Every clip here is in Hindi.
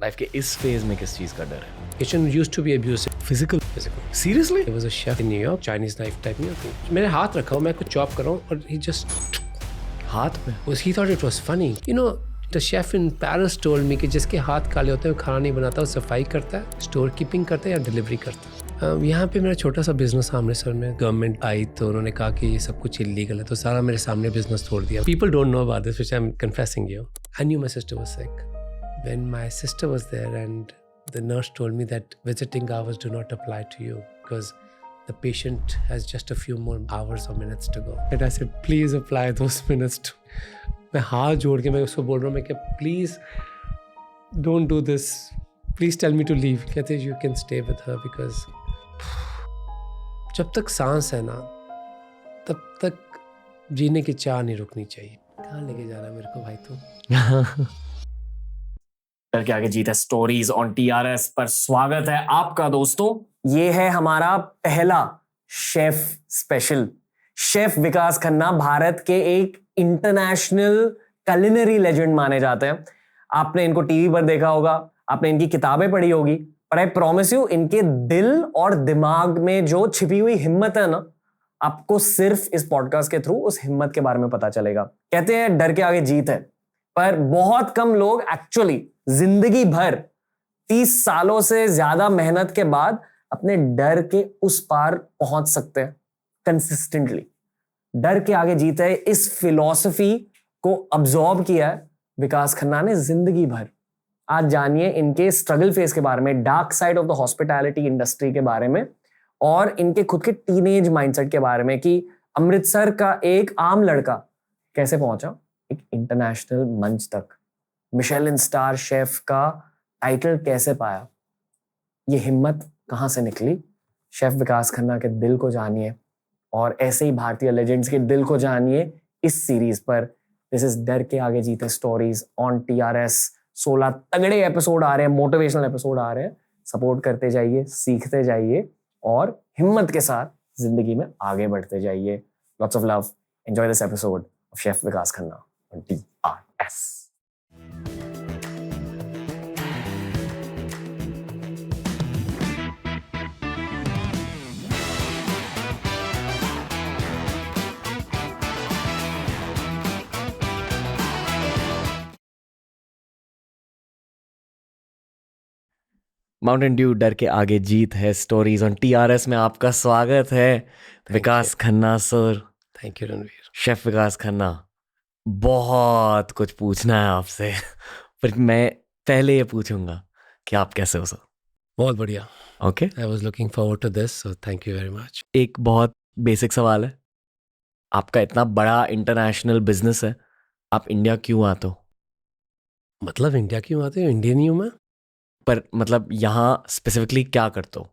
लाइफ के इस फेज में किस चीज का डर है? Kitchen used to be abusive. Physical? Seriously? There was a chef in New York, Chinese knife type New York. मैंने हाथ रखा हो, मैं कुछ चॉप कर रहा हूँ और he just हाथ पे? he thought it was funny. You know, the chef in Paris told me कि जिसके हाथ काले होते हैं वो खाना नहीं बनाता, वो सफाई करता है, स्टोर कीपिंग करता है या डिलीवरी करता है। यहाँ पे मेरा छोटा सा बिजनेस अमृतसर में गवर्नमेंट आई तो उन्होंने कहा कि ये सब कुछ इलीगल है, तो सारा मेरे सामने बिजनेस छोड़ दिया। People don't know about this, which I'm confessing you. I knew my sister was sick. When my sister was there and the nurse told me that visiting hours do not apply to you because the patient has just a few more hours or minutes to go. And I said, please apply those minutes to. मैं हाथ जोड़ के मैं उसको बोल रहा हूँ, मैं क्या please don't do this. Please tell me to leave. कहते you can stay with her because जब तक सांस है ना तब तक जीने की चाह नहीं रुकनी चाहिए। कहाँ लेके जा रहा है मेरे को भाई तू? डर के आगे जीत है स्टोरीज ऑन टीआरएस पर स्वागत है आपका दोस्तों। ये है हमारा पहला chef special. Chef Vikas Khanna Bharat के एक इंटरनेशनल कुलिनरी लेजेंड माने जाते हैं। आपने इनको टीवी पर देखा होगा, आपने इनकी किताबें पढ़ी होगी, पर आई प्रॉमिस यू इनके दिल और दिमाग में जो छिपी हुई हिम्मत है ना, आपको सिर्फ इस पॉडकास्ट के थ्रू उस हिम्मत के बारे में पता चलेगा। कहते हैं डर के आगे जीत है, पर बहुत कम लोग एक्चुअली जिंदगी भर 30 सालों से ज्यादा मेहनत के बाद अपने डर के उस पार पहुंच सकते हैं कंसिस्टेंटली। डर के आगे जीत है, इस फिलॉसफी को अब्सॉर्ब किया है विकास खन्ना ने जिंदगी भर। आज जानिए इनके स्ट्रगल फेस के बारे में, dark side of the hospitality industry के बारे में और इनके खुद के टीनेज माइंडसेट के बारे में कि अमृतसर का एक आम लड़का कैसे पहुंचा एक इंटरनेशनल मंच तक, मिशेलिन स्टार शेफ का टाइटल कैसे पाया, ये हिम्मत कहां से निकली। शेफ विकास खन्ना के दिल को जानिए और ऐसे ही भारतीय लेजेंड्स के दिल को जानिए इस सीरीज पर। दिस इज डर के आगे जीते स्टोरीज ऑन टीआरएस। 16 तगड़े एपिसोड आ रहे हैं, मोटिवेशनल एपिसोड आ रहे हैं। सपोर्ट करते जाइए, सीखते जाइए और हिम्मत के साथ जिंदगी में आगे बढ़ते जाइए। Lots of love. Enjoy this episode of chef Vikas Khanna on TRS. Mountain Dew डर के आगे जीत है स्टोरीज ऑन टीआरएस में आपका स्वागत है Vikas Khanna sir. Thank you Ranveer. Chef Vikas Khanna, बहुत कुछ पूछना है आपसे पर मैं पहले ये पूछूंगा कि आप कैसे हो सर? बहुत बढ़िया। Okay, I was looking forward to this, so thank you very much. एक बहुत बेसिक सवाल है, आपका इतना बड़ा इंटरनेशनल बिजनेस है, आप इंडिया क्यों आते हो? मतलब इंडिया क्यों आते हो? इंडियन ही हूँ मैं। पर मतलब यहाँ स्पेसिफिकली क्या करते हो?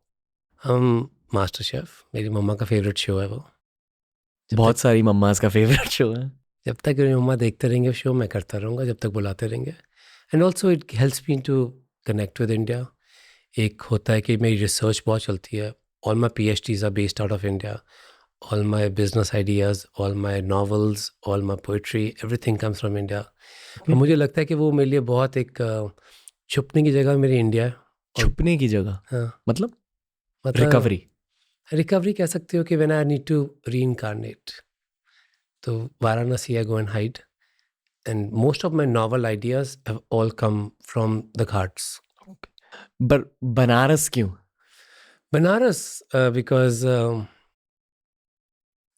हम मास्टर शेफ, मेरी मम्मा का फेवरेट शो है वो। बहुत सारी मम्मास का फेवरेट शो है। जब तक मेरी मम्मा देखते रहेंगे शो, मैं करता रहूँगा जब तक बुलाते रहेंगे। And also it helps me to connect with India. एक होता है कि मेरी रिसर्च बहुत चलती है। All my PhDs are based out of India. All my business ideas, all my novels, all my poetry, everything comes from India. और मुझे लगता है कि वो मेरे लिए बहुत एक छुपने की जगह मेरी इंडिया है। छुपने की जगह? हाँ, मतलब रिकवरी कह सकते हो कि when I need to reincarnate, तो Varanasi I go and hide. And most of my novel ideas have all come from the ghats. Banaras क्यों? Banaras because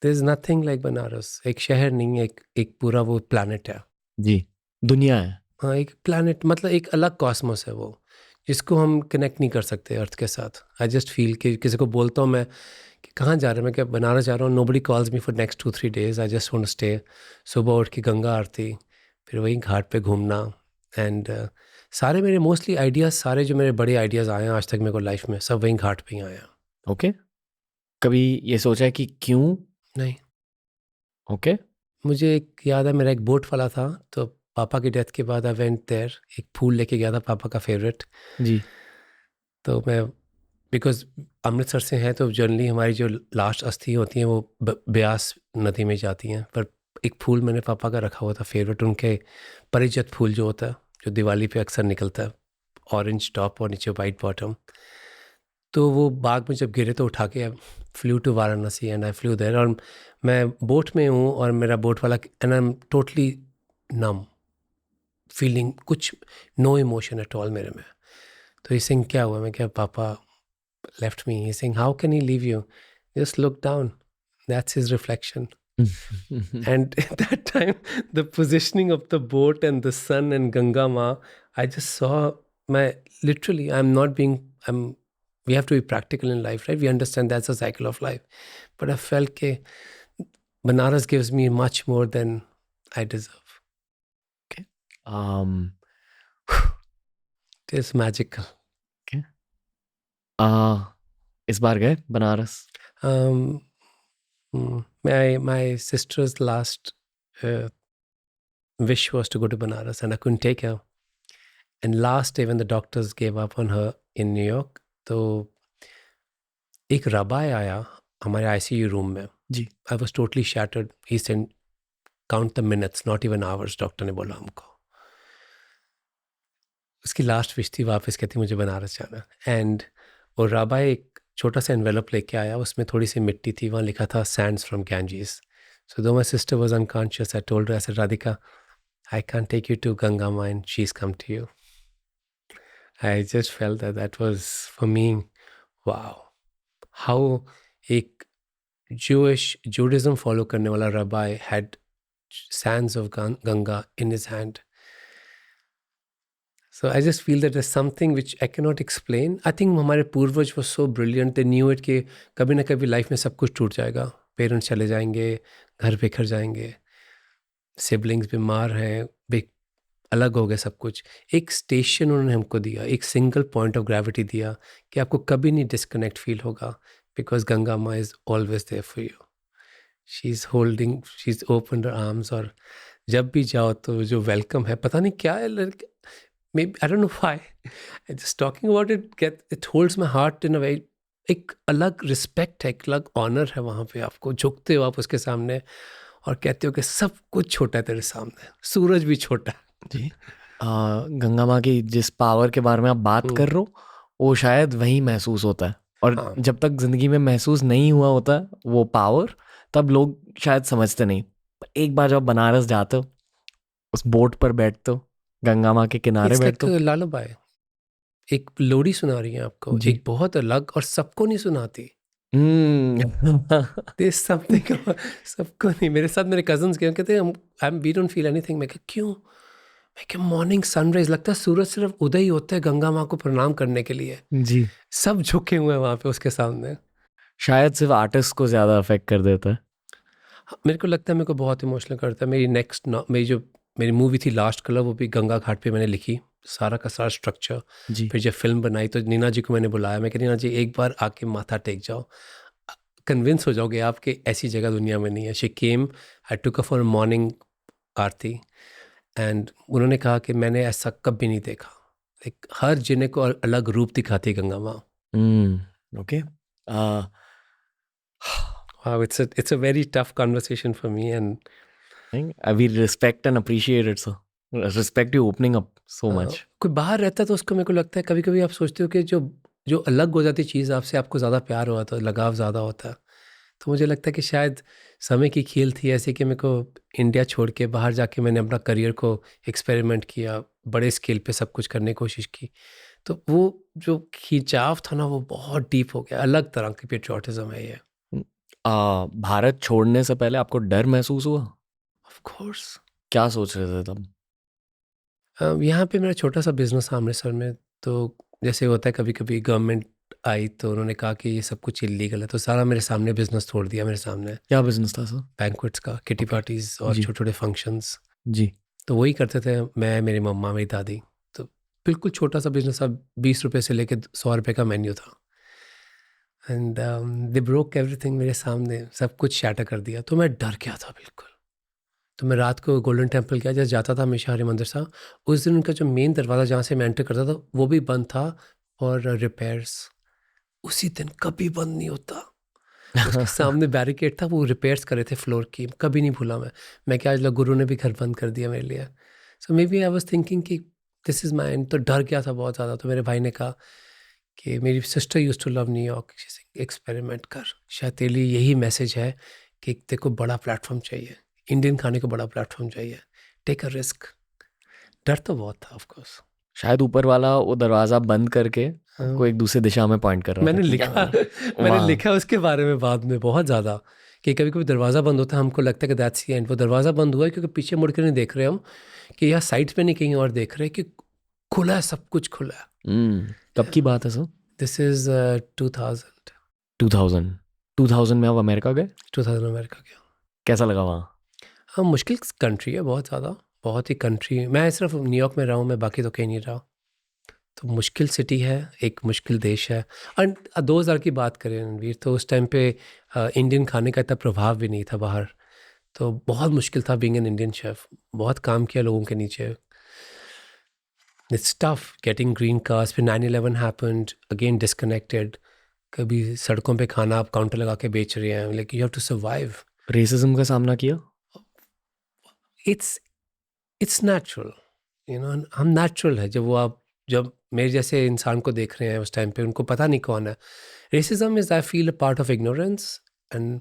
there is nothing like Banaras. एक शहर नहीं, एक पूरा वो प्लैनेट है जी, दुनिया है। हाँ, एक प्लैनेट, मतलब एक अलग कॉस्मोस है वो, जिसको हम कनेक्ट नहीं कर सकते अर्थ के साथ। आई जस्ट फील कि किसी को बोलता हूँ मैं कि कहाँ जा रहे हैं, मैं क्या बनारस जा रहा हूँ, nobody calls me for next 2-3 days। I just want to stay. सुबह उठ के गंगा आरती, फिर वही घाट पे घूमना। एंड सारे मेरे मोस्टली आइडियाज़, सारे जो मेरे बड़े आइडियाज़ आए हैं आज तक मेरे को लाइफ में, सब वही घाट पे ही आए हैं। ओके, कभी ये सोचा है कि क्यों? नहीं। ओके, मुझे एक याद है, मेरा एक बोट वाला था, तो पापा की डेथ के बाद आई वेंट देयर। एक फूल लेके गया था, पापा का फेवरेट जी। तो मैं, बिकॉज अमृतसर से हैं तो जनरली हमारी जो लास्ट अस्थि होती हैं वो ब्यास नदी में जाती हैं, पर एक फूल मैंने पापा का रखा हुआ था फेवरेट, उनके परिचित फूल जो होता है, जो दिवाली पे अक्सर निकलता है, ऑरेंज टॉप और नीचे वाइट बॉटम। तो वो बाग में जब गिरे तो उठा के flew to Varanasi and I flew there. और मैं बोट में हूँ और मेरा बोट वाला and I am totally numb feeling, कुछ नो इमोशन एट ऑल मेरे में। तो ही सिंह क्या हुआ? मैं क्या, पापा left me. He's saying, how can he leave you? Just look down. That's his reflection. And at that time, the positioning of the boat and the sun and Ganga Ma, I just saw literally, we have to be practical in life, right? We understand that's a cycle of life. But I felt that Banaras gives me much more than I deserve. Okay. It is magical. Okay. इस बार गए Banaras? My sister's last wish was to go to Banaras, and I couldn't take her. And last day when the doctors gave up on her in New York, तो एक रबाई आया हमारे ICU रूम में जी। I was totally shattered. He said, count the minutes, not even hours. Doctor ने बोला हमको। उसकी लास्ट विश थी, वापस कहती मुझे बनारस जाना। एंड वो रबाई एक छोटा सा एनवेलप लेके आया, उसमें थोड़ी सी मिट्टी थी, वहाँ लिखा था Sands from Ganges. So though my sister was unconscious, I told her, I said, Radhika, I can take you to Ganga Ma and she is come to you. I just felt that was for me, wow, how एक जूडिज्म फॉलो करने वाला rabbi had sands of Ganga in his hand. So I just feel that there's something which I cannot explain. I think हमारे पूर्वज was so brilliant. They knew it कि कभी ना कभी लाइफ में सब कुछ टूट जाएगा, पेरेंट्स चले जाएंगे, घर बिखर जाएंगे, सिबलिंग्स बीमार हैं, अलग हो गए सब कुछ। एक स्टेशन उन्होंने हमको दिया, एक सिंगल पॉइंट ऑफ ग्रेविटी दिया कि आपको कभी नहीं डिस्कनेक्ट फील होगा, बिकॉज गंगा माँ is always there for you. She is holding, she is open her arms. और जब भी जाओ तो जो वेलकम है, पता नहीं क्या है, maybe I don't know why. Just talking about it holds my heart in a way. एक अलग रिस्पेक्ट है, एक अलग ऑनर है वहाँ पे। आपको झुकते हो आप उसके सामने और कहते हो कि सब कुछ छोटा है तेरे सामने, सूरज भी छोटा है। जी। गंगा माँ की जिस पावर के बारे में आप बात कर रहे हो, वो शायद वही महसूस होता है। और जब तक जिंदगी में महसूस नहीं हुआ होता वो पावर, तब लोग शायद समझते नहीं। एक बार जब बनारस जाते हो, उस बोट पर बैठते हो, गंगा माँ के किनारे बैठते हो, लालूबाई एक लोरी सुना रही है आपको, एक बहुत अलग, और सबको नहीं सुनाती। समथिंग सबको नहीं। मेरे साथ मेरे कजन्स के कहते हैं वी डोंट फील एनीथिंग। मैं क्यों? मैं क्या, मॉर्निंग सनराइज लगता है, सूरज सिर्फ उदय ही होता है गंगा माँ को प्रणाम करने के लिए। जी, सब झुके हुए हैं वहाँ पे उसके सामने। शायद सिर्फ आर्टिस्ट को ज्यादा अफेक्ट कर देता है। मेरे को लगता है, मेरे को बहुत इमोशनल करता है। मेरी मूवी थी लास्ट कलर, वो भी गंगा घाट पे मैंने लिखी, सारा का सारा स्ट्रक्चर। फिर जब फिल्म बनाई तो नीना जी को मैंने बुलाया। मैं कह, नीना जी एक बार आके माथा टेक जाओ, कन्विंस हो जाओगे आप कि ऐसी जगह दुनिया में नहीं है। She came, I took for morning Aarti, and उन्होंने कहा कि मैंने ऐसा कभी नहीं देखा। लाइक हर जिन्हें को अलग रूप दिखाती है गंगा माँ। Okay, wow, it's a very tough conversation for me, and we respect and appreciate it, so respect you opening up so much. कोई बाहर रहता है तो उसको, मेरे को लगता है कभी कभी आप सोचते हो कि जो अलग हो जाती चीज़ आपसे, आपको ज़्यादा प्यार हुआ तो लगाव ज़्यादा होता है। तो मुझे लगता है कि शायद समय की खेल थी ऐसी कि मेरे को इंडिया छोड़ के बाहर जाके मैंने अपना करियर को एक्सपेरिमेंट किया, बड़े स्केल पे सब कुछ करने की कोशिश की। तो वो जो खिंचाव था ना, वो बहुत डीप हो गया। अलग तरह की पेट्रियोटिज्म है ये। भारत छोड़ने से पहले आपको डर महसूस हुआ? Of course. क्या सोच रहे थे तब? यहाँ पे मेरा छोटा सा बिजनेस था अमृतसर में। तो जैसे होता है कभी कभी गवर्नमेंट आई तो उन्होंने कहा कि ये सब कुछ इलीगल है, तो सारा मेरे सामने बिजनेस छोड़ दिया मेरे सामने। क्या बिजनेस था सर? बैंक्वेट्स का, किटी पार्टीज और छोटे छोटे फंक्शंस। जी। तो वही करते थे मैं, मेरी मम्मा, मेरी दादी। तो बिल्कुल छोटा सा बिजनेस था, 20 रुपये से लेके 100 रुपये का मेन्यू था। एंड दे ब्रोक एवरीथिंग मेरे सामने, सब कुछ शैटर कर दिया। तो मैं डर गया था बिल्कुल। तो मैं रात को गोल्डन टेम्पल गया, जैसे जाता था हमेशा हरि मंदिर साहब। उस दिन उनका जो मेन दरवाज़ा जहाँ से मैं एंटर करता था वो भी बंद था, और रिपेयर्स उसी दिन कभी बंद नहीं होता। उसके सामने बैरिकेड था, वो रिपेयर्स कर रहे थे फ्लोर की। कभी नहीं भूला मैं क्या, आज गुरु ने भी घर बंद कर दिया मेरे लिए। So maybe I was thinking कि दिस इज़ माइन। तो डर गया था बहुत ज़्यादा। तो मेरे भाई ने कहा कि मेरी sister used to love New York, experiment कर, शायद तेरे लिए यही मैसेज है कि तेरे को बड़ा प्लेटफॉर्म चाहिए, इंडियन खाने को बड़ा प्लेटफॉर्म चाहिए, टेक अ रिस्क। डर तो बहुत था ऑफ कोर्स। शायद ऊपर वाला वो दरवाजा बंद करके आपको एक दूसरे दिशा में पॉइंट कर रहा मैंने था। लिखा मैंने लिखा उसके बारे में बाद में बहुत ज़्यादा कि कभी कभी दरवाज़ा बंद होता है, हमको लगता है कि दैट्स द एंड। वो दरवाज़ा बंद हुआ है क्योंकि पीछे मुड़ के नहीं देख रहे हम कि यहाँ साइड्स पे नहीं कहीं और देख रहे कि खुला है, सब कुछ खुला है। कब की बात है सर? दिस इज़ 2000 2000 में आप अमेरिका गए? 2000 अमेरिका गया। कैसा लगा वहाँ? हाँ, मुश्किल कंट्री है बहुत ज़्यादा, बहुत ही कंट्री। मैं सिर्फ न्यूयॉर्क में रहा हूँ, मैं बाकी तो कहीं नहीं रहा। तो मुश्किल सिटी है, एक मुश्किल देश है। और 2000 की बात करें रणवीर, तो उस टाइम पे इंडियन खाने का इतना प्रभाव भी नहीं था बाहर। तो बहुत मुश्किल था बीइंग एन इंडियन शेफ। बहुत काम किया लोगों के नीचे। It's tough getting green cards. फिर 9/11 हैपेंड, अगेन डिस्कनेक्टेड। कभी सड़कों पे खाना आप काउंटर लगा के बेच रहे हैं, like you have to survive. Racism का सामना किया? It's natural, you know. हम नेचुरल है। जब मेरे जैसे इंसान को देख रहे हैं उस टाइम पे, उनको पता नहीं कौन है। Racism is, I feel, a part of ignorance, and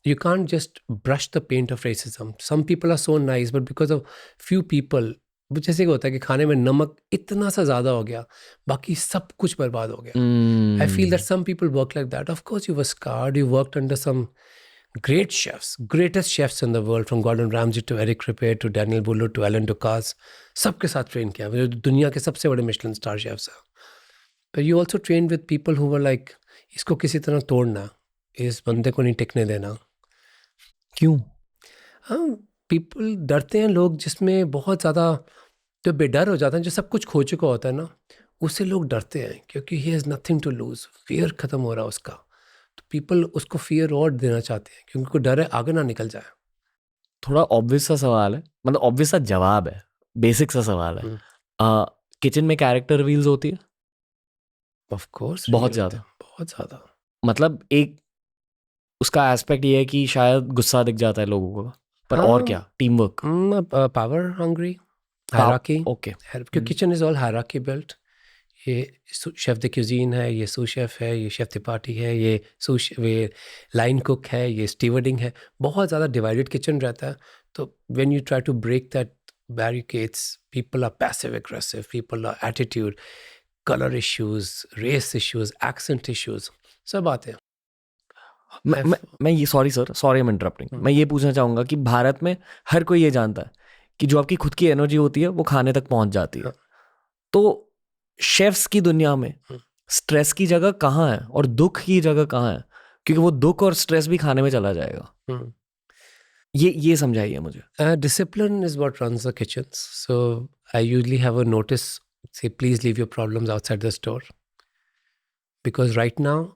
you can't just brush the paint of racism. Some people are so nice, but because of few people, वो जैसे कि होता है कि खाने में नमक इतना सा ज़्यादा हो गया, बाकी सब कुछ बर्बाद हो गया। I feel that some people work like that. Of course, you were scarred. You worked under some great chefs, greatest chefs in the world, from Gordon Ramsay to Eric Ripert to Daniel Boulud to Alan Ducasse. सबके साथ ट्रेन किया, वो दुनिया के सबसे बड़े मिशेलिन स्टार शेफ्स हैं। But you also trained with people who were like, इसको किसी तरह तोड़ना, इस बंदे को नहीं टिकने देना। क्यों? हाँ, पीपल डरते हैं लोग, जिसमें बहुत ज़्यादा जो बेडर हो जाता है, जो सब कुछ खो चुका होता है ना, उससे लोग डरते हैं क्योंकि he has nothing to lose. Fear ख़त्म हो रहा है उसका, तो पीपल उसको फियर और देना चाहते हैं क्योंकि उनको डर है आगे ना निकल जाए। थोड़ा ऑब्वियस सा सवाल है, मतलब ऑब्वियस सा जवाब है, बेसिक सा सवाल है। किचन में कैरेक्टर रिवील्स होती है? ऑफ कोर्स, बहुत ज़्यादा। बहुत ज़्यादा। मतलब एक उसका एस्पेक्ट ये है कि शायद गुस्सा दिख जाता है लोगों को, पर और क्या? Team work, power hungry, hierarchy. Okay, क्योंकि kitchen is all hierarchy built. ये शेफ द क्यूजीन है, ये सू शेफ है, ये शेफ द पार्टी है, ये लाइन कुक है, ये स्टीवर्डिंग है। बहुत ज़्यादा डिवाइडेड किचन रहता है। तो when you try to break that barricades, people are passive aggressive, people are attitude, colour issues, race issues, accent issues, सब आते हैं। मैं ये sorry sir, sorry I am interrupting. मैं ये पूछना चाहूँगा कि भारत में हर कोई ये जानता है कि जो आपकी खुद की एनर्जी होती है वो खाने तक पहुँच जाती है। तो शेफ्स की दुनिया में स्ट्रेस की जगह कहाँ है और दुख की जगह कहाँ है? क्योंकि वो दुख और स्ट्रेस भी खाने में चला जाएगा। ये समझाइए मुझे। Discipline is what runs the kitchens. So I usually have a notice, say please leave your problems outside the store, because right now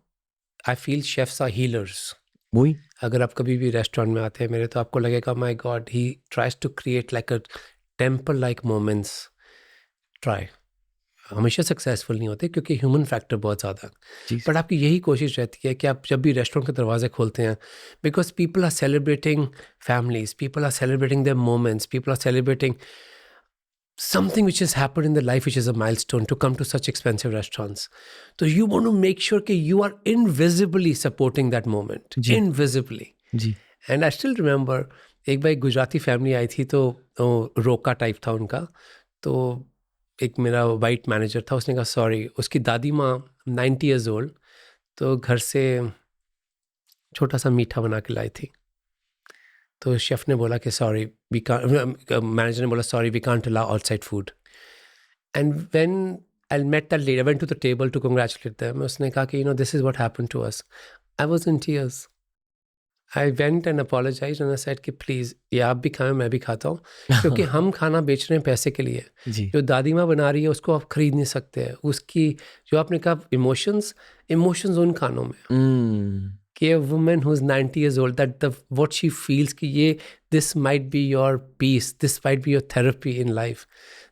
I feel chefs are healers. वही, अगर आप कभी भी रेस्टोरेंट में आते हैं मेरे, तो आपको लगेगा my god, he tries to create like a temple like moments. Try, हमेशा सक्सेसफुल नहीं होते क्योंकि ह्यूमन फैक्टर बहुत ज़्यादा है, बट आपकी यही कोशिश रहती है कि आप जब भी रेस्टोरेंट के दरवाजे खोलते हैं, because people are celebrating families, people are celebrating their moments, people are celebrating something which has happened in their life, which is a milestone, to come to such expensive restaurants. So you want to make sure that you are invisibly supporting that moment. Invisibly. जी. And I still remember, एक बार एक गुजराती फैमिली आई थी, तो रोका टाइप था उनका। तो एक मेरा वाइट मैनेजर था, उसने कहा सॉरी। उसकी दादी माँ 90 years old, तो घर से छोटा सा मीठा बना के लाई थी। तो शेफ ने बोला कि सॉरी वी कांट, मैनेजर ने बोला sorry we can't allow outside food. And when I met that lady, I went to the table to congratulate them. उसने कहा कि you know this is what happened to us. I was in tears. I went and apologized and I said कि प्लीज़ ये आप भी खाएं, मैं भी खाता हूँ, क्योंकि हम खाना बेच रहे हैं पैसे के लिए। जो दादी माँ बना रही है उसको आप खरीद नहीं सकते हैं। उसकी जो आपने कहा इमोशंस उन खानों में कि a woman who's 90 years old, that what she feels कि ये this might be your peace, this might be your therapy in life.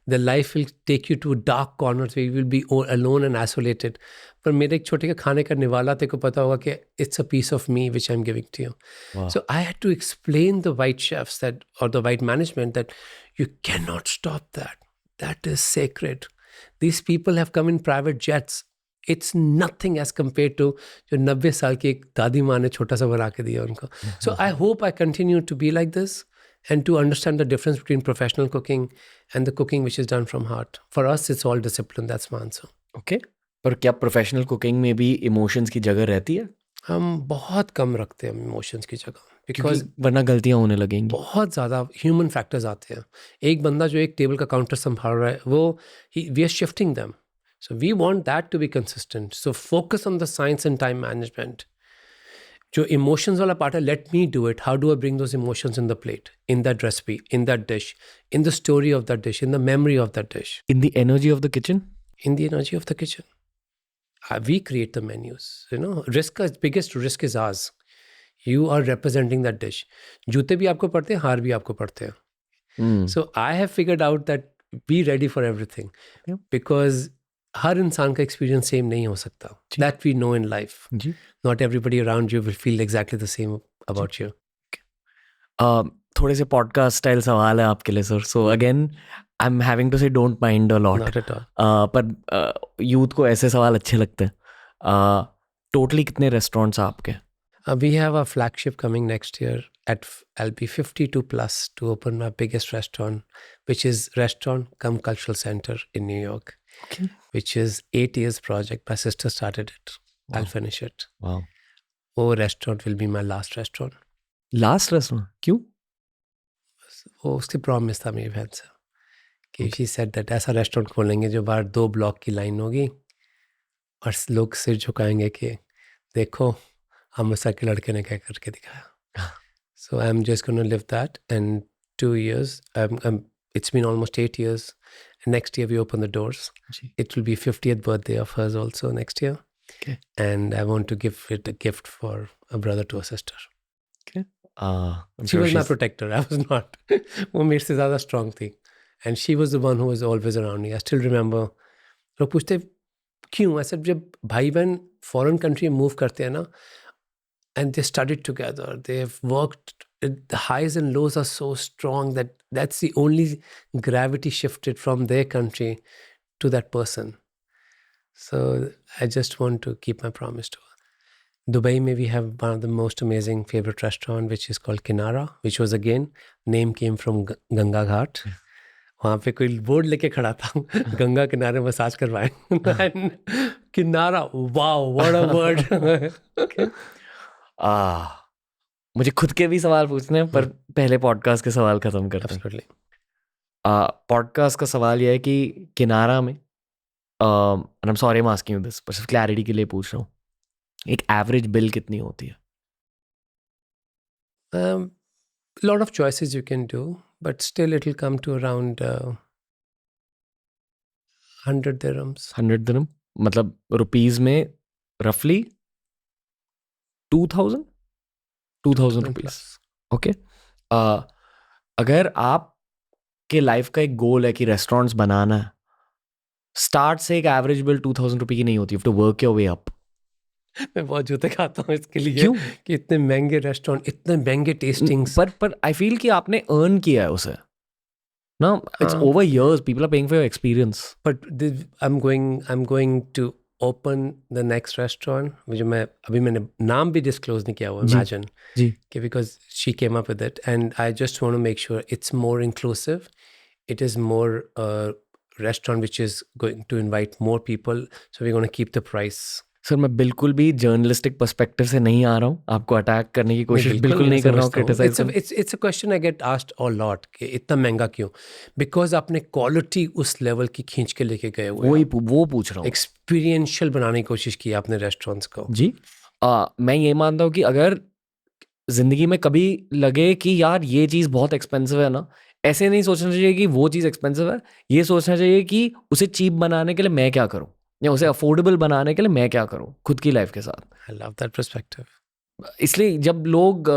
The life will take you to dark corners where you will be alone and isolated. पर मेरे एक छोटे का खाने का निवाला तेरे को पता होगा कि it's a piece of me which I'm giving to you. Wow. So I had to explain the white chefs that, or the white management, that you cannot stop that. that is sacred. These people have come in private jets. It's nothing as compared to जो 90 साल की एक दादी माँ ने छोटा सा बना के दिया उनको. So I hope I continue to be like this and to understand the difference between professional cooking and the cooking which is done from heart. For us, it's all discipline. That's my answer. Okay, पर क्या प्रोफेशनल कुकिंग में भी इमोशंस की जगह रहती है? हम बहुत कम रखते हैं इमोशंस की जगह, बिकॉज वरना गलतियां होने लगेंगी. बहुत ज़्यादा ह्यूमन फैक्टर्स आते हैं. एक बंदा जो एक टेबल का काउंटर संभाल रहा है, वो we are shifting them. So we want that to be consistent. So focus on the science and time management. जो इमोशंस वाला पार्ट है, let me do it. How do I bring those emotions in the plate, in that recipe, in that dish, in the story of that dish, in the memory of that dish, in the energy of the kitchen. in the energy of the kitchen. We create the menus. Biggest risk is ours. You are representing that dish. जूते भी आपको पड़ते हैं, हार भी आपको पड़ते हैं. So I have figured out that be ready for everything. Because हर इंसान का experience same नहीं हो सकता. That we know in life. Not everybody around you will feel exactly the same about you. थोड़े से पॉडकास्ट स्टाइल सवाल है आपके लिए sir. So again I am having to say don't mind a lot. Not at all. पर यूथ को ऐसे सवाल अच्छे लगते हैं. टोटली कितने रेस्टोरेंट्स आपके? We have a flagship coming next year. I'll be 52 plus to open my biggest restaurant, which is restaurant cum cultural center in New York. Okay. Which is 8 years project. My sister started it. Wow. I'll finish it. Wow. वो restaurant will be my last restaurant. Last restaurant क्यों? वो उसकी प्रॉमिस था मेरी बहन से कि she said that ऐसा रेस्टोरेंट खोलेंगे जो बाहर 2 ब्लॉक की लाइन होगी और लोग सिर झुकाएंगे कि देखो अमृतसर के लड़के ने क्या करके दिखाया. So I'm just going to live that. And 2 years, it's been almost 8 years. And next year we open the doors. It will be 50th birthday of hers also next year. Okay. And I want to give it a gift for a brother to a sister. Okay. She was my protector. I was not. वो मेरे से ज़्यादा strong थी. And she was the one who was always around me. I still remember. लोग पूछते क्यों? ऐसे जब भाई बहन foreign country move करते हैं ना, and they studied together, they've worked, the highs and lows are so strong that that's the only gravity shifted from their country to that person. So I just want to keep my promise to her. Dubai mein we have one of the most amazing favorite restaurant which is called Kinara, which was again name came from Ganga Ghat. वहाँ पे कोई बोर्ड लेके खड़ा था, गंगा किनारे मसाज करवाएं. किनारा, वाओ व्हाट अ वर्ड. मुझे खुद के भी सवाल पूछने हैं, पर पहले पॉडकास्ट के सवाल खत्म करते हैं. पॉडकास्ट का सवाल यह है कि किनारा में, आई am sorry I am asking you this, पर सिर्फ क्लैरिटी के लिए पूछ रहा हूँ, एक एवरेज बिल कितनी होती है? Lot of choices you can do, but still it will come to around 100 dirhams. 100 dirham मतलब रुपीस में रफली 2000 रुपीस. ओके. अगर आप के लाइफ का एक गोल है कि रेस्टोरेंट्स बनाना है, स्टार्ट से एक एवरेज बिल 2000 रुपये की नहीं होती. You have to work your way up. मैं बहुत जूते खाता हूँ इसके लिए. क्यों? कि इतने महंगे रेस्टोरेंट, इतने महंगे टेस्टिंग्स. पर आई फील कि आपने अर्न किया है उसे ना. It's over years, people are paying for your experience. But I am going to open the next restaurant, मुझे मैंने नाम भी डिस्क्लोज नहीं किया हुआ. इमेजिन जी कि because she came up with it and I just want to make sure it's more inclusive. It is more restaurant which is going to invite more people, so we're going to keep the price. Sir मैं बिल्कुल भी जर्नलिस्टिक पर्सपेक्टिव से नहीं आ रहा हूँ, आपको अटैक करने की कोशिश बिल्कुल नहीं कर रहा हूँ. It's a question I get asked a lot कि इतना महंगा क्यों? Because आपने क्वालिटी उस लेवल की खींच के लेके गए हुए. वो पूछ रहा हूँ. एक्सपीरियंशियल बनाने की कोशिश की आपने रेस्टोरेंट्स को. जी. मैं ये मानता हूँ कि अगर जिंदगी में कभी लगे कि यार ये चीज़ बहुत एक्सपेंसिव है ना, ऐसे नहीं सोचना चाहिए कि वो चीज़ एक्सपेंसिव है. ये सोचना चाहिए कि उसे चीप बनाने के लिए मैं क्या करूँ, या उसे अफोर्डेबल बनाने के लिए मैं क्या करूँ खुद की लाइफ के साथ. I love that perspective. इसलिए जब लोग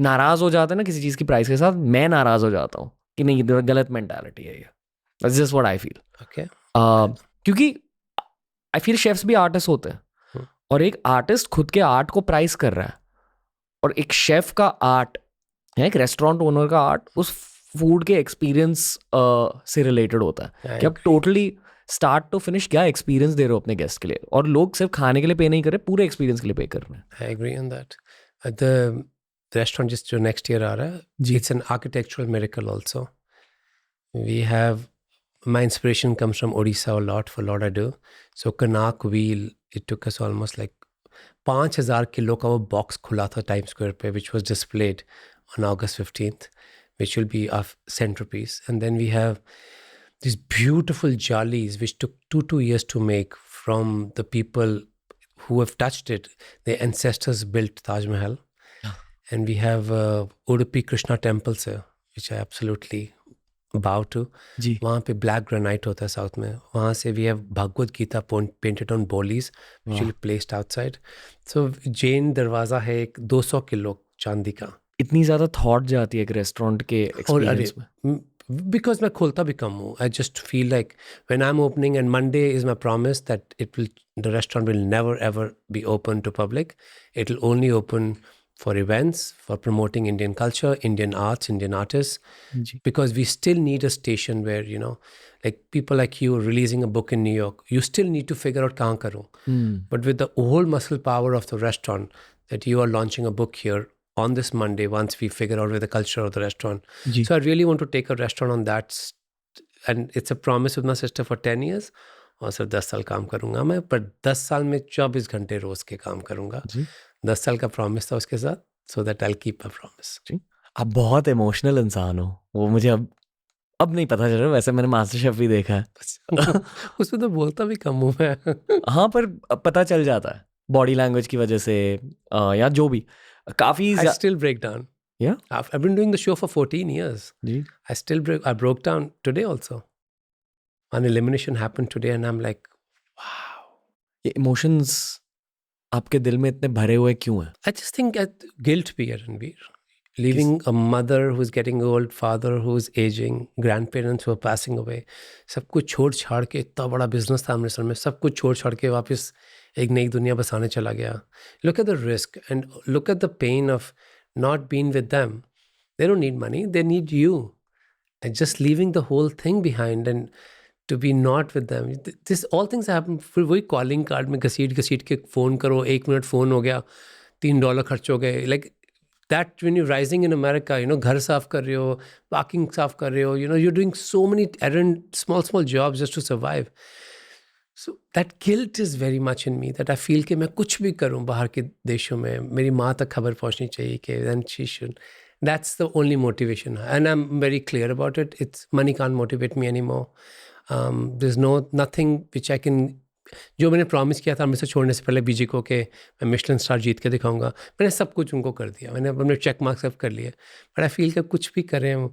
नाराज़ हो जाते हैं ना किसी चीज़ की प्राइस के साथ, मैं नाराज़ हो जाता हूँ कि नहीं ये गलत मेंटालिटी है. ये that's just what I feel. Okay. क्योंकि आई फील शेफ्स भी आर्टिस्ट होते हैं, और एक आर्टिस्ट खुद के आर्ट को प्राइस कर रहा है, और एक शेफ का आर्ट, एक रेस्टोरेंट ओनर का आर्ट उस फूड के एक्सपीरियंस से रिलेटेड होता है कि आप टोटली स्टार्ट टू फिनिश क्या एक्सपीरियंस दे रहे हो अपने गेस्ट के लिए, और लोग सिर्फ खाने के लिए पे नहीं कर रहे, पूरे एक्सपीरियंस के लिए पे कर रहे हैं. I agree on that. The restaurant just जो next year आ रहा है, it's an architectural miracle also. We have, my inspiration comes from Odisha a lot for what I do. So Kanak wheel, it took us almost like 5,000 kilo का वो बॉक्स खुला था टाइम स्क्वायर पे, which was displayed on August 15th, which will be our centerpiece. And then we have these beautiful jalis, which took two years to make from the people who have touched it. Their ancestors built Taj Mahal. And we have Udupi Krishna temple, sir, which I absolutely bow to. जी. वहाँ पे black granite होता है साउथ में. वहाँ से we have Bhagavad Gita painted on bolis, which will be placed outside. So Jain दरवाजा है एक 200 किलो चांदी का. इतनी ज्यादा थॉट जाती है एक रेस्टोरेंट के और अरे एक्सपीरियंस में. because मैं खोलता भी कम हूँ. I just feel like when I'm opening, and Monday is my promise that the restaurant will never ever be open to public. It will only open for events, for promoting Indian culture, Indian arts, Indian artists. जी. Because we still need a station where, you know, like people like you releasing a book in New York, you still need to figure out kahan karu. But with the whole muscle power of the restaurant, that you are launching a book here on this Monday, once we figure out with the culture of the restaurant. जी. So I really want to take a restaurant on that. And it's a promise with my sister for 10 years. और सर 10 साल काम करूँगा मैं, पर 10 साल में 24 घंटे रोज के काम करूँगा. 10 साल का प्रॉमिस था उसके साथ, so that I'll keep my promise. जी. आप बहुत इमोशनल इंसान हो, वो मुझे अब नहीं पता चल रहा. वैसे मैंने मास्टर शेफ भी देखा है. उसमें तो बोलता भी कम हूँ मैं. हाँ, पर पता चल जाता है बॉडी लैंग्वेज की वजह से, या जो भी. काफी I still break down. Yeah? I've been doing the show for 14 years. जी. I broke down today also. An elimination happened today and I'm like, wow. ये इमोशंस आपके दिल में इतने भरे हुए क्यों हैं? I just think guilt भी है Ranveer. Leaving a mother who's getting old, father who's aging, grandparents who are passing away. सब कुछ छोड़ छाड़ के, इतना बड़ा बिजनेस था अमृतसर में, सब कुछ छोड़ छाड़ के वापस एक नई दुनिया बसाने चला गया. Look at the risk and look at the pain of not being with them. They don't need money, they need you. And just leaving the whole thing behind and to be not with them. This all things happen. फिर वही कॉलिंग कार्ड में घसीट के फ़ोन करो, 1 मिनट फ़ोन हो गया, $3 खर्च हो गए. Like that when you're rising in America, you know, घर साफ कर रहे हो, parking साफ कर रहे हो, you know, you're doing so many errand, small jobs just to survive. So that guilt is very much in me that I feel कि मैं कुछ भी करूं बाहर के देशों में, मेरी माँ तक खबर पहुंचनी चाहिए कि then she should. That's the only motivation. And I'm very clear about it. It's money can't motivate me anymore. There's nothing which I can. जो मैंने प्रॉमिस किया था अमृतसर छोड़ने से पहले बीजी को कि मैं मिशेलिन स्टार जीत के दिखाऊंगा, मैंने सब कुछ उनको कर दिया. मैंने अपने चेक मार्क्स सब कर लिए. बट आई फील कि कुछ भी करें,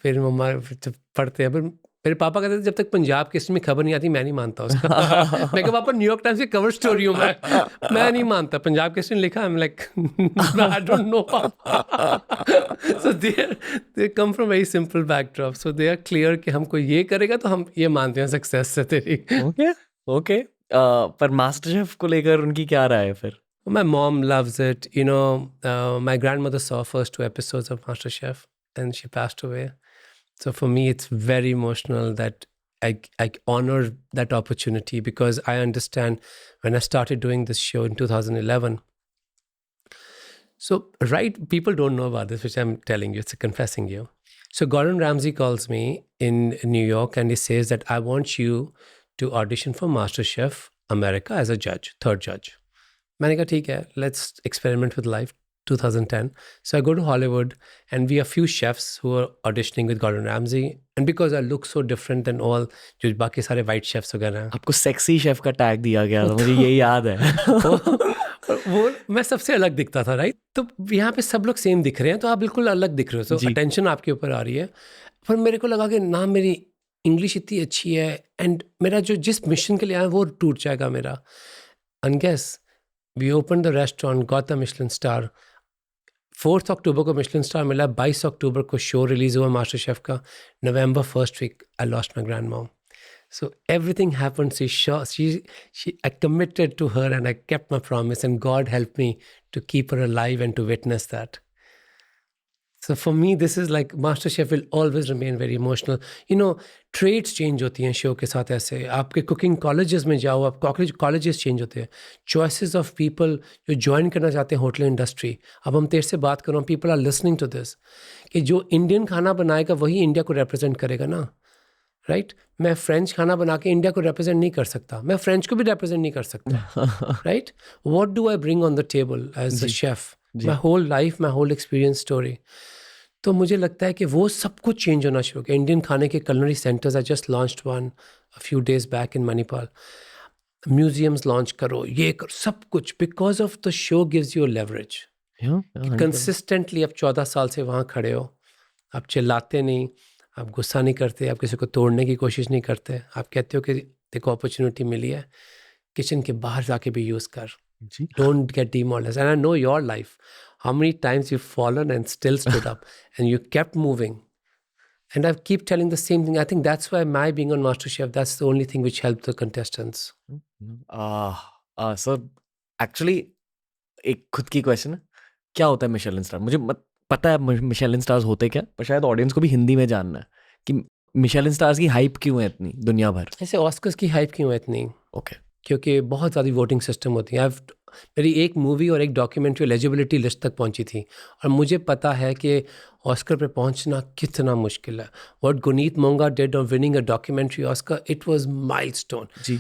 फिर मम्मा जब पढ़ते हैं, मेरे पापा कहते थे जब तक पंजाब की हिस्ट्री में खबर नहीं आती मैं नहीं मानता उसका. मैं कहा पापा न्यूयॉर्क टाइम्स की कवर स्टोरी हूँ मैं नहीं मानता. पंजाब की हिस्ट्री में लिखा, I am like I don't know. So they come from very simple backdrop, so they are clear कि हमको ये करेगा तो हम ये मानते हैं सक्सेस से तेरी. ओके. पर मास्टर शेफ को लेकर उनकी क्या राय है फिर? My mom loves it. You know, my grandmother saw first 2 episodes of MasterChef and she passed away. So for me, it's very emotional that I honor that opportunity because I understand when I started doing this show in 2011. So, right, people don't know about this, which I'm telling you, it's confessing you. So Gordon Ramsay calls me in New York and he says that I want you to audition for MasterChef America as a judge, 3rd judge. मैंने कहा ठीक है, let's experiment with life. 2010. So I go to Hollywood and we are few chefs who are auditioning with Gordon Ramsay. And because I look so different than all जो बाकी सारे white chefs वगैरह हैं. आपको सेक्सी शेफ का टैग दिया गया था, मुझे यही याद है. वो मैं सबसे अलग दिखता था, राइट? तो यहाँ पे सब लोग सेम दिख रहे हैं तो आप बिल्कुल अलग दिख रहे हो. So अटेंशन आपके ऊपर आ रही है. पर मेरे को लगा कि ना मेरी इंग्लिश इतनी अच्छी है एंड मेरा जो जिस मिशन के लिए आया वो टूट जाएगा मेरा. And guess, we opened the restaurant, got the Michelin star. 4 अक्टूबर को मिशलिन स्टार मिला. 22 अक्टूबर को शो रिलीज हुआ मास्टर शेफ का. November 1st week, I lost my grandmom. So everything happened. I committed to her and I kept my promise and God helped me to keep her alive and to witness that. So for me, this is like MasterChef will always remain very emotional. Traits change होती हैं शो के साथ ऐसे. आपके कुकिंग कॉलेजेस में जाओ, आप कॉलेजेस चेंज होते हैं. चॉइसेस ऑफ पीपल जो ज्वाइन करना चाहते हैं होटल इंडस्ट्री. अब हम तेरे से बात कर रहा हूँ, people are listening to this, कि जो इंडियन खाना बनाएगा वही इंडिया को रिप्रेजेंट करेगा ना. राइट मैं फ्रेंच खाना बना के इंडिया को रिप्रेजेंट नहीं कर सकता, मैं फ्रेंच को भी रिप्रेजेंट नहीं कर सकता. Right what do I bring on the table as a chef, my whole life, my whole experience story. तो मुझे लगता है कि वो सब कुछ चेंज होना शुरू हो गया. इंडियन खाने के culinary centers, I just launched one a few days back in Manipal. Museums launch करो, ये करो, सब कुछ because of the show gives you leverage. Consistently आप 14 साल से वहाँ खड़े हो, आप चिल्लाते नहीं, आप गुस्सा नहीं करते, आप किसी को तोड़ने की कोशिश नहीं करते. आप कहते हो कि देखो अपॉर्चुनिटी मिली है, किचन के बाहर जाके भी यूज़ कर. Don't get demoralized. And I know your life. How many times you've fallen and still stood up and you kept moving. And I keep telling the same thing. I think that's why my being on MasterChef, that's the only thing which helped the contestants. Sir actually एक खुद की क्वेश्चन है, क्या होता है मिशेलिन स्टार? मुझे पता है मिशेलिन स्टार्स होते क्या, पर शायद ऑडियंस को भी हिंदी में जानना है कि मिशेलिन स्टार्स की हाइप क्यों है इतनी दुनिया भर. ऐसे ऑस्कर्स की हाइप क्यों है इतनी? ओके. क्योंकि बहुत ज़्यादा वोटिंग सिस्टम होती है. मेरी एक मूवी और एक डॉक्यूमेंट्री एलिजिबिलिटी लिस्ट तक पहुंची थी, और मुझे पता है कि ऑस्कर पे पहुंचना कितना मुश्किल है. What Guneet Monga did on winning a documentary Oscar, it was milestone. जी.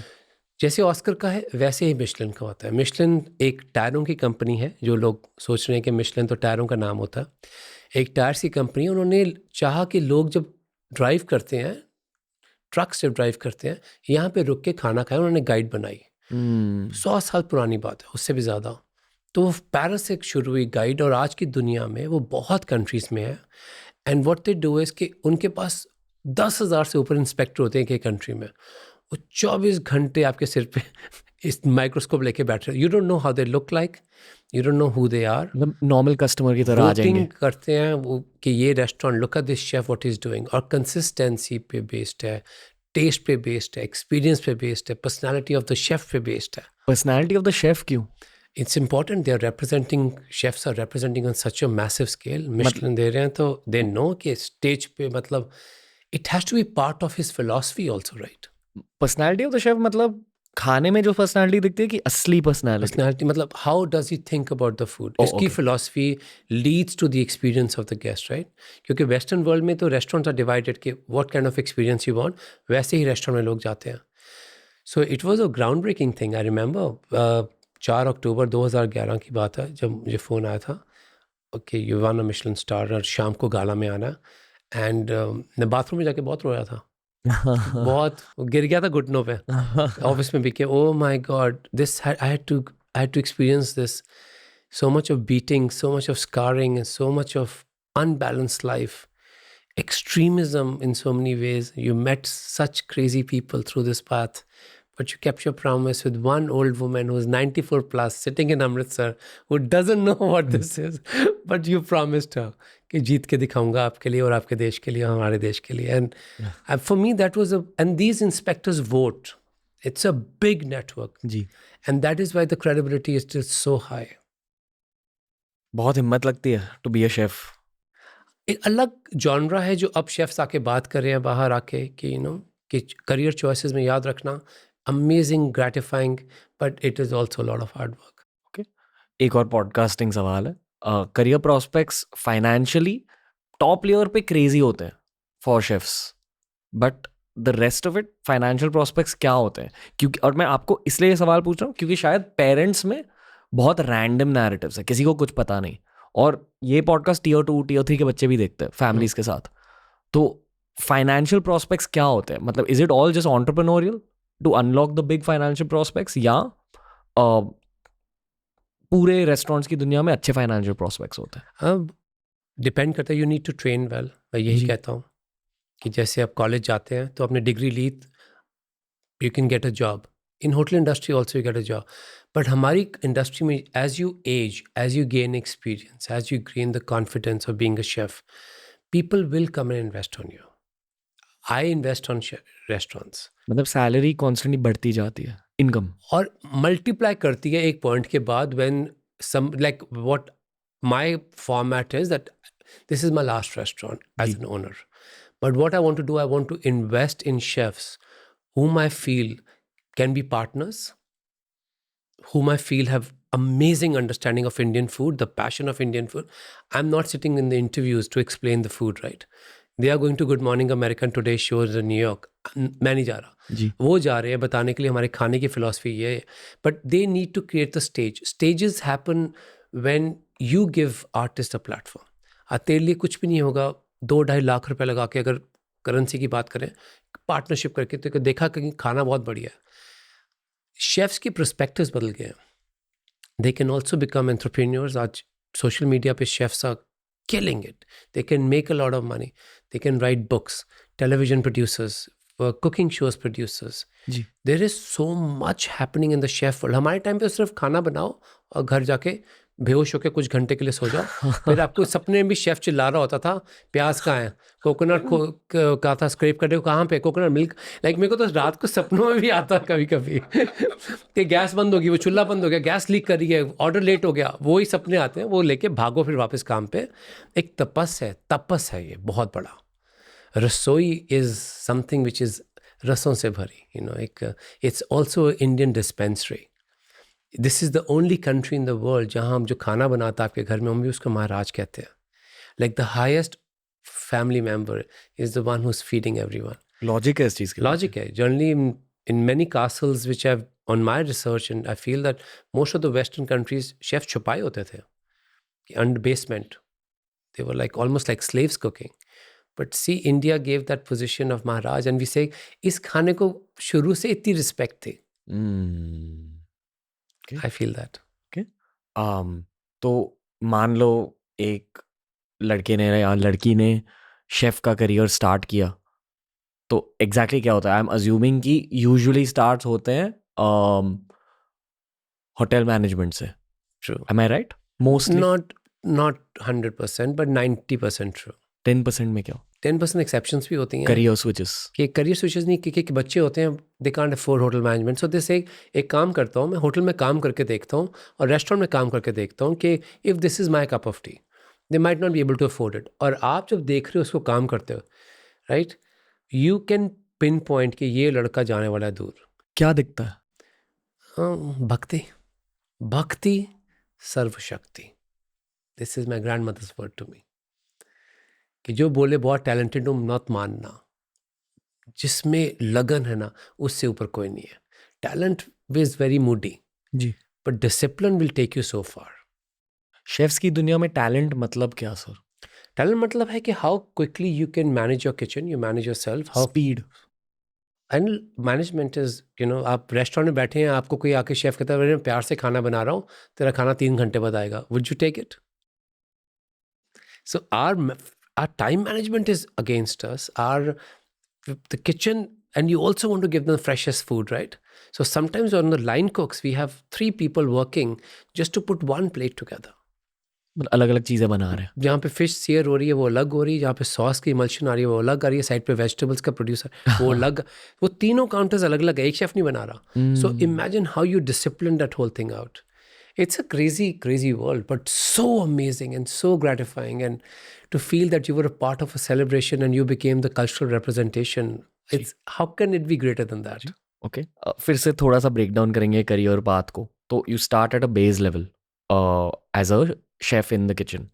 जैसे ऑस्कर का है वैसे ही मिशलिन का होता है. मिशलिन एक टायरों की कंपनी है. जो लोग सोच रहे हैं कि मिशलिन तो टायरों का नाम होता है, एक टायर्स की कंपनी. उन्होंने चाहा कि लोग जब ड्राइव करते हैं, ट्रक से ड्राइव करते हैं, यहाँ पे रुक के खाना खाएं. उन्होंने गाइड बनाई. 100 साल पुरानी बात है, उससे भी ज़्यादा. तो वो पेरिस से शुरू हुई गाइड, और आज की दुनिया में वो बहुत कंट्रीज़ में है. And what they do is कि उनके पास 10,000 से ऊपर इंस्पेक्टर होते हैं एक कंट्री में. वो 24 घंटे आपके सिर पे इस माइक्रोस्कोप लेके बैठ रहे. You don't know how they look like, you don't know who they are. Normal customer की तरह आ जाएंगे. वोटिंग करते हैं वो कि ये restaurant, look at this chef what is doing. और कंसिस्टेंसी पे बेस्ड है, टेस्ट पे बेस्ड है, एक्सपीरियंस पे बेस्ड है, पर्सनालिटी ऑफ द शेफ पे बेस्ड है. पर्सनालिटी ऑफ द शेफ क्यों? It's important. They are representing, chefs are representing on such a massive scale. Michelin दे रहे हैं तो they know कि stage पे मतलब it has to be part of his philosophy also, right? Personality of the chef मतलब खाने में जो पर्सनालिटी दिखती है कि असली पर्सनालिटी? Personality मतलब how does he think about the food? इसकी philosophy leads to the experience of the guest, right? क्योंकि western world में तो restaurants are divided कि what kind of experience you want, वैसे ही restaurant में लोग जाते हैं. So it was a groundbreaking thing. I remember 4 अक्टूबर 2011 की बात है जब मुझे फ़ोन आया था कि you one a Michelin star और शाम को गाला में आना. एंड मैं बाथरूम में जाके बहुत रोया था. बहुत गिर गया था घुटनों पे ऑफिस में भी कि oh my god, this I had to experience this. So much of beating, so much of scaring and so much of unbalanced life, extremism in so many ways. You met such crazy people through this path, but you kept your promise with one old woman who is 94 plus sitting in Amritsar who doesn't know what this is, but you promised her कि जीत के दिखाऊंगा आपके लिए और आपके देश के लिए, हमारे देश के लिए. And for me that was and these inspectors vote. It's a big network. Ji. And that is why the credibility is still so high. बहुत हिम्मत लगती है to be a chef. एक अलग जॉनरा है जो अब शेफ्स आके बात कर रहे हैं बाहर आके कि कि करियर चॉइसेस में याद रखना, amazing, gratifying, but it is also lot of hard work. Okay. एक और पॉडकास्टिंग सवाल है. Career prospects financially top layer पे क्रेजी होते हैं for chefs, but the rest of it financial prospects क्या होते हैं? क्योंकि और मैं आपको इसलिए ये सवाल पूछ रहा हूँ क्योंकि शायद पेरेंट्स में बहुत रैंडम नैरेटिव्स है, किसी को कुछ पता नहीं. और ये पॉडकास्ट Tier 2 Tier 3 के बच्चे भी देखते हैं फैमिलीज के साथ. तो फाइनेंशियल प्रॉस्पेक्ट्स क्या होते हैं? मतलब is it all just entrepreneurial to unlock the big financial prospects, या पूरे रेस्टोरेंट्स की दुनिया में अच्छे फाइनेंशियल प्रॉस्पेक्ट्स होते हैं? अब डिपेंड करता है. You need to train well. मैं यही कहता हूँ कि जैसे आप कॉलेज जाते हैं तो आपने डिग्री ली, you can get a job. In hotel industry also you get a job. But हमारी इंडस्ट्री में as you age, as you gain experience, as you gain the confidence of being a chef, people will come and invest on you. I invest on restaurants. मतलब सैलरी कॉन्स्टेंटली बढ़ती जाती है, इनकम, और मल्टीप्लाई करती है एक पॉइंट के बाद. When some like what my format is that This is my last restaurant as an owner. But what I want to do, I want to invest in chefs whom I feel can be partners, whom I feel have amazing understanding of Indian food, the passion of Indian food. I'm not sitting in the interviews to explain the food, right? They are going to Good Morning American Today shows in New York. मैं नहीं जा रहा जी वो जा रहे हैं बताने के लिए हमारे खाने की फिलॉसफी ये है but they need to create the stages happen when you give artist a platform तेरे लिए कुछ भी नहीं होगा 2-2.5 लाख रुपए लगा के अगर करेंसी की बात करें पार्टनरशिप करके तो देखा कहीं खाना बहुत बढ़िया है शेफ्स की पर्सपेक्टिव्स बदल गए हैं they can also become entrepreneurs आज सोशल मीडिया पे chefs are killing it. They can make a lot of money. They can write books, television producers, cooking shows producers. जी There is so much happening in the chef world. हमारे टाइम पे सिर्फ खाना बनाओ और घर जाके बेहोश होकर कुछ घंटे के लिए सो जाओ फिर आपको सपने में भी शेफ चिल्ला रहा होता था प्याज कहाँ है कोकोनट कहा था स्क्रैप कर रहे हो कहाँ पे कोकोनट मिल्क लाइक मेरे को तो रात को सपनों में भी आता कभी कभी कि गैस बंद होगी वो चूल्हा बंद हो गया गैस लीक कर रही है ऑर्डर लेट हो गया वो ही सपने आते हैं वो लेके भागो फिर वापस काम पे एक तपस है ये बहुत बड़ा रसोई इज़ समथिंग विच इज़ रसों से भरी एक it's also Indian dispensary this is the only country in the world जहाँ हम जो खाना बनाता है आपके घर में हम भी उसको महाराज कहते हैं like the highest family member is the one who is feeding everyone logic है इस चीज़ की लॉजिक है generally in many castles which have on my research and I feel that most of the western countries chef छुपाए होते थे under basement they were like almost like slaves cooking but see India gave that position of maharaj and we say इस खाने को शुरू से इतनी रिस्पेक्ट थी आई फील दैट तो मान लो एक लड़के ने या लड़की ने शेफ का करियर स्टार्ट किया तो एग्जैक्टली क्या होता है आई एम अज्यूमिंग कि यूजुअली स्टार्ट्स होते हैं होटल मैनेजमेंट से true am I right mostly not 100% but 90% true 10% में क्या 10% एक्सेप्शंस भी होती हैं करियर स्विचेस कि करियर स्विचेस नहीं कि बच्चे होते हैं they can't afford hotel management so this एक काम करता हूँ मैं होटल में काम करके देखता हूँ और रेस्टोरेंट में काम करके देखता हूँ कि if this is my cup of tea they might not be able to afford it और आप जब देख रहे हो उसको काम करते हो right you can pin point कि ये लड़का जाने वाला है दूर क्या दिखता है भक्ति सर्वशक्ति this is my grandmother's word to me कि जो बोले बहुत टैलेंटेड हूँ मत मानना जिसमें लगन है ना उससे ऊपर कोई नहीं है टैलेंट इज वेरी मूडी जी but discipline will take you so far chefs की दुनिया में टैलेंट मतलब क्या सर टैलेंट मतलब है कि how quickly you can manage your kitchen you manage your self how speed and management is आप रेस्टोरेंट में बैठे हैं आपको कोई आके शेफ कहता है मैं प्यार से खाना बना रहा हूँ तेरा खाना 3 घंटे बाद आएगा would you take it so our time management is against us the kitchen and you also want to give them the freshest food right so sometimes on the line cooks we have 3 people working just to put one plate together अलग अलग चीज़ें बना रहे हैं जहाँ पे फिश सेयर हो रही है वो अलग हो रही है जहाँ पे सॉस की इमल्शन आ रही है वो अलग आ रही है साइड पे वेजिटेबल्स का प्रोड्यूसर वो अलग वो तीनों काउंटर्स अलग अलग है एक शेफ नहीं बना रहा so imagine how you discipline that whole thing out it's a crazy world but so amazing and so gratifying and to feel that you were a part of a celebration and you became the cultural representation it's how can it be greater than that okay फिर से थोड़ा सा ब्रेक डाउन करेंगे करियर पाथ को तो you start at a base level as a chef in the kitchen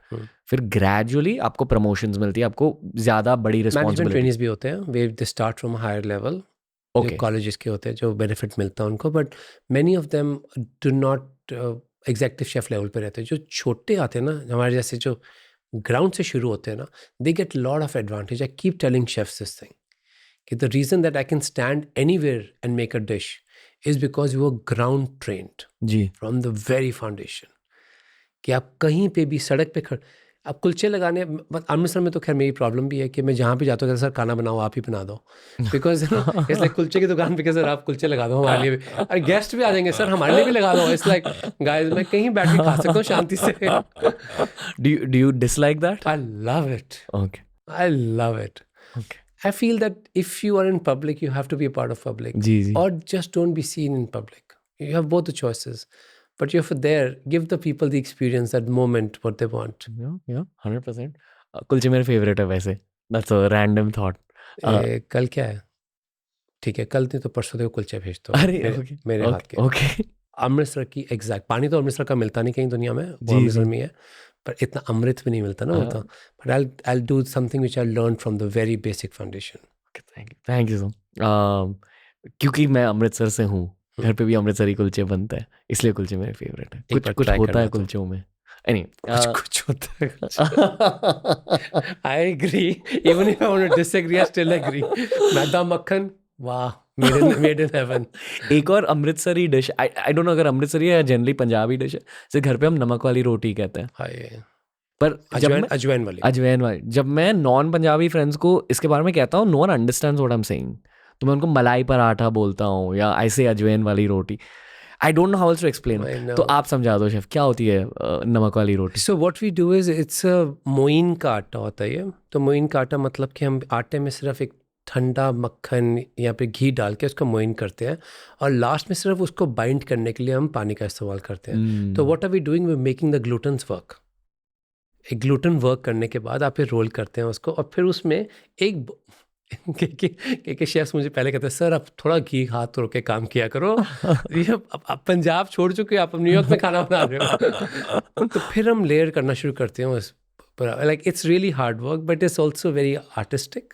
फिर ग्रेजुअली आपको प्रमोशंस मिलती है आपको ज्यादा बड़ी मैनेजमेंट ट्रेनिंग्स रिस्पांसिबिलिटी भी होते हैं वे they start from higher level okay colleges के होते हैं जो बेनिफिट मिलता है उनको but many of them do not executive chef level पे रहते हैं जो छोटे आते हैं ना हमारे जैसे जो ग्राउंड से शुरू होते हैं ना they get lot of advantage I keep telling chefs this thing कि the reason that I can stand anywhere and make a dish is because you are ground trained जी फ्रॉम द वेरी फाउंडेशन कि आप कहीं पे भी सड़क पे आप कुलचे लगाने अमृतसर में तो खैर मेरी प्रॉब्लम भी है कि मैं जहाँ भी जाता हूँ सर खाना बनाओ आप ही बना दो बिकॉज इट्स लाइक कुलचे की दुकान पे कि सर आप कुलचे लगा दो हमारे लिए भी अरे गेस्ट भी आ जाएंगे सर हमारे लिए भी लगा दो इट्स लाइक गाइस मैं कहीं बैठ के खा सकता हूँ शांति से do you dislike that I love it okay I love it okay I feel that if you are in public, you have to be a part of public. जी जी Or just don't be seen in public. You have both the choices. But if you're there, give the people the experience, that moment, what they want. yeah 100% कुलचे मेरे फेवरेट है वैसे, दैट्स अ रैंडम थॉट। कल क्या है? ठीक है, कल नहीं तो परसों को कुलचे भेज दो अरे मेरे हाथ के। ओके अमृतसर की एग्जैक्ट, पानी तो अमृतसर का मिलता नहीं कहीं दुनिया में, वो जी, अमृतसर जी। में ही है, पर इतना अमृत भी नहीं मिलता ना, वो हाँ। तो। But I do something which I learn from the very basic foundation. Thank you so क्योंकि मैं अमृतसर से हूँ, घर पे भी अमृतसरी कुलचे बनते हैं, इसलिए कुलचे मेरे फेवरेट है। एक कुछ बार कुछ try होता करना है तो। कुलचों में। एनी कुछ कुछ होता है कुछ। I agree, even if I want to disagree I still agree. मैदा मक्खन, वाह, मेड इन हेवन। एक और अमृतसरी डिश, आई डोंट नो अगर अमृतसरी है या जनरली पंजाबी डिश है, जैसे घर पे हम नमक वाली रोटी कहते हैं, हाय, पर जब मैं अजवाइन वाली। अजवाइन वाली, जब मैं नॉन पंजाबी फ्रेंड्स को इसके बारे में कहता हूँ, no one understands what I am saying, तो मैं उनको मलाई पराठा बोलता हूँ या ऐसे अजवाइन वाली रोटी। I don't know how else to explain. I know. तो आप समझा दो शेफ, क्या होती है नमक वाली रोटी? So what we do is, it's मोइन का आटा होता है ये। तो मोइन का आटा मतलब कि हम आटे में सिर्फ एक ठंडा मक्खन या फिर घी डाल के उसको मोइन करते हैं, और लास्ट में सिर्फ उसको बाइंड करने के लिए हम पानी का इस्तेमाल करते हैं। तो what are we doing, we making the glutens work. एक ग्लूटेन वर्क करने के बाद आप फिर रोल करते हैं उसको, और फिर उसमें एक के शेफ्स मुझे पहले कहते हैं, सर आप थोड़ा घी हाथ रोक के काम किया करो। ये आप पंजाब छोड़ चुके हो, आप न्यूयॉर्क में खाना बना रहे हो। तो फिर हम लेयर करना शुरू करते हैं उस पर। Like it's really hard work, but it's also very artistic.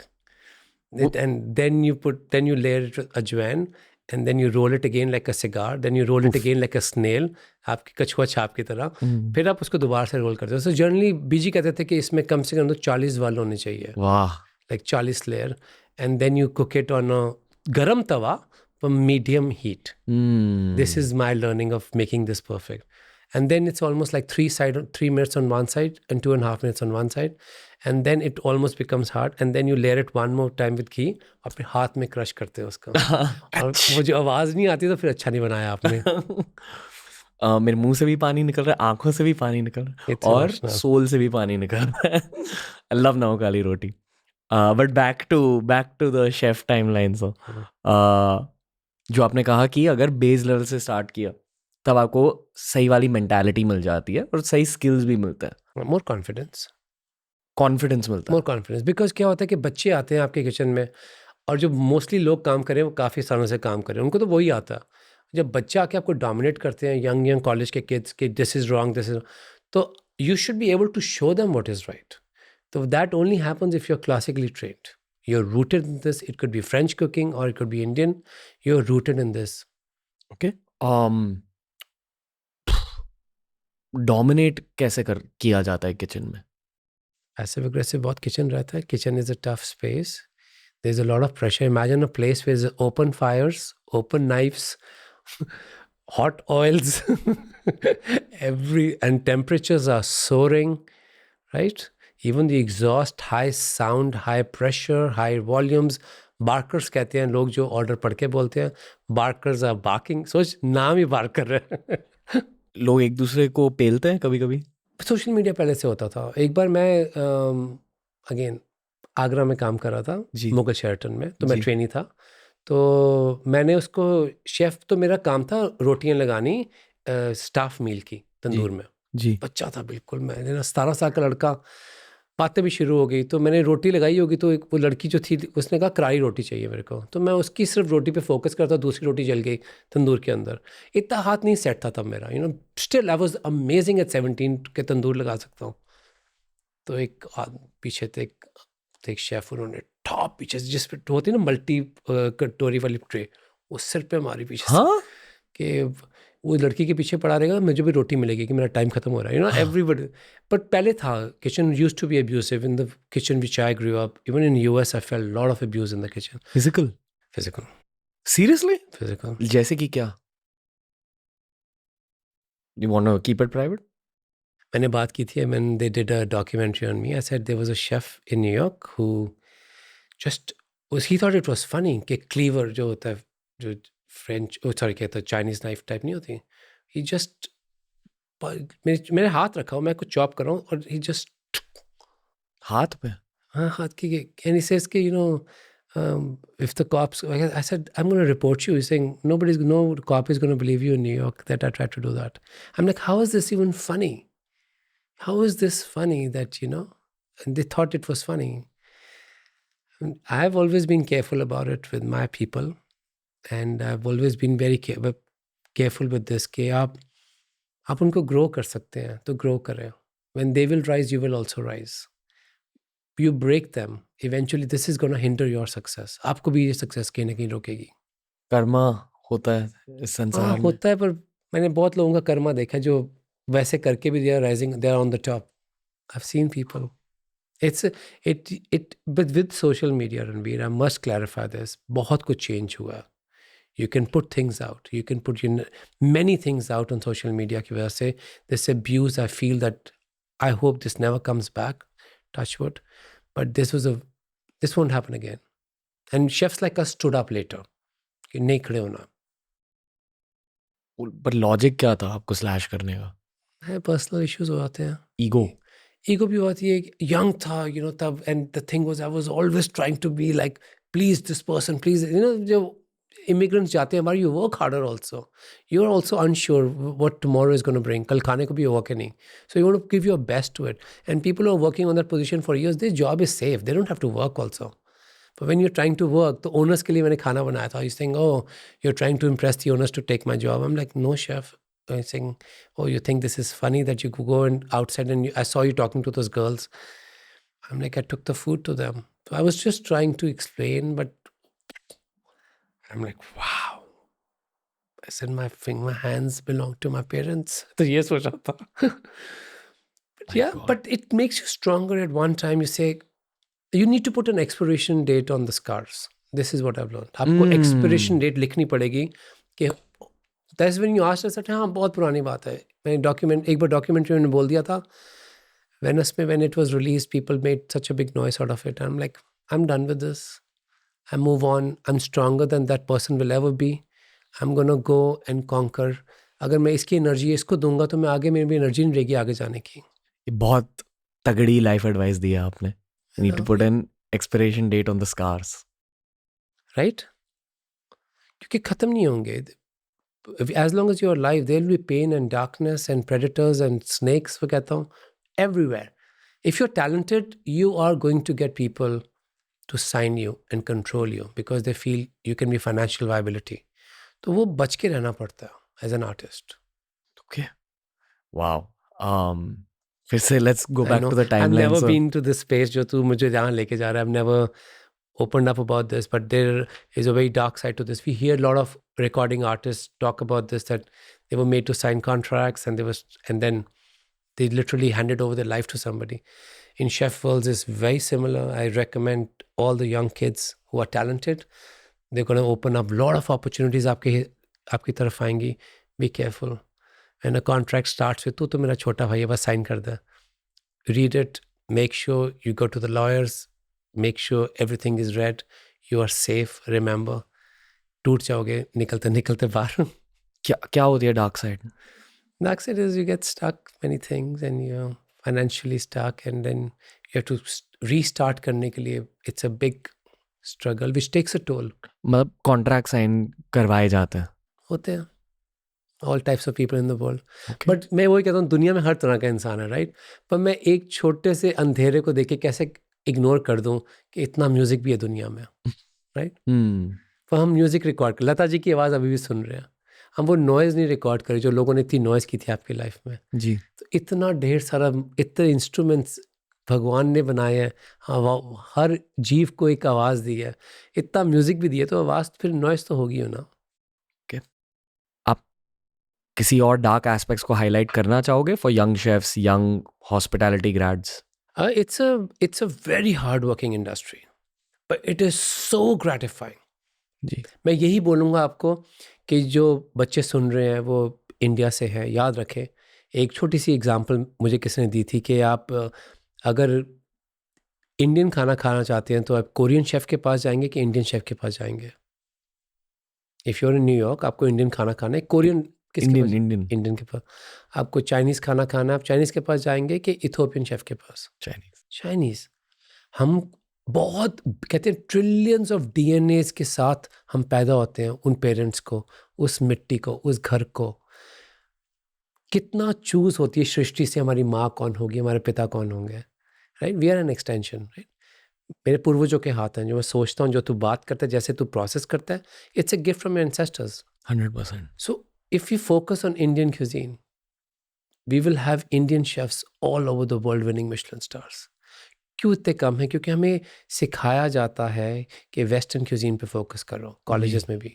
And then you layer it with ajwain, and then you roll it again like a cigar, then you roll it again like a snail, आपकी कछुआ छाप की तरह। फिर आप उसको दोबारा से रोल करते हो। सो जनरली बीजी कहते थे कि इसमें कम से कम तो 40 वाल होने चाहिए, वाह। Like 40 layer, and then you cook it on a garam tawa पर medium heat. This is my learning of making this perfect. And then it's almost like 3 minutes on one side and 2.5 minutes on one side. And then it almost becomes hard. And then you layer it one more time with ghee, और फिर हाथ में क्रश करते हो उसका। और वो जो आवाज़ नहीं आती तो फिर अच्छा नहीं बनाया आपने। मेरे मुंह से भी पानी निकल रहा है, आंखों से भी पानी निकल रहा है, It's और emotional. सोल से भी पानी निकल रहा है। आई लव नमक वाली रोटी। But back to the chef timeline. So जो आपने कहा कि अगर बेस लेवल से स्टार्ट किया तब आपको सही वाली मेंटालिटी मिल जाती है और सही स्किल्स भी मिलता है, More confidence. कॉन्फिडेंस मिलता है। मोर कॉन्फिडेंस, बिकॉज क्या होता है कि बच्चे आते हैं आपके किचन में, और जो मोस्टली लोग काम करें वो काफ़ी सालों से काम करें, उनको तो वही आता है। जब बच्चे आके आपको डोमिनेट करते हैं, यंग कॉलेज के किड्स कि this is wrong, this is, तो you should be able to show them what is right. तो that only happens if you are classically trained, you are rooted in this. It could be French cooking और it could be Indian, you are rooted in this. Okay, dominate कैसे किया जाता है किचन में? Passive aggressive बहुत किचन रहता है। Kitchen is a tough space, there's a lot of pressure. Imagine a place with open fires, open knives, hot oils, and temperatures are soaring, right? Even the exhaust, high sound, high pressure, high volumes. Barkers कहते हैं लोग, जो ऑर्डर पढ़ के बोलते हैं, barkers are barking. सोच, नाम ही बार्क कर रहे हैं। लोग एक दूसरे को पेलते हैं कभी कभी। सोशल मीडिया पहले से होता था। एक बार मैं अगेन आगरा में काम कर रहा था, जी। मुगल शेरटन में, तो मैं जी। ट्रेनी था। तो मैंने उसको, शेफ़ तो मेरा काम था रोटियां लगानी स्टाफ मील की तंदूर में। जी। बच्चा था बिल्कुल, मैंने ना 17 साल का लड़का, बातें भी शुरू हो गई। तो मैंने रोटी लगाई होगी, तो एक वो लड़की जो थी उसने कहा करारी रोटी चाहिए मेरे को, तो मैं उसकी सिर्फ रोटी पे फोकस करता, दूसरी रोटी जल गई तंदूर के अंदर। इतना हाथ नहीं सेट था तब मेरा, still I was amazing eight 17 के तंदूर लगा सकता हूँ। तो एक पीछे थे एक शेफ, उन्होंने टॉप पीछे से, जिस पे होती है ना मल्टी कटोरी वाली ट्रे, वो सिर पे मारी पीछे से। हाँ, कि वो लड़की के पीछे पड़ा रहेगा, मुझे भी रोटी मिलेगी कि मेरा टाइम खत्म हो रहा है, एवरीबडी। बट पहले था, kitchen used to be abusive in the kitchen which I grew up. Even in US I felt lot of abuse in the kitchen. Physical? Seriously? Physical. जैसे कि क्या? You want to keep it private? मैंने बात की थी, मैंने they did a documentary on me. I said there was a chef in New York who just he thought it was funny कि क्लीवर जो होता है, जो फ्रेंच सॉरी कहता है चाइनीज नाइफ टाइप नहीं होती, ही जस्ट मेरे हाथ रखा हो, मैं कुछ चॉप कर रहा हूँ, और ही जस्ट हाथ पे? हाँ, हाथ की। एंड ही सेज कि if the cops, I said, I'm going to report you. He's saying no cop is going to believe you in New York that I tried to do that. I'm like, how is this even funny? How is this funny that and they thought it was funny. And I've always been careful about it with my people, and I've always been very careful with this कि आप उनको grow कर सकते हैं तो grow करें. When they will rise, you will also rise. You break them, eventually this is going to hinder your success. आपको भी ये success कहीं ना कहीं रोकेगी. कर्मा होता है इस हाँ संसार में. होता है, पर मैंने बहुत लोगों का कर्मा देखा है जो वैसे करके भी they are rising, they are on the top. I've seen people. But with social media, Ranveer, I must clarify this. बहुत कुछ change हुआ. You can put things out. You can put many things out on social media की वजह से this abuse. I feel that I hope this never comes back. Touch wood. But this won't happen again. And chefs like us stood up later. कि नहीं खड़े होना. पर लॉजिक क्या था आपको स्लैश करने का? है पर्सनल इश्यूज हो जाते हैं. ईगो भी होती है. यंग था तब, and the thing was I was always trying to be like please this person, please. जो इमिग्रेंट्स जाते हैं, you work harder also. You are also unsure what tomorrow is gonna bring. कल खाने को भी होगा कि नहीं. So you want to give your best to it. And people are working on that position for years. This job is safe. They don't have to work also. But when you're trying to work, तो owners के लिए मैंने खाना बनाया था. He's saying, oh, you're trying to impress the owners to take my job. I'm like, no, chef. He's saying, oh, you think this is funny that you could go and outside and I saw you talking to those girls. I'm like, I took the food to them. So I was just trying to explain, but I'm like, wow. I said, my hands belong to my parents. तो ये सोचा था. But yeah, but it makes you stronger. At one time you say, you need to put an expiration date on the scars. This is what I've learned. आपको expiration date लिखनी पड़ेगी कि that's when you asked us that हाँ बहुत पुरानी बात है. मैंने एक बार documentary में बोल दिया था. Venice में when it was released, people made such a big noise out of it. I'm like, I'm done with this. I move on. I'm stronger than that person will ever be. I'm gonna go and conquer. अगर मैं इसकी एनर्जी इसको दूंगा तो मैं आगे, मेरी भी एनर्जी नहीं रहेगी आगे जाने की. ये बहुत तगड़ी लाइफ एडवाइस दी है आपने. You need to put an expiration date on the scars. Right? क्योंकि खत्म नहीं होंगे. As long as you're alive, there will be pain and darkness and predators and snakes, वो कहता हूँ, everywhere. If you're talented, you are going to get people to sign you and control you because they feel you can be financial viability. तो वो बच के रहना पड़ता है as an artist. Okay. Wow. फिर से let's go back to the timeline. I've never been to this space जो तू मुझे जहाँ लेके जा रहा है. I've never opened up about this, but there is a very dark side to this. We hear a lot of recording artists talk about this, that they were made to sign contracts and then they literally handed over their life to somebody. In chef worlds is very similar. I recommend all the young kids who are talented, they're going to open up a lot of opportunities आपकी तरफ आएंगी. Be careful. When a contract starts with तो मेरा छोटा भाई है, बस sign कर दे. Read it. Make sure you go to the lawyers. Make sure everything is read. You are safe. Remember. टूट जाओगे निकलते निकलते बाहर. क्या होती है dark side? Dark side is you get stuck many things and you're financially stuck and then you have to restart करने के लिए. It's a big struggle which takes a toll. मतलब contract sign करवाए जाते हैं. होते हैं. All types of people in the world. Okay. But मैं वही कहता हूँ, दुनिया में हर तरह का इंसान है, राइट? पर मैं एक छोटे से अंधेरे को देख के कैसे इग्नोर कर दूँ कि इतना म्यूजिक भी है दुनिया में, राइट? पर हम म्यूजिक रिकॉर्ड कर, लता जी की आवाज़ अभी भी सुन रहे हैं. हम वो नॉइज़ नहीं रिकॉर्ड करें जो लोगों ने इतनी नॉइज़ की थी आपकी लाइफ में. जी. तो इतना ढेर सारा, इतने इंस्ट्रूमेंट्स भगवान ने बनाए हैं. हाँ, हर जीव को एक आवाज़ दी है. इतना म्यूजिक भी दिया तो आवाज़ फिर नॉइज़ तो होगी ना. किसी और डार्क एस्पेक्ट्स को हाईलाइट करना चाहोगे for young chefs, young hospitality grades? It's a very hard working industry, but it is so gratifying. जी. मैं यही बोलूँगा आपको कि जो बच्चे सुन रहे हैं वो इंडिया से हैं, याद रखें. एक छोटी सी एग्जांपल मुझे किसी ने दी थी कि आप अगर इंडियन खाना खाना चाहते हैं तो आप कोरियन शेफ़ के पास जाएंगे कि इंडियन शेफ़ के पास जाएंगे. इफ़ यूर इन न्यूयॉर्क, आपको इंडियन खाना खाना है, कोरियन इंडियन के पास. आपको चाइनीज़ खाना खाना, आप चाइनीज़ के पास जाएंगे कि इथोपियन शेफ़ के पास? चाइनीज़. हम बहुत कहते हैं ट्रिलियंस ऑफ DNAs के साथ हम पैदा होते हैं. उन पेरेंट्स को, उस मिट्टी को, उस घर को कितना चूज़ होती है सृष्टि से हमारी माँ कौन होगी, हमारे पिता कौन होंगे. Right, we are an extension, right. मेरे पूर्वजों के हाथ हैं. जो मैं सोचता हूँ, जो तू बात करता है, जैसे तू प्रोसेस करता है, it's a gift from your ancestors. 100%. So if we focus on Indian cuisine, we will have Indian chefs all over the world winning Michelin stars. क्यों इतने कम है? क्योंकि हमें सिखाया जाता है कि वेस्टर्न क्यूजीन पे फोकस करो, कॉलेजेस में भी.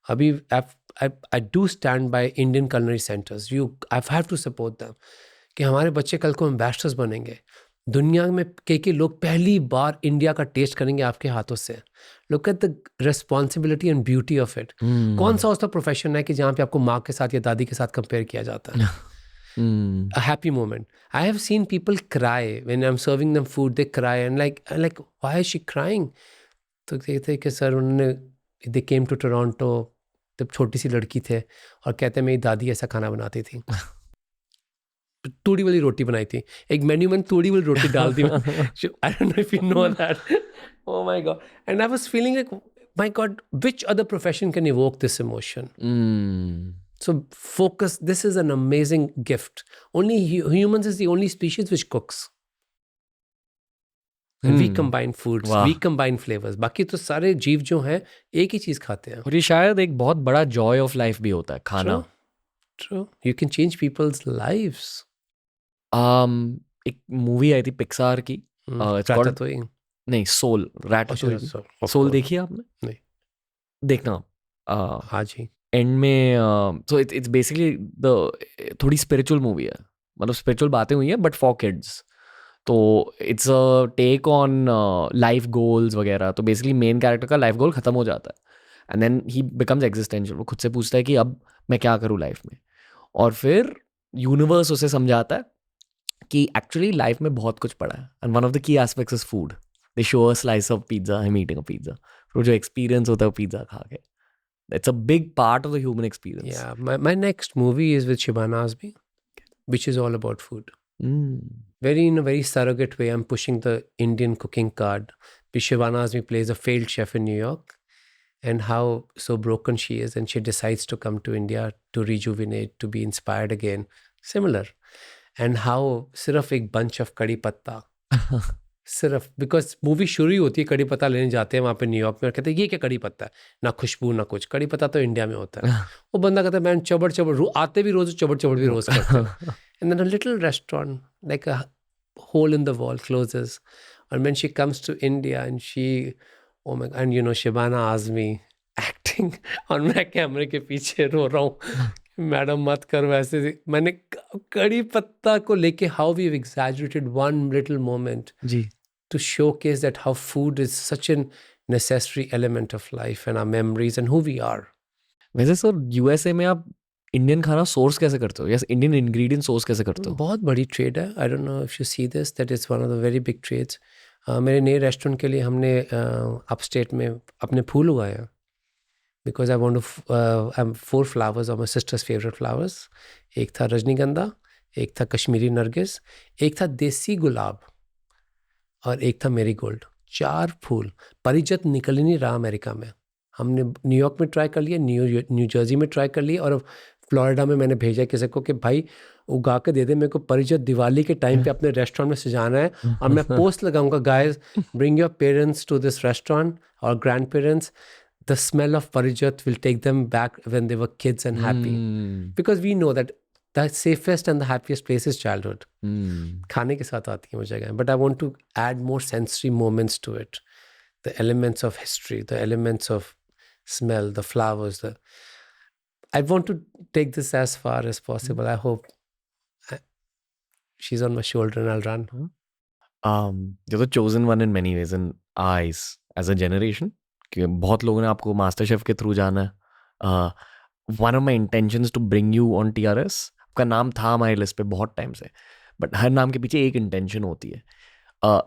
अभी I do stand by Indian culinary centres. I have to support them कि हमारे बच्चे कल को एम्बेसडर्स बनेंगे. दुनिया में के लोग पहली बार इंडिया का टेस्ट करेंगे आपके हाथों से. Look at the responsibility and beauty of it. कौन सा उसका प्रोफेशन है कि जहाँ पे आपको माँ के साथ या दादी के साथ कंपेयर किया जाता है? A happy moment. I have seen people cry when I'm serving them food. They cry and like, why is she crying? तो कहते हैं कि सर उन्होंने they came to Toronto जब छोटी सी लड़की थे और कहते हैं मेरी दादी ऐसा खाना बनाती थी. तूड़ी वाली रोटी बनाई थी. एक मेन्यू में तूड़ी वाली रोटी डाल दी. I don't know if you know that. Oh my God. And I was feeling like, my God, which other profession can evoke this emotion? So focus. This is an amazing gift. Only humans is the only species which cooks. And we combine foods. वाह. We combine flavors. बाकी तो सारे जीव जो हैं एक ही चीज खाते हैं. और ये शायद एक बहुत बड़ा जॉय ऑफ लाइफ भी होता है खाना. True. You can change people's lives. एक मूवी आई थी पिक्सार की. It's called- Ratatouille. नहीं, सोल. रैटाटूई. सोल देखी है आपने? नहीं. देखना. हाँ जी. एंड में सो इट्स बेसिकली द थोड़ी स्पिरिचुअल मूवी है. मतलब स्पिरिचुअल बातें हुई हैं बट फॉर किड्स. तो it's a take on life goals वगैरह. तो बेसिकली मेन कैरेक्टर का लाइफ गोल खत्म हो जाता है and then he becomes existential. वो खुद से पूछता है कि अब मैं क्या करूँ लाइफ में. और फिर यूनिवर्स उसे समझाता है कि एक्चुअली लाइफ में बहुत कुछ पड़ा है and one of the key aspects is food. They show a slice of pizza, I am eating a pizza. फिर जो एक्सपीरियंस होता है वो पिज्जा खा के. It's a big part of the human experience. Yeah, my next movie is with Shibana Azmi, which is all about food. In a very surrogate way, I'm pushing the Indian cooking card. Shibana Azmi plays a failed chef in New York, and how so broken she is, and she decides to come to India to rejuvenate, to be inspired again. Similar. And how सिर्फ एक bunch of कड़ी पत्ता, सिर्फ बिकॉज मूवी शुरू ही होती है कड़ी पत्ता लेने जाते हैं वहाँ पे न्यूयॉर्क में और कहते हैं ये क्या कड़ी पत्ता है, ना खुशबू ना कुछ. कड़ी पत्ता तो इंडिया में होता है. वो बंदा कहता है मैं चबड़ चबड़ आते भी रोज चबड़ चबड़ भी रोज करते हैं. And then a little restaurant like a hole in the wall closes. और when she comes to India and she oh my and you know Shabana Azmi acting और मैं कैमरे के पीछे रो रहा हूँ मैडम मत करो ऐसे. मैंने कड़ी पत्ता को लेके how we exaggerated one little moment जी. to showcase that how food is such a necessary element of life and our memories and who we are. वैसे सर यूएसए में आप इंडियन खाना सोर्स कैसे करते हो? यस, इंडियन इंग्रेडिएंट सोर्स कैसे करते हो? बहुत बड़ी ट्रेड है. I don't know if you see this, that is one of the very big trades. मेरे नए रेस्टोरेंट के लिए हमने अपस्टेट में अपने फूल उगाए हैं. Because I want to I am 4 flowers of my sister's favourite flowers. एक था रजनीगंधा, एक था कश्मीरी नरगिस, एक था देसी गुलाब और एक था मेरीगोल्ड. 4 फूल. परिजत निकल ही नहीं रहा अमेरिका में. हमने न्यूयॉर्क में ट्राई कर लिया, न्यू जर्सी में ट्राई कर लिया और फ्लोरिडा में मैंने भेजा किसी को कि भाई उगा के दे दे मेरे को. परिजत दिवाली के टाइम पे अपने रेस्टोरेंट में सजाना है और मैं पोस्ट लगाऊंगा, guys bring your parents to this restaurant और grandparents. The smell of Parijat will take them back when they were kids and happy. Because we know that the safest and the happiest place is childhood. खाने के साथ आती है वो जगह. But I want to add more sensory moments to it. The elements of history, the elements of smell, the flowers. I want to take this as far as possible. I hope she's on my shoulder and I'll run. You're the chosen one in many ways in our eyes as a generation. कि बहुत लोगों ने आपको मास्टर शेफ के थ्रू जाना है. One of my intentions to bring you on TRS, आपका नाम था हमारी लिस्ट पे बहुत टाइम से, बट हर नाम के पीछे एक इंटेंशन होती है.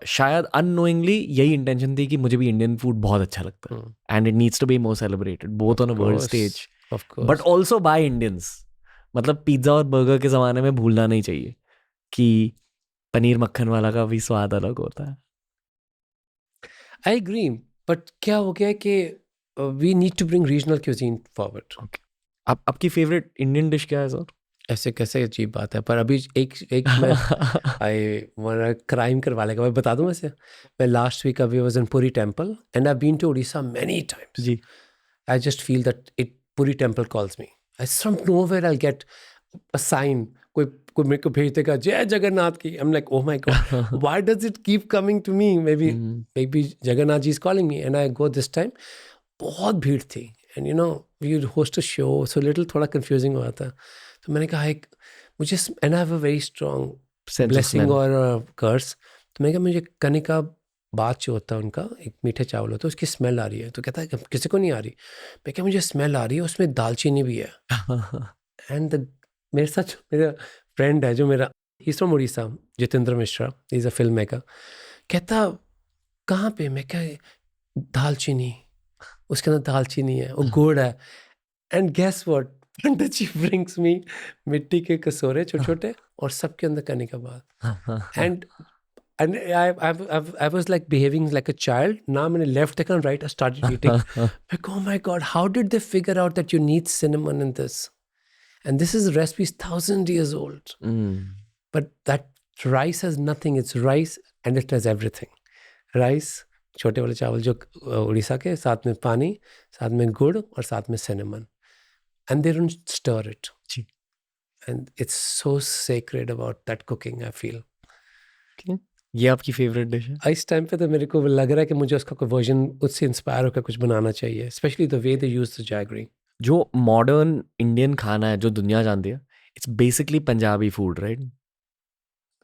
शायद अननोइंगली यही इंटेंशन थी कि मुझे भी इंडियन फूड बहुत अच्छा लगता है and it needs to be more celebrated both on a world stage but also by Indians. मतलब पिज्ज़ा और बर्गर के ज़माने में भूलना नहीं चाहिए कि पनीर मक्खन वाला का भी स्वाद अलग होता है. I agree, but क्या हो गया कि we need to bring regional cuisine forward. आपकी फेवरेट इंडियन डिश क्या है सर? ऐसे कैसे अजीब बात है, पर अभी एक मैं आई क्राइम करवा लेगा, मैं बता दूं ऐसे। मैं लास्ट वीक अभी was in Puri temple and I been to Orissa many times. जी I just feel that it Puri temple calls me. I from nowhere I get a sign, कोई मेरे को भेज देगा जय जगन्नाथ की। I am like oh my God, why does it keep coming to me? Maybe Jagannath ji is calling me and I go this time. बहुत भीड़ थी and you know we host a show, so little थोड़ा कंफ्यूजिंग हुआ था। तो मैंने कहा एक मुझे, and I have a very strong blessing और कर्स। तो मैंने कहा मुझे कनिका बात जो होता है उनका, एक मीठे चावल होता है, उसकी स्मेल आ रही है। तो कहता है किसी को नहीं आ रही। मैं क्या, मुझे स्मेल आ रही है, उसमें दालचीनी भी है। एंड मेरे साथ मेरा फ्रेंड है जो मेरा, he is from Orissa, Jitendra Mishra, is a film maker. कहता कहाँ पे? मैं क्या, दालचीनी, उसके अंदर दालचीनी है, वो गुड़ है। And guess what, pandit ji brings me मिट्टी के कटोरे छोटे छोटे और सबके अंदर करने के बाद। And I was like behaving like a child. Now मैंने left देखा, right, I started eating. Like, oh my God, how did they figure out that you need cinnamon in this? And this is recipe is 1,000 years old. But that rice has nothing. It's rice and it has everything. Rice, छोटे वाले चावल जो उड़ीसा के, साथ में पानी, साथ में गुड़ और साथ में cinnamon. And they don't stir it. Ji. And it's so sacred about that cooking, I feel. ये आपकी फेवरेट डिश है? इस टाइम पे तो मेरे को लग रहा है कि मुझे उसका कोई वर्जन उससे इंस्पायर होकर कुछ बनाना चाहिए, specially the way they use the jaggery. जो मॉडर्न इंडियन खाना है जो दुनिया जानती है, it's basically Punjabi food, right?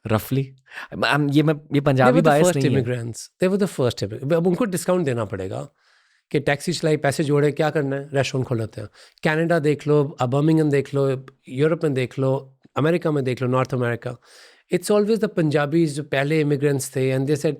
रफली ये पंजाबी बायस नहीं है। दे वर द फर्स्ट इमिग्रेंट्स। अब उनको डिस्काउंट देना पड़ेगा कि टैक्सी चलाई, पैसे जोड़े, क्या करना है, रेस्टोरेंट खोल लेते हैं। कनाडा देख लो, अब बर्मिंघम देख लो, यूरोप में देख लो, अमेरिका में देख लो, North America, it's always the Punjabis जो पहले इमिग्रेंट्स थे एंड दे सेड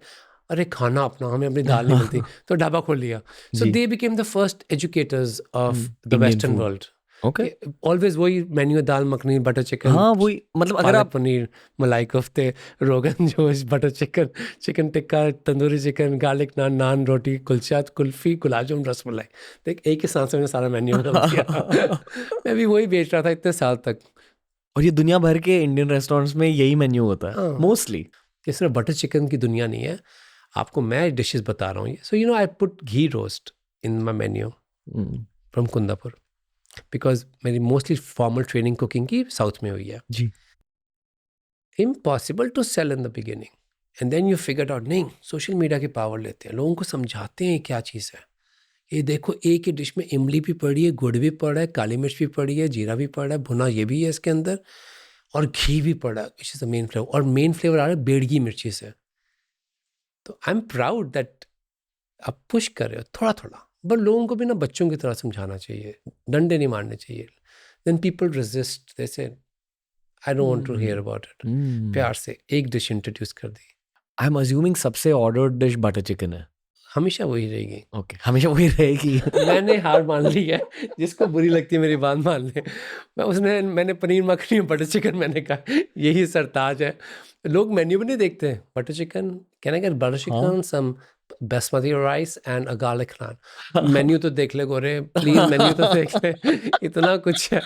अरे खाना अपना, हमें अपनी दाल नहीं मिलती, तो ढाबा खोल लिया। So they became the first educators of the western world. Okay, always वही menu, dal makhani, butter chicken, हाँ वही, मतलब अगर आप पनीर, मलाई kofte, rogan josh, butter chicken, chicken tikka, tandoori chicken, garlic naan, naan roti, kulcha, kulfi, gulab jamun, rasmalai, देख एक ही सांस में सारा मेन्यू बदल दिया। मैं भी वही बेच रहा था इतने साल तक। और ये दुनिया भर के इंडियन रेस्टोरेंट्स में यही मेन्यू होता है मोस्टली। इस तरह बटर चिकन की दुनिया नहीं है, आपको मैं डिशेस बता रहा हूँ। So you know I put ghee roast in my menu from Kundapur, because मेरी मोस्टली फॉर्मल ट्रेनिंग कुकिंग की साउथ में हुई है जी। Impossible to sell in the beginning and then you figure out, नहीं, सोशल मीडिया की पावर लेते हैं, लोगों को समझाते हैं क्या चीज़ है। ये देखो, एक ही डिश में इमली भी पड़ी है, गुड़ भी पड़ा है, काली मिर्च भी पड़ी है, जीरा भी पड़ा है, भुना ये भी है इसके अंदर, और घी भी पड़ा है, which is the main flavour. और मेन फ्लेवर आ रहा है बेड़गी मिर्ची से। तो आई एम प्राउड दैट आप पुश कर रहे हो थोड़ा थोड़ा, बट लोगों को भी ना बच्चों की तरह समझाना चाहिए, डंडे नहीं मारने चाहिए। Then people resist, they say I don't want to hear about it. प्यार से एक डिश इंट्रोड्यूस कर दी। आई एम अज्यूमिंग सबसे ऑर्डर्ड डिश बटर चिकन है। हमेशा वही रहेगी। ओके, हमेशा वही रहेगी। मैंने हार मान ली है, जिसको बुरी लगती है मेरी बात मान ले। मैंने पनीर मखनी, बटर चिकन, मैंने कहा यही सरताज है। लोग मेन्यू भी नहीं देखते। Butter chicken, can I get butter chicken, some basmati rice and a garlic naan. Menu तो देख ले गोरे, प्लीज मेन्यू तो देख ले, इतना कुछ है।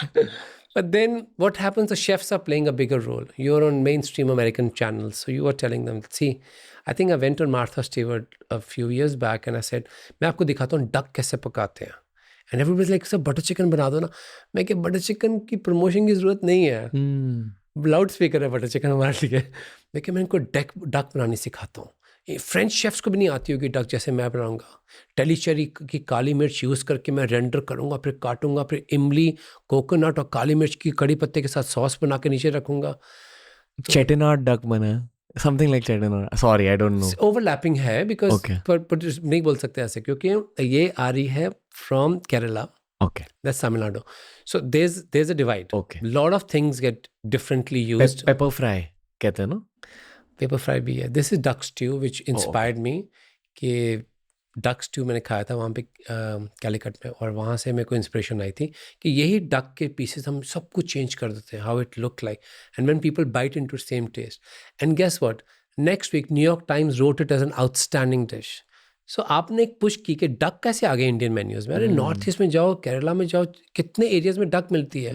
But then what happens, the chefs are playing a bigger role. You're on mainstream American channels, so you are telling them, see, I think I went on Martha Stewart a few years back and I said, मैं आपको दिखाता हूँ डक कैसे पकाते हैं। And everybody's like, sir butter chicken बना दो ना। मैं क्या, बटर चिकन की प्रमोशन की जरूरत नहीं है, लाउड स्पीकर है बटर चिकन हमारे लिए। मैं क्या, मैं इनको डक बनानी सिखाता हूँ। फ्रेंच शेफ्स को भी नहीं आती होगी डक जैसे मैं बनाऊंगा। टेलीचेरी की काली मिर्च यूज़ करके मैं रेंडर करूंगा, फिर काटूंगा, फिर इमली, कोकोनट और काली मिर्च की कड़ी पत्ते के साथ सॉस बना के नीचे रखूंगा। चेटिनाड डक बना है, something like Chettinad, sorry I don't know. Overlapping है बिकॉज पर नहीं बोल सकते ऐसे, क्योंकि ये आ रही है from Kerala, okay, that's Tamil Nadu. So there is a divide. Okay, lot of things get differently used. Paper fry कहते हैं ना? पेपर फ्राई भी है। This is duck stew which inspired me, कि डक स्ट्यू मैंने खाया था वहाँ पे कैलिकट में, और वहाँ से मेरे को इंस्पिरेशन आई थी कि यही डक के पीसेस हम सब कुछ चेंज कर देते हैं, how it look like, and when people bite into same taste. And guess what, next week New York Times wrote it as an outstanding dish. So आपने एक पुश की कि डक कैसे आ गए इंडियन मेन्यूज में. अरे नॉर्थ ईस्ट में जाओ, केरला में जाओ, कितने एरियाज में डक मिलती है.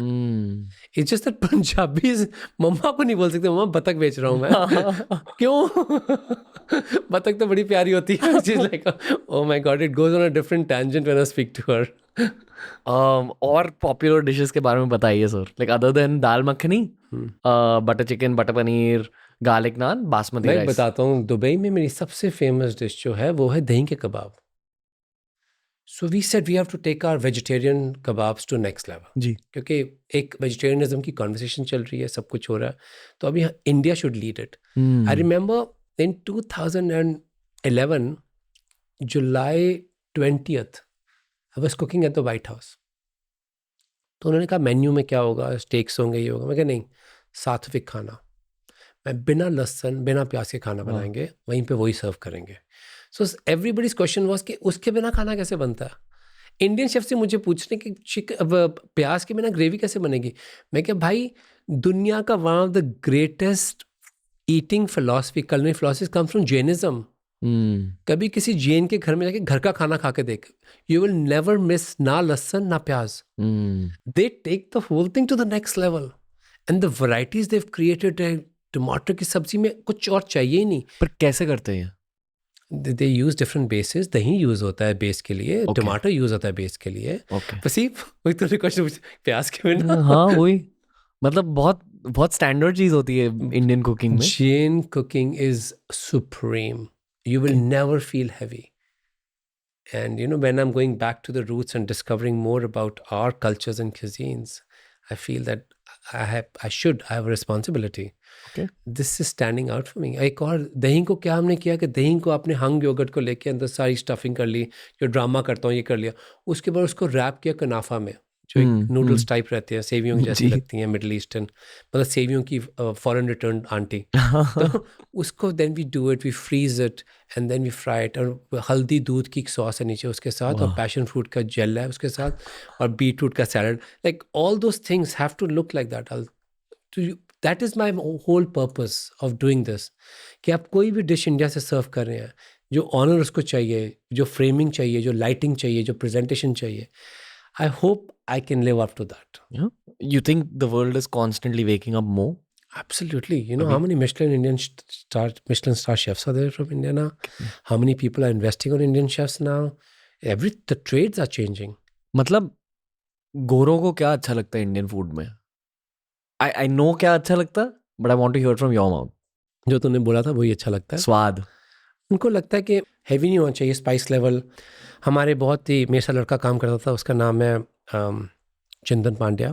इट्स जस्ट दैट पंजाबीज मम्मा को नहीं बोल सकते मम्मा बतख बेच रहा हूँ मैं. क्यों? बतख तो बड़ी प्यारी होती है. She is like oh my God, it goes on a different tangent when I speak to her. और पॉपुलर डिशेस के बारे में बताइए sir. Like other than dal makhani, butter chicken, butter paneer, garlic naan, basmati मैं राइस. बताता हूँ, दुबई में मेरी सबसे फेमस डिश जो है वो है दही के kebab. So we said we have to take our vegetarian kebabs to next level. जी. क्योंकि एक वेजिटेरियनिज्म की कॉन्वर्सेशन चल रही है, सब कुछ हो रहा है, तो अभी India should lead it. I remember in 2011 July 20th I was cooking at the white house. तो उन्होंने कहा मेन्यू में क्या होगा, स्टेक्स होंगे, ये होगा. मैं कहा नहीं, सात्विक खाना, मैं बिना लहसुन बिना प्याज के खाना बनाएंगे, वहीं पे वही सर्व करेंगे. सो एवरीबडीज क्वेश्चन वाज कि उसके बिना खाना कैसे बनता है. इंडियन शेफ से मुझे पूछने कि प्याज के बिना ग्रेवी कैसे बनेगी. मैं क्या भाई, दुनिया का one of the greatest eating philosophy, culinary philosophy comes from Jainism. कभी किसी जैन के घर में जाके घर का खाना खा के देख, यू विल नेवर मिस ना लहसुन ना प्याज. They take the whole thing to the next level and the varieties they have created. टमाटर की सब्जी में कुछ और चाहिए ही नहीं. पर कैसे करते हैं? दे यूज डिफरेंट बेसिस. दही यूज होता है बेस के लिए, टमाटर यूज होता है बेस के लिए. वसीफ वही तुमने क्वेश्चन प्याज के बिना. हाँ वही, मतलब बहुत बहुत स्टैंडर्ड चीज होती है इंडियन कुकिंग में. Jain cooking is supreme. You will never feel heavy. And you know, when I'm going back to the roots and discovering more about our cultures and cuisines, I feel that I have a responsibility. Okay. This is standing out for me. एक और दही को क्या हमने किया कि दही को आपने हंग योगर्ट को लेके अंदर सारी स्टफिंग कर ली, जो ड्रामा करता हूँ ये कर लिया. उसके बाद उसको रैप किया कनाफा में, जो एक नूडल्स टाइप रहते हैं, सेवियों जैसी लगती हैं, मिडल ईस्टर्न, मतलब सेवियों की फॉरेन रिटर्न आंटी. तो उसको then we do it, we freeze it and then we fry it. और हल्दी दूध की सॉस है नीचे उसके साथ, और पैशन फ्रूट का जेल है उसके साथ, और बीट रूट का salad. Like all those things have to look like that. That is my whole purpose of doing this, कि आप कोई भी डिश इंडिया से सर्व कर रहे हैं, जो ऑनर उसको चाहिए, जो फ्रेमिंग चाहिए, जो लाइटिंग चाहिए, जो प्रेजेंटेशन चाहिए, I hope I can live up to that. Yeah. You think the world is constantly waking up more? Absolutely. You know how many Michelin star chefs are there from India now? How many people are investing on Indian chefs now? The trades are changing. मतलब गोरों को क्या अच्छा लगता है इंडियन फूड में? I know क्या अच्छा लगता है, but I want to hear it from your mouth. जो तूने बोला था वही अच्छा लगता है. स्वाद. उनको लगता है कि हैवी नहीं होना चाहिए स्पाइस लेवल. हमारे बहुत ही, मेरे साथ लड़का काम करता था, उसका नाम है चंदन पांड्या,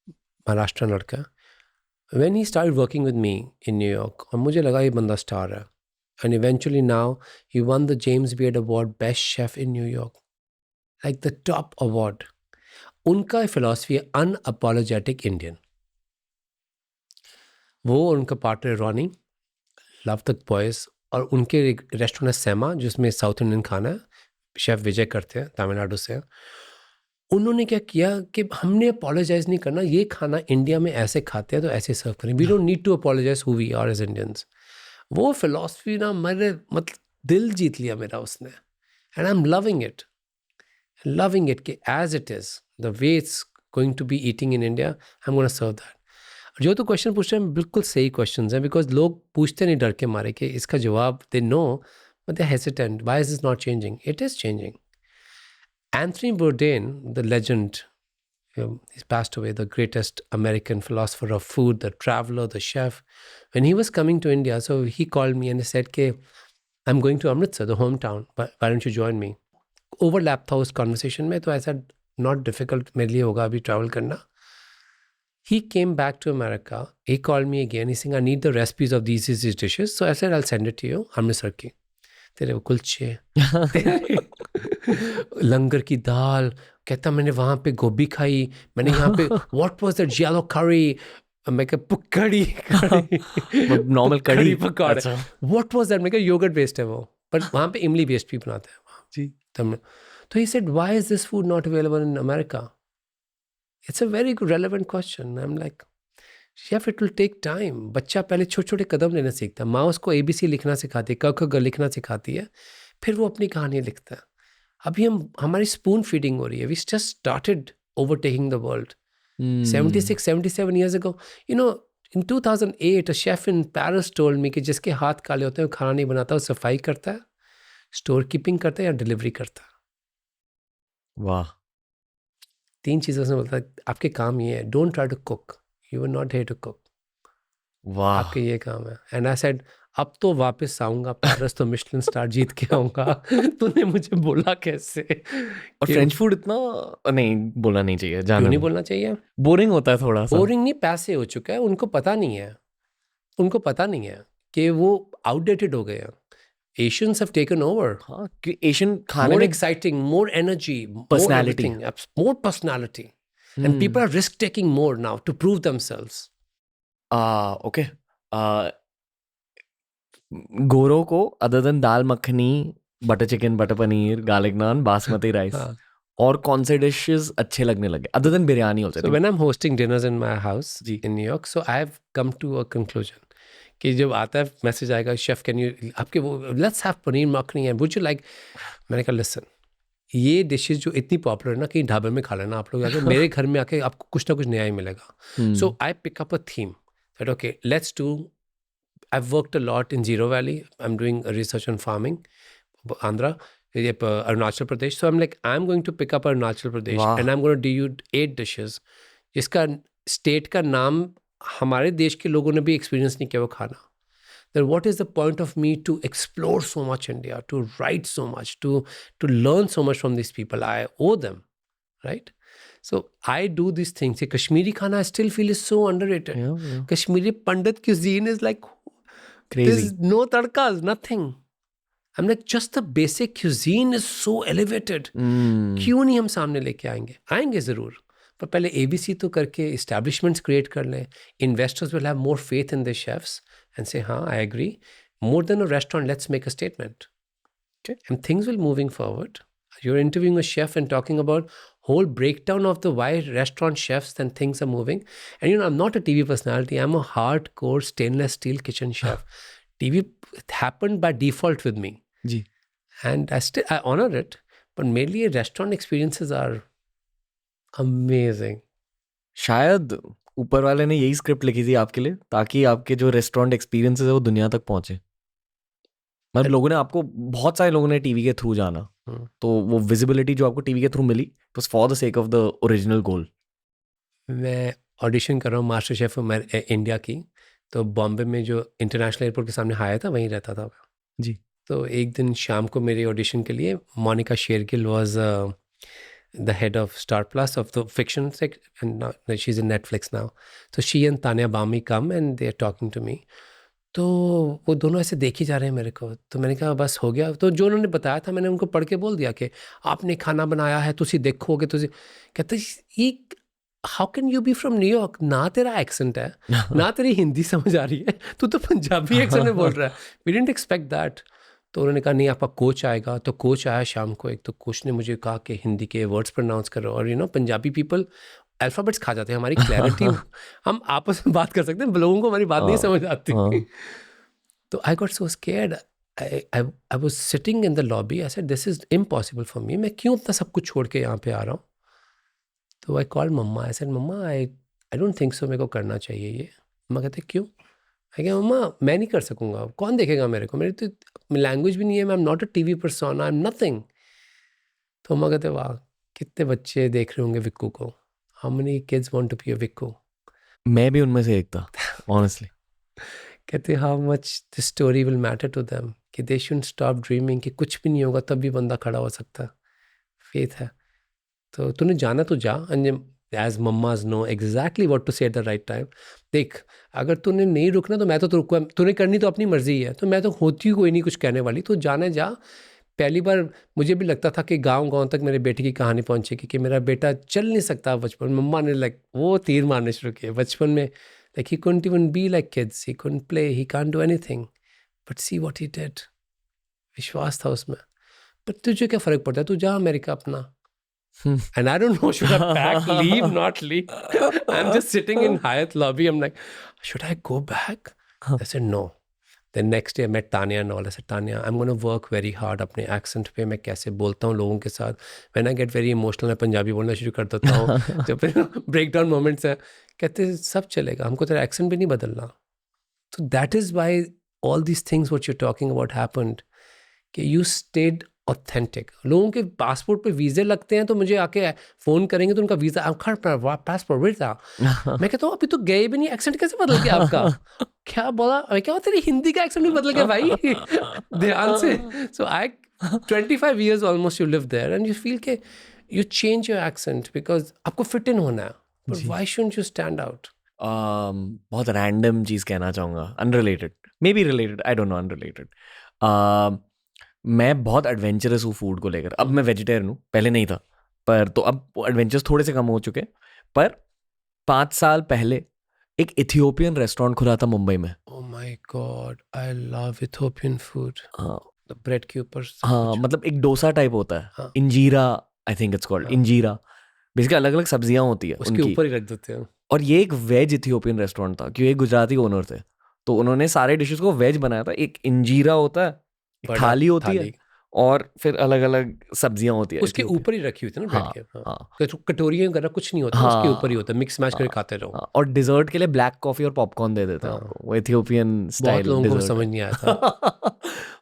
महाराष्ट्र लड़का. When he started working with me in New York, और मुझे लगा ये बंदा स्टार है. And eventually now he one the James beard award best chef in New York, like the top award. उनका फिलॉसफी है अनअपोलोजेटिक इंडियन. वो उनका partner Ronnie, love the boys, और उनके रेस्टोरेंट है सेमा, जिसमें साउथ इंडियन खाना है, शेफ विजय करते हैं, तमिलनाडु से. उन्होंने क्या किया कि हमने अपोलोजाइज नहीं करना, ये खाना इंडिया में ऐसे खाते हैं तो ऐसे सर्व करें. We don't need to apologise who we are as Indians. वो फिलॉसफी ना मेरे मतलब दिल जीत लिया मेरा उसने. And I am loving it कि as it is the way it's going to be eating in India, I am gonna serve that. जो तो क्वेश्चन पूछ रहे हैं बिल्कुल सही क्वेश्चन हैं, बिकॉज लोग पूछते नहीं डर के मारे कि इसका जवाब they know, but they hesitant. Why is this not changing? It is changing. Anthony Bourdain, the legend, he's passed away, the greatest American philosopher of food, the traveler, the chef. When he was coming to India, so he called me and he said, "Ke, I'm going to Amritsar, the hometown. Why don't you join me?" Overlap था उस conversation में, तो I said, not difficult मेरे लिए होगा अभी travel करना. He came back to America. He called me again. He said, "I need the recipes of these dishes." So I said, "I'll send it to you." Amritsar की तेरे वो कुलचे, लंगर की दाल. कहता मैंने वहाँ पे गोभी खाई, मैंने यहाँ पे what was that yellow curry? मैं कहा कड़ी नॉर्मल कड़ी पकौड़े. What was that? मैं कहा योगर्ट बेस्ड है वो, पर वहाँ पे इमली बेस्ड भी बनाते हैं वहाँ जी. तो he said, "Why is this food not available in America?" It's a very relevant question. I'm like, chef it will take time. बच्चा पहले छोटे छोटे कदम लेना सीखता है. माँ उसको ABC लिखना सिखाती है, क ख ग लिखना सिखाती है, फिर वो अपनी कहानी लिखता है। अभी हमारी स्पून फीडिंग हो रही है। We just started overtaking the world 76-77 years ago. You know, in 2008 a chef in Paris told me कि जिसके हाथ काले होते हैं वो खाना नहीं बनाता, वो सफाई करता है, स्टोर कीपिंग करता है या डिलीवरी करता है। वाह 3 चीज़ों से बोलता है आपके काम ये है, don't try to cook, you are not here to cook, वाह आपके ये काम है। एंड आई सेड अब तो वापस आऊंगा पेरिस, तो मिशेलिन स्टार जीत के आऊंगा। तूने मुझे बोला कैसे? और फ्रेंच फूड इतना नहीं बोलना नहीं चाहिए, क्यों जाने नहीं दो। बोलना चाहिए? बोरिंग होता है थोड़ा सा। बोरिंग नहीं, पैसे हो चुका है, उनको पता नहीं है, उनको पता नहीं है कि वो आउटडेटेड हो गए हैं। Asians have taken over. हाँ कि एशियन खाने More में exciting, more energy, Personality. more everything, more personality. And people are risk taking more now to prove themselves. Okay गोरों को other than dal makhani, butter chicken, butter paneer, garlic naan, basmati rice, हाँ. और कौन से डिशेस अच्छे लगने लगे अदर देन बिरयानी होते So when I'm hosting dinners in my house ji. in New York, so I've come to a conclusion कि जब आता है मैसेज आएगा, शेफ कैन यू आपके वो let's have paneer makhani and would you like, मैंने कहा लिसन, ये डिशेज जो इतनी पॉपुलर है ना, कहीं ढाबे में खा लेना आप लोग आके, मेरे घर में आके आपको कुछ ना कुछ नया ही मिलेगा। So I pick up a theme that okay let's do, I've worked a lot in Zero Valley. I'm doing a research on farming, Andhra, Arunachal Pradesh. So I'm like, I'm going to pick up Arunachal Pradesh Wow. and I'm going to do you 8 dishes. जिसका स्टेट का नाम हमारे देश के लोगों ने भी एक्सपीरियंस नहीं किया वो खाना। Then what is the point of me to explore so much India, to write so much, to learn so much from these people? I owe them, right? So I do these things. See, Kashmiri khana I still feel is so underrated. Yeah. Kashmiri Pandit cuisine is like Crazy. there's no tadkas, nothing. I'm like, just the basic cuisine is so elevated. क्यों नहीं हम सामने लेके आएंगे? आएंगे ज़रूर, पर पहले ABC तो करके establishments create कर लें. Investors will have more faith in the chefs and say, हाँ, I agree. More than a restaurant, let's make a statement. Okay. And things will moving forward. You're interviewing a chef and talking about whole breakdown of the why restaurant chefs then things are moving. And you know, I'm not a TV personality. I'm a hardcore stainless steel kitchen chef. TV happened by default with me. Ji. And I honor it. But mainly restaurant experiences are amazing. शायद ऊपर वाले ने यही स्क्रिप्ट लिखी थी आपके लिए, ताकि आपके जो रेस्टोरेंट एक्सपीरियंसेस है वो दुनिया तक पहुंचे। मतलब लोगों ने आपको, बहुत सारे लोगों ने टीवी के थ्रू जाना, तो वो विजिबिलिटी जो आपको टीवी के थ्रू मिली was for the sake of the original goal. मैं ऑडिशन कर रहा हूँ मास्टर शेफ इंडिया की, तो बॉम्बे में जो इंटरनेशनल एयरपोर्ट के सामने हाया था वहीं रहता था जी। तो एक दिन शाम को मेरे ऑडिशन के लिए Monika Shergill was the head of Star Plus of the fiction and she is in Netflix now, तो she and Tanya Bami come and they are talking to me. तो वो दोनों ऐसे देख ही जा रहे हैं मेरे को, तो मैंने कहा बस हो गया। तो जो उन्होंने बताया था मैंने उनको पढ़ के बोल दिया कि आपने खाना बनाया है, तुसी देखोगे, तुसी कहते ये how can you be from New York, ना तेरा एक्सेंट है ना तेरी हिंदी समझ आ रही है, तू तो पंजाबी एक्सेंट में बोल रहा है, वी डिडंट एक्सपेक्ट दैट। तो उन्होंने कहा नहीं आपका कोच आएगा, तो कोच आया शाम को एक, तो कोच ने मुझे कहा कि हिंदी के वर्ड्स प्रोनाउंस करो, और you know Punjabi people alphabets खा जाते हैं, हमारी क्लैरिटी हम आपस में बात कर सकते हैं, लोगों को हमारी बात नहीं समझ आती। तो आई got so scared, I was sitting in the lobby, I said this is impossible for me, मैं क्यों अपना सब कुछ छोड़ के यहाँ पे आ रहा हूँ। तो I called mama, I said mama I don't think so, मेरे को करना चाहिए ये। मम्मा कहते क्यों? मैं कहा मम्मा मैं नहीं कर सकूँगा, कौन देखेगा मेरे को, मेरी तो लैंग्वेज भी नहीं है, I am not a TV person, I am nothing. तो मम्मा कहते वाह कितने बच्चे देख रहे होंगे विक्कू को, how many kids want to be a Vikku. मैं भी उनमें से एक था ऑनेस्टली। कहते how much this story will matter to them, कि दे शुडंट स्टॉप ड्रीमिंग, कि कुछ भी नहीं होगा तब भी बंदा खड़ा हो सकता है, फेथ है। तो तूने जाना तो जा, as mamas know exactly what to say at the right time. देख अगर तूने नहीं रुकना तो मैं तो रुकूँ, तूने करनी तो अपनी मर्जी है, तो मैं तो होती कोई नहीं कुछ कहने वाली, तो जाने जा। पहली बार मुझे भी लगता था कि गांव तक मेरे बेटे की कहानी पहुंचेगी, कि मेरा बेटा चल नहीं सकता बचपन। मम्मा ने लाइक वो तीर मारने शुरू किए बचपन में, like he couldn't even be like kids, he couldn't play, he can't do anything, but see what he did। विश्वास था उसमें। पर तुझे क्या फ़र्क पड़ता है, तू जा अमेरिका अपना। And I don't know, should I pack, leave, not leave? I'm just sitting in Hyatt lobby. I'm like, should I go back? I said, no. Then next day I met Tanya and all. I said, Tanya, I'm going to work very hard अपने accent पे मैं कैसे बोलता हूँ लोगों के साथ. When I get very emotional मैं पंजाबी बोलना शुरू कर देता हूँ. जब breakdown moments है, कहते सब चलेगा, हमको तेरा accent भी नहीं बदलना. So that is why all these things what you're talking about happened. कि you stayed authentic. लोगों के पासपोर्ट पे वीज़े लगते हैं तो मुझे आके फ़ोन करेंगे तो उनका वीज़ा पासपोर्ट वेट था. मैं कहता हूँ अभी तो गए भी नहीं, एक्सेंट कैसे बदल गया आपका? क्या बोला? मैं क्या तेरी हिंदी का एक्सेंट भी बदल गया भाई ध्यान से. So I 25 years almost you live there and you feel कि you change your accent because आपको fit in होना है. But why shouldn't you stand out? बहुत रैंडम चीज़ कहना चाहूँगा, unrelated, may be related, I don't no, unrelated. मैं बहुत एडवेंचरस हूँ फूड को लेकर. अब मैं वेजिटेरियन हूँ, पहले नहीं था, पर तो अब एडवेंचर्स थोड़े से कम हो चुके. पर 5 साल पहले एक इथियोपियन रेस्टोरेंट खुला था मुंबई में. Oh my God, I love Ethiopian food. हाँ, The bread के ऊपर हाँ, मतलब एक डोसा टाइप होता है. हाँ. Injera, I think it's called injera. Basically अलग अलग सब्जियां होती है उसके ऊपर ही रख देते हैं. और ये एक वेज इथियोपियन रेस्टोरेंट था, क्योंकि एक गुजराती ओनर थे, तो उन्होंने सारे डिशेस को वेज बनाया था. एक इंजीरा होता है, एक थाली होती है, और फिर अलग अलग सब्जियां होती है. उसके ऊपर ही रखी हुई थी ना ब्रेड के. हाँ. कटोरियाँ वगैरह कुछ नहीं होता. हाँ. उसके ऊपर ही होता है, मिक्स मैच करके खाते रहो. और डिजर्ट के लिए ब्लैक कॉफी और पॉपकॉर्न दे देते हैं आपको, वो इथियोपियन स्टाइल. बहुत लोगों को समझ नहीं आया था.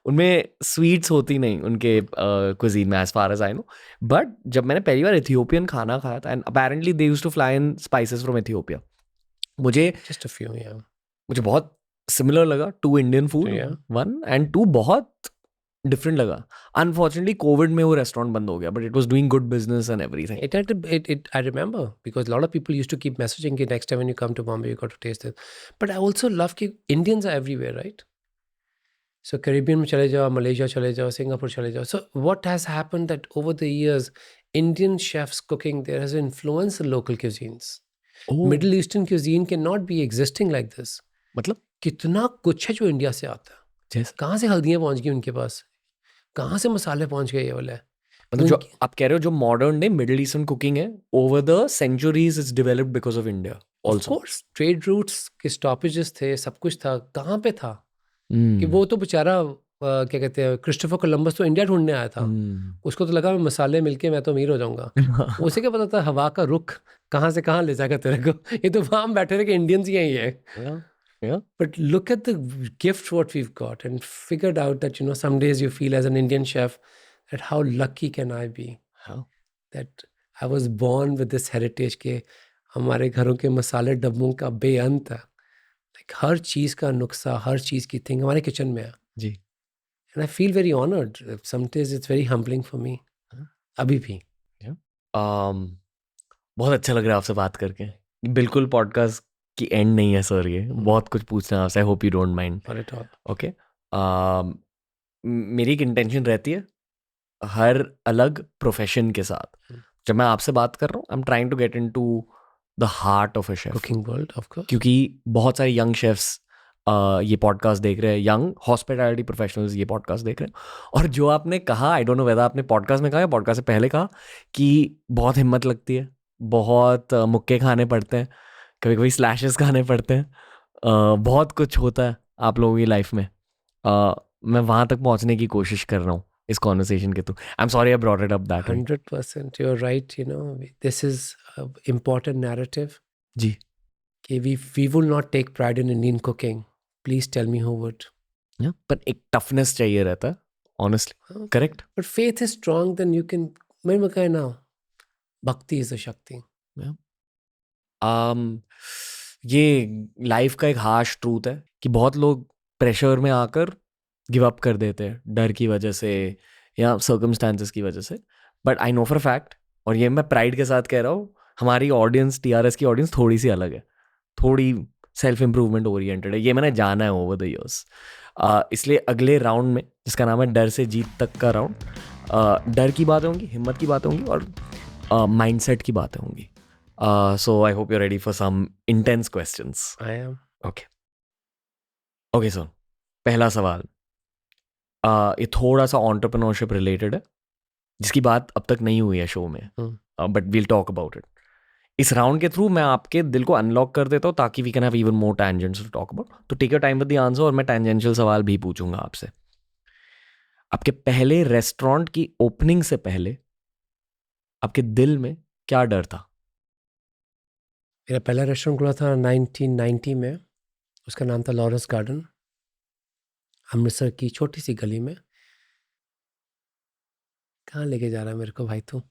उनमें स्वीट्स होती नहीं उनके कुजीन में, as far as I know. But जब मैंने पहली बार इथियोपियन खाना खाया था, and apparently they used to fly in spices from Ethiopia, मुझे Just a few, yeah. मुझे बहुत सिमिलर लगा to Indian food, one, and two बहुत डिफरेंट लगा. अनफॉर्चुनेटली कोविड में वो रेस्टोरेंट बंद हो गया, but it was doing good business and everything. I remember because a lot of people used to keep messaging कि next time when you come to Bombay you got to taste it. But I also love कि Indians are everywhere, right? So Caribbean में चले जाओ, Malaysia चले जाओ, Singapore चले जाओ. So what has happened that over the years Indian chefs cooking there has influenced the local cuisines. Middle Eastern cuisine cannot be existing like this. मतलब कितना कुछ है जो इंडिया से आता है. जैसे कहाँ से हल्दियाँ पहुँच गई उनके पास, कहाँ से मसाले पहुँच गए ये वाले. मतलब जो आप कह रहे हो जो modern day middle eastern cooking है, over the centuries it's developed because of India also. Of course trade routes के स्टॉपेजेस थे, सब कुछ था. कहाँ पे था कि वो तो बेचारा क्या कहते हैं, क्रिस्टोफर कोलंबस तो इंडिया ढूंढने आया था. उसको तो लगा मसाले मिलके मैं तो अमीर हो जाऊंगा. उसे क्या पता था हवा का रुख कहाँ से कहाँ ले जाएगा तेरे को. ये तो वहाँ बैठे रहे कि इंडियंस ही है. But look at the gift what we've got and figured out that, you know, some days you feel as an Indian chef that how lucky can I be that I was born with this heritage के हमारे घरों के मसाले डब्बों का बेअंत है. Like हर चीज़ का नुस्खा, हर चीज़ की थिंग हमारे किचन में है. जी. And I feel very honored. Some days it's very humbling for me. अभी भी. बहुत अच्छा लग रहा है आपसे बात करके. बिल्कुल पॉडकास्ट की एंड नहीं है सर, ये बहुत कुछ पूछना है आपसे. आई hope you don't mind. Okay. मेरी एक इंटेंशन रहती है हर अलग प्रोफेशन के साथ, जब मैं आपसे बात कर रहा हूँ, I am trying to get into the heart of a chef, cooking world of course, क्योंकि बहुत सारे यंग शेफ्स ये पॉडकास्ट देख रहे हैं, यंग हॉस्पिटैलिटी प्रोफेशनल्स ये पॉडकास्ट देख रहे हैं. और जो आपने कहा, आई डोंट नो वेदर आपने पॉडकास्ट में कहा या पॉडकास्ट से पहले कहा, कि बहुत हिम्मत लगती है, बहुत मुक्के खाने पड़ते हैं, कभी कभी स्लैशेस खाने पड़ते हैं, बहुत कुछ होता है आप लोगों की लाइफ में. मैं वहाँ तक पहुँचने की कोशिश कर रहा हूँ इस कॉन्वर्सेशन के through. I am sorry I brought it up that. 100% you are right. You know this is important narrative. जी. कि we will not take pride in Indian cooking. Please tell me who would. पर एक टफनेस चाहिए रहता है, honestly. Correct? But faith is strong, then you can. मैं कहा ना, भक्ति is a शक्ति. ये लाइफ का एक हार्श ट्रूथ है कि बहुत लोग प्रेशर में आकर गिव अप कर देते हैं, डर की वजह से या सर्कमस्टांसेस की वजह से. But I know for fact, और ये मैं प्राइड के साथ कह रहा हूँ, हमारी ऑडियंस, TRS की ऑडियंस थोड़ी सी अलग है, थोड़ी सेल्फ इम्प्रूवमेंट ओरिएंटेड है. ये मैंने जाना है ओवर द इयर्स. इसलिए अगले राउंड में, जिसका नाम है डर से जीत तक का राउंड, डर की बातें होंगी, हिम्मत की बातें होंगी, और माइंडसेट की बातें होंगी. So I hope you are ready for some intense questions. I am. Okay sir, पहला सवाल ये थोड़ा सा एंटरप्रेन्योरशिप रिलेटेड है, जिसकी बात अब तक नहीं हुई है शो में, but we'll talk about it. इस राउंड के थ्रू मैं आपके दिल को अनलॉक कर देता हूँ ताकि we can have even more tangents to talk about. तो take your time with the answer और मैं टैंजेंशियल सवाल भी पूछूंगा आपसे. आपके पहले रेस्टोरेंट की ओपनिंग से पहले आपके दिल में क्या डर था? मेरा पहला रेस्टोरेंट खुला था 1990 में. उसका नाम था लॉरेंस गार्डन, अमृतसर की छोटी सी गली में. कहाँ लेके जा रहा है मेरे को भाई तू?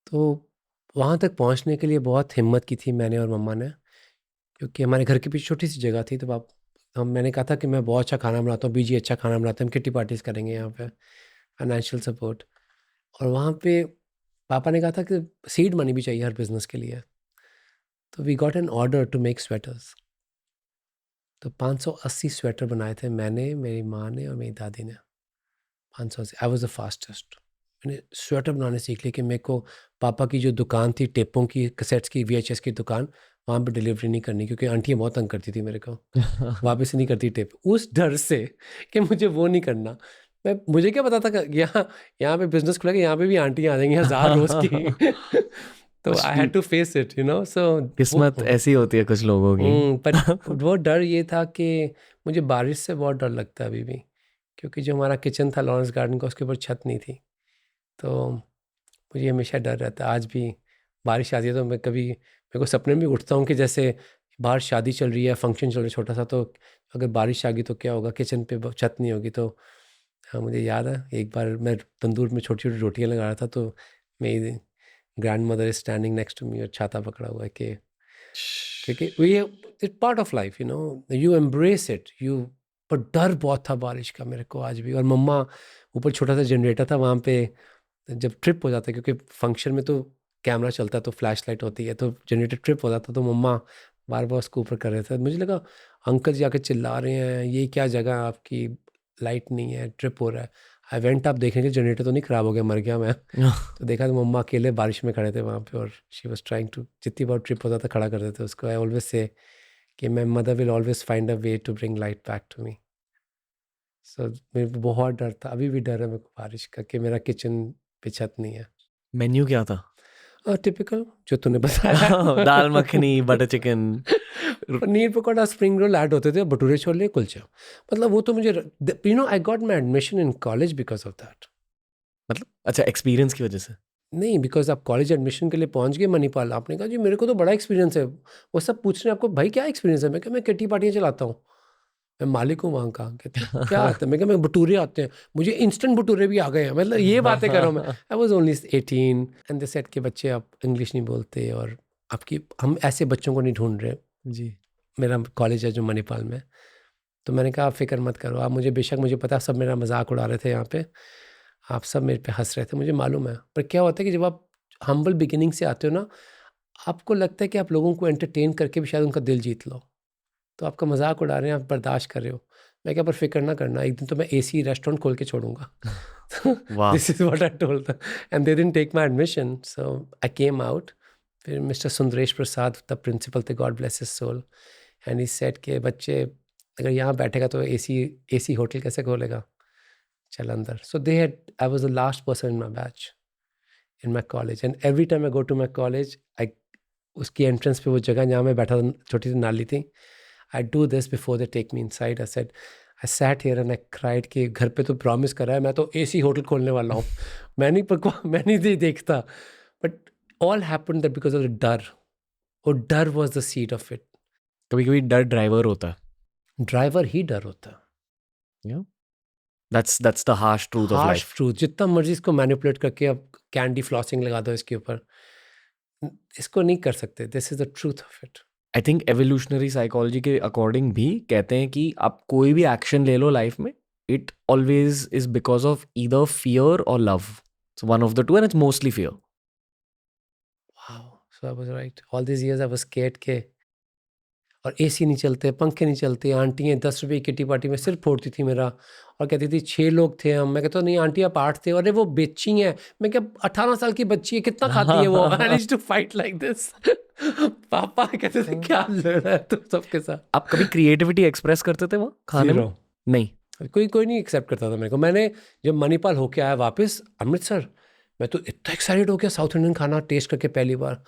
तो वहाँ तक पहुँचने के लिए बहुत हिम्मत की थी मैंने और मम्मा ने, क्योंकि हमारे घर के पीछे छोटी सी जगह थी. तो मैंने कहा था कि मैं बहुत अच्छा खाना बनाता हूँ, बीजी अच्छा खाना बनाते हैं, हम किट्टी पार्टीज करेंगे यहाँ पे, फाइनेंशियल सपोर्ट. और वहाँ पे पापा ने कहा था कि सीड मनी भी चाहिए हर बिजनेस के लिए. तो we got an order to make sweaters. तो 580 स्वेटर बनाए थे मैंने, मेरी माँ ने और मेरी दादी ने. 580. I was the fastest. मैंने स्वेटर बनाने सीख लिया कि मेरे को पापा की जो दुकान थी टेपों की, कैसेट्स की, VHS की दुकान, वहाँ पे डिलीवरी नहीं करनी, क्योंकि आंटियाँ बहुत तंग करती थी मेरे को. वापस नहीं करती टेप, उस डर से कि मुझे वो नहीं करना. मुझे क्या पता था कि यहाँ पे बिजनेस खुलेगा, यहाँ पे भी आंटियाँ आ जाएंगी 1000 रोज की. तो I had to face it, so किस्मत ऐसी होती है कुछ लोगों की. पर वो डर ये था कि मुझे बारिश से बहुत डर लगता है अभी भी, क्योंकि जो हमारा किचन था लॉरेंस गार्डन का, उसके ऊपर छत नहीं थी. तो मुझे हमेशा डर रहता है. आज भी बारिश आती है तो मेरे को सपने में उठता हूँ कि जैसे बाहर शादी चल रही है, फंक्शन चल रहा है छोटा सा, तो अगर बारिश आ गई तो क्या होगा, किचन पे छत नहीं होगी. तो हाँ, मुझे याद है एक बार मैं तंदूर में छोटी छोटी रोटियां लगा रहा था, तो मेरी grandmother is standing next to me और छाता पकड़ा हुआ है कि क्योंकि it's part of life, you embrace it. पर डर बहुत था बारिश का मेरे को आज भी. और मम्मा, ऊपर छोटा सा जनरेटर था वहाँ पे, जब ट्रिप हो जाता है, क्योंकि फंक्शन में तो कैमरा चलता है तो फ्लैश लाइट होती है, तो जनरेटर ट्रिप हो जाता, तो मम्मा बार बार उसको ऊपर कर रहे थे. मुझे लगा अंकल जी आके चिल्ला रहे हैं, ये क्या जगह है आपकी, लाइट नहीं है, ट्रिप हो रहा है. आई वेंट, आप देखेंगे जनरेटर तो नहीं ख़राब हो गया, मर गया मैं. तो देखा तो मम्मा अकेले बारिश में खड़े थे वहाँ पे, और शी वॉज ट्राइंग टू, जितनी बार ट्रिप होता था खड़ा कर देते उसको. आई ऑलवेज से कि मैं mother will always find a way to bring light back to me. So मेरे को बहुत डर था, अभी भी डर है मेरे को बारिश का, कि मेरा किचन पे छत नहीं है. मेन्यू क्या था? टिपिकल जो तूने बताया. Dal makhani, butter chicken, paneer pakora, spring roll add होते थे, भटूरे छोले, कुलचे. मतलब वो तो मुझे, I got my admission in college because of that. मतलब अच्छा एक्सपीरियंस की वजह से? नहीं, बिकॉज आप कॉलेज एडमिशन के लिए पहुंच गए मणिपाल, आपने कहा जी मेरे को तो बड़ा एक्सपीरियंस है. वो सब पूछ रहे हैं आपको, भाई क्या एक्सपीरियंस है? मैं कहा मैं किट्टी पार्टियाँ चलाता हूँ, मैं मालिक हूँ वहाँ का. कहते हैं, क्या आता है? मैं कहा मैं भटूरे आते हैं, मुझे इंस्टेंट भटूरे भी आ गए हैं. मतलब ये बातें करो. मैं I was only 18 and they said के बच्चे आप इंग्लिश नहीं बोलते, और हम ऐसे बच्चों को नहीं ढूंढ रहे. जी. मेरा कॉलेज है जो मणिपाल में. तो मैंने कहा आप फिक्र मत करो, आप मुझे पता सब मेरा मजाक उड़ा रहे थे यहाँ पे, आप सब मेरे पे हंस रहे थे, मुझे मालूम है. पर क्या होता है कि जब आप हम्बल बिगिनिंग से आते हो ना, आपको लगता है कि आप लोगों को एंटरटेन करके भी शायद उनका दिल जीत लो. तो आपका मजाक उड़ा रहे हैं, आप बर्दाश्त कर रहे हो. मैं क्या, पर फिक्र ना करना, एक दिन तो मैं AC रेस्टोरेंट खोल के छोड़ूंगा. This is what I told them and they didn't take my admission. So I came out. फिर mister Sundaresh Prasad the principal थे, God bless his soul, and he said के बच्चे अगर यहाँ बैठेगा तो AC होटल कैसे खोलेगा, चल अंदर. So they had, I was the last person in my batch in my college, and every time I go to my college, I उसकी एंट्रेंस पे वो जगह जहाँ मैं बैठा था, छोटी सी नाली थी, I do this before they take me inside. I sat here and I cried कि घर पे तो प्रॉमिस करा है, मैं तो AC होटल खोलने वाला हूँ. मैं नहीं देखता. But all happened that because of the डर. और डर was the seed of it. कभी कभी डर ड्राइवर होता है. ड्राइवर ही डर होता है. That's the harsh truth of harsh life. Truth. जितना मर्जी इसको मैनिपुलेट करके अब कैंडी फ्लॉसिंग लगा दो इसके ऊपर, इसको नहीं कर सकते. This is the truth of it. I think evolutionary psychology के अकॉर्डिंग भी कहते हैं कि आप कोई भी एक्शन ले लो लाइफ में, it always is because of either fear और love. So one of the two, and it's mostly fear. Wow. So I was right. All this years I was scared के, और AC नहीं चलते, पंखे नहीं चलते. आंटियाँ 10 रुपये की किट्टी पार्टी में सिर फोड़ती थी मेरा, और कहती थी 6 लोग थे हम. मैं कहता नहीं आंटी आप 8 थे. अरे वो बच्ची हैं. मैं क्या 18 साल की बच्ची है, कितना खाती है वो. I used to fight like this. पापा कहते थे क्या लड़ रहा है तुम सबके साथ. आप कभी क्रिएटिविटी एक्सप्रेस करते थे वहाँ खाने में? Zero. नहीं. कोई नहीं एक्सेप्ट करता था मेरे को. मैंने जब मणिपाल होके आया वापस अमृतसर, मैं तो इतना एक्साइटेड हो गया साउथ इंडियन खाना टेस्ट करके पहली बार।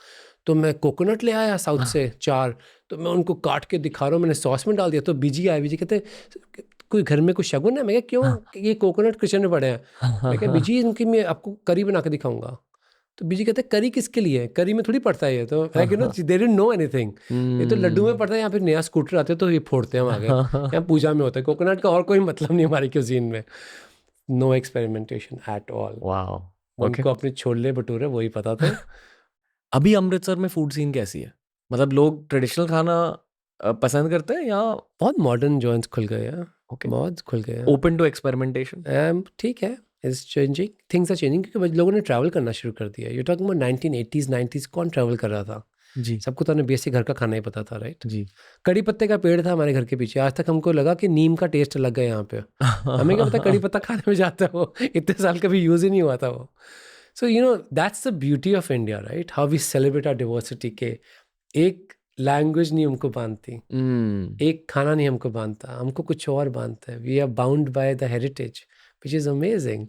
तो मैं कोकोनट ले आया साउथ से 4, तो मैं उनको काट के दिखा रहा हूँ, मैंने सॉस में डाल दिया। तो बीजी आए, बीजी कहते कोई घर में कुछ शगुन है? मैं कहा क्यों, ये कोकोनट किचन में पड़े हैं। मैं कहा बीजी इनकी मैं आपको करी बना के दिखाऊंगा। तो बीजी कहते करी किसके लिए है, करी में थोड़ी पड़ता है ये। तो like you know they didn't know anything, ये तो लड्डू में पड़ता है। यहाँ पे नया स्कूटर आते हैं तो ये फोड़ते हैं हम आगे, यहाँ पूजा में होता है। कोकोनट का और कोई मतलब नहीं हमारी क्यूजीन में। No experimentation at all. Wow, okay. उनको अपने छोले भटूरे वही पता थे। अभी अमृतसर में फूड सीन कैसी है? मतलब लोग ट्रेडिशनल खाना पसंद करते हैं या बहुत मॉडर्न जॉइंट्स खुल गए हैं, Okay. बहुत खुल गए हैं। Open to experimentation? ठीक है, is changing, things are changing, क्योंकि लोगों ने ट्रैवल करना शुरू कर दिया। You talking about 1980s 90s, कौन ट्रैवल कर रहा था? जी सबको तो बेसिक घर का खाना ही पता था, राइट? जी। कड़ी पत्ते का पेड़ था हमारे घर के पीछे, आज तक हमको लगा कि नीम का टेस्ट लग गया यहाँ पे। हमें क्या पता कड़ी पत्ता खाने में जाता है वो, इतने साल कभी यूज ही नहीं हुआ था वो। So you know that's the beauty of India, right? How we celebrate our diversity के। एक लैंग्वेज नहीं हमको बांधती, एक खाना नहीं हमको बांधता, हमको कुछ और बांधता है। We are bound by the heritage which is amazing.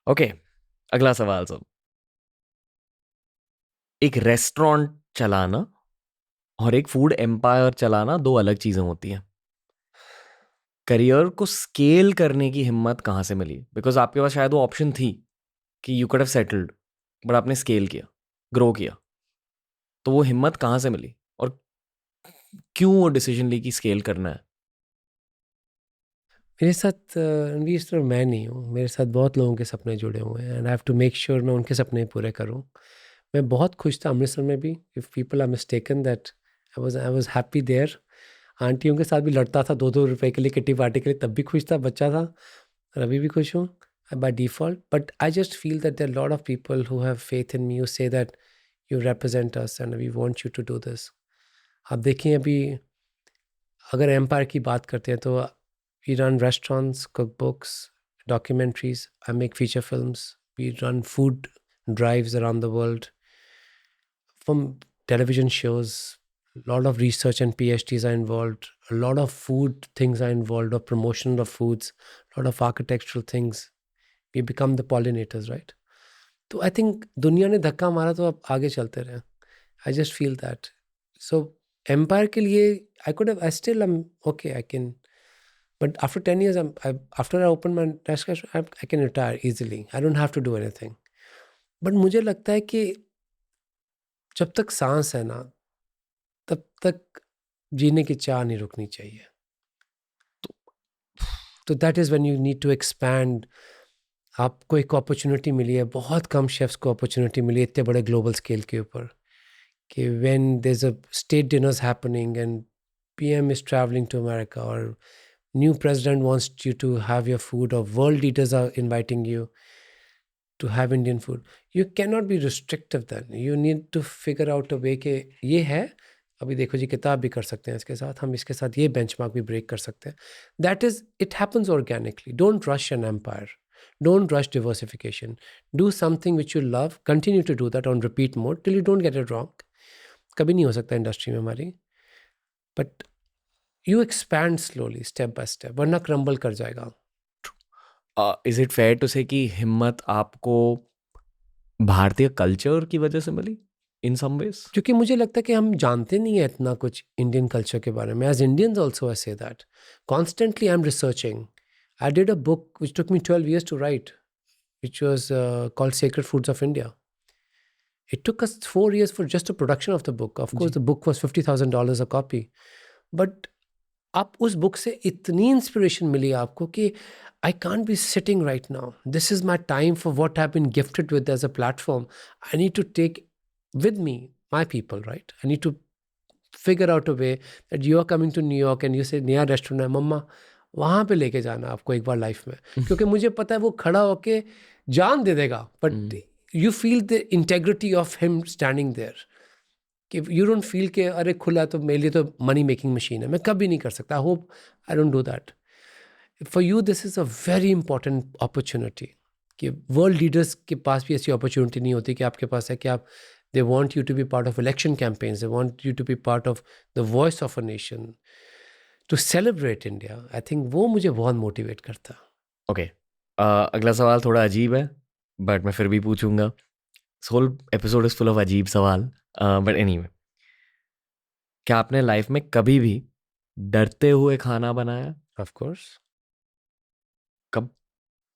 Okay, अगला सवाल सब। एक रेस्टोरेंट चलाना और एक फूड एम्पायर चलाना 2 अलग चीजें होती हैं। करियर को स्केल करने की हिम्मत कहाँ से मिली? बिकॉज आपके पास शायद वो ऑप्शन थी कि you could have settled, but आपने स्केल किया, ग्रो किया। तो वो हिम्मत कहाँ से मिली और क्यों वो डिसीजन ली कि स्केल करना है? मेरे साथ रणवीर, सिर्फ मैं नहीं हूँ, मेरे साथ बहुत लोगों के सपने जुड़े हुए हैं, and I have to make sure मैं उनके सपने पूरे करूँ। मैं बहुत खुश था अमृतसर में भी। If people are mistaken that I was happy there. आंटियों के साथ भी लड़ता था 2-2 रुपए के लिए, किट्टी पार्टी के लिए, तब भी खुश था, बच्चा था। और अभी भी खुश हूँ by default. But I just feel that there are lot of people who have faith in me, who say that you represent us and we want you to do this. आप देखिए अभी अगर एम्पायर की बात करते हैं तो we run restaurants, cookbooks, documentaries. I make feature films. We run food drives around the world. From television shows, a lot of research and PhDs are involved. A lot of food things are involved, or promotion of foods, a lot of architectural things. We become the pollinators, right? So I think दुनिया ने धक्का मारा तो अब आगे चलते रहे. I just feel that. So empire के लिए I could have, I still am okay, I can. But after 10 years, after I open my restaurant, I can retire easily. I don't have to do anything. But मुझे लगता है कि जब तक सांस है ना, तब तक जीने की चाह नहीं रुकनी चाहिए। तो that is when you need to expand. आपको एक अपॉर्चुनिटी मिली है, बहुत कम शेफ्स को अपॉर्चुनिटी मिली है इतने बड़े ग्लोबल स्केल के ऊपर, कि when there's a state dinners happening and PM is traveling to America, or new president wants you to have your food, or world leaders are inviting you to have Indian food, you cannot be restrictive then. You need to figure out a way कि ये है, अभी देखो जी किताब भी कर सकते हैं इसके साथ, हम इसके साथ ये बेंचमार्क भी ब्रेक कर सकते हैं. That is, it happens organically. Don't rush an empire. Don't rush diversification. Do something which you love. Continue to do that on repeat mode till you don't get it wrong. कभी नहीं हो सकता इंडस्ट्री में हमारी, but you expand slowly, step by step, वरना क्रम्बल कर जाएगा. इज इट फेयर टू से कि हिम्मत आपको भारतीय कल्चर की वजह से मिली इन सम वेज? क्योंकि मुझे लगता है कि हम जानते नहीं है इतना कुछ इंडियन कल्चर के बारे में. As Indians also I say that constantly I am researching. I did a book which took me 12 years to write, which was called Sacred Foods of India. It took us 4 years for just the production of the book. Of course, the book was $50,000 a copy. But आप उस बुक से इतनी इंस्पिरेशन मिली आपको कि I can't be sitting right now. This is my time for what I've been gifted with as a platform. I need to take with me my people, right? I need to figure out a way that you are coming to New York and you say नया रेस्टोरेंट है, मम्मा वहाँ पे लेके जाना आपको एक बार लाइफ में, क्योंकि मुझे पता है वो खड़ा होके जान दे देगा, but you feel the integrity of him standing there. कि यू डोंट फील कि अरे खुला तो मेरे लिए तो मनी मेकिंग मशीन है, मैं कभी नहीं कर सकता. I hope I don't do that. For you this is a very important opportunity. कि वर्ल्ड लीडर्स के पास भी ऐसी अपॉर्चुनिटी नहीं होती कि आपके पास है कि आप they want you to be part of election campaigns, they want you to be part of the voice of a nation, to celebrate India. I think वो मुझे बहुत मोटिवेट करता. ओके, अगला सवाल थोड़ा अजीब है, बट मैं फिर भी पूछूंगा. Whole episode is full of अजीब सवाल. बट एनीवे, क्या आपने लाइफ में कभी भी डरते हुए खाना बनाया? Of course. कब?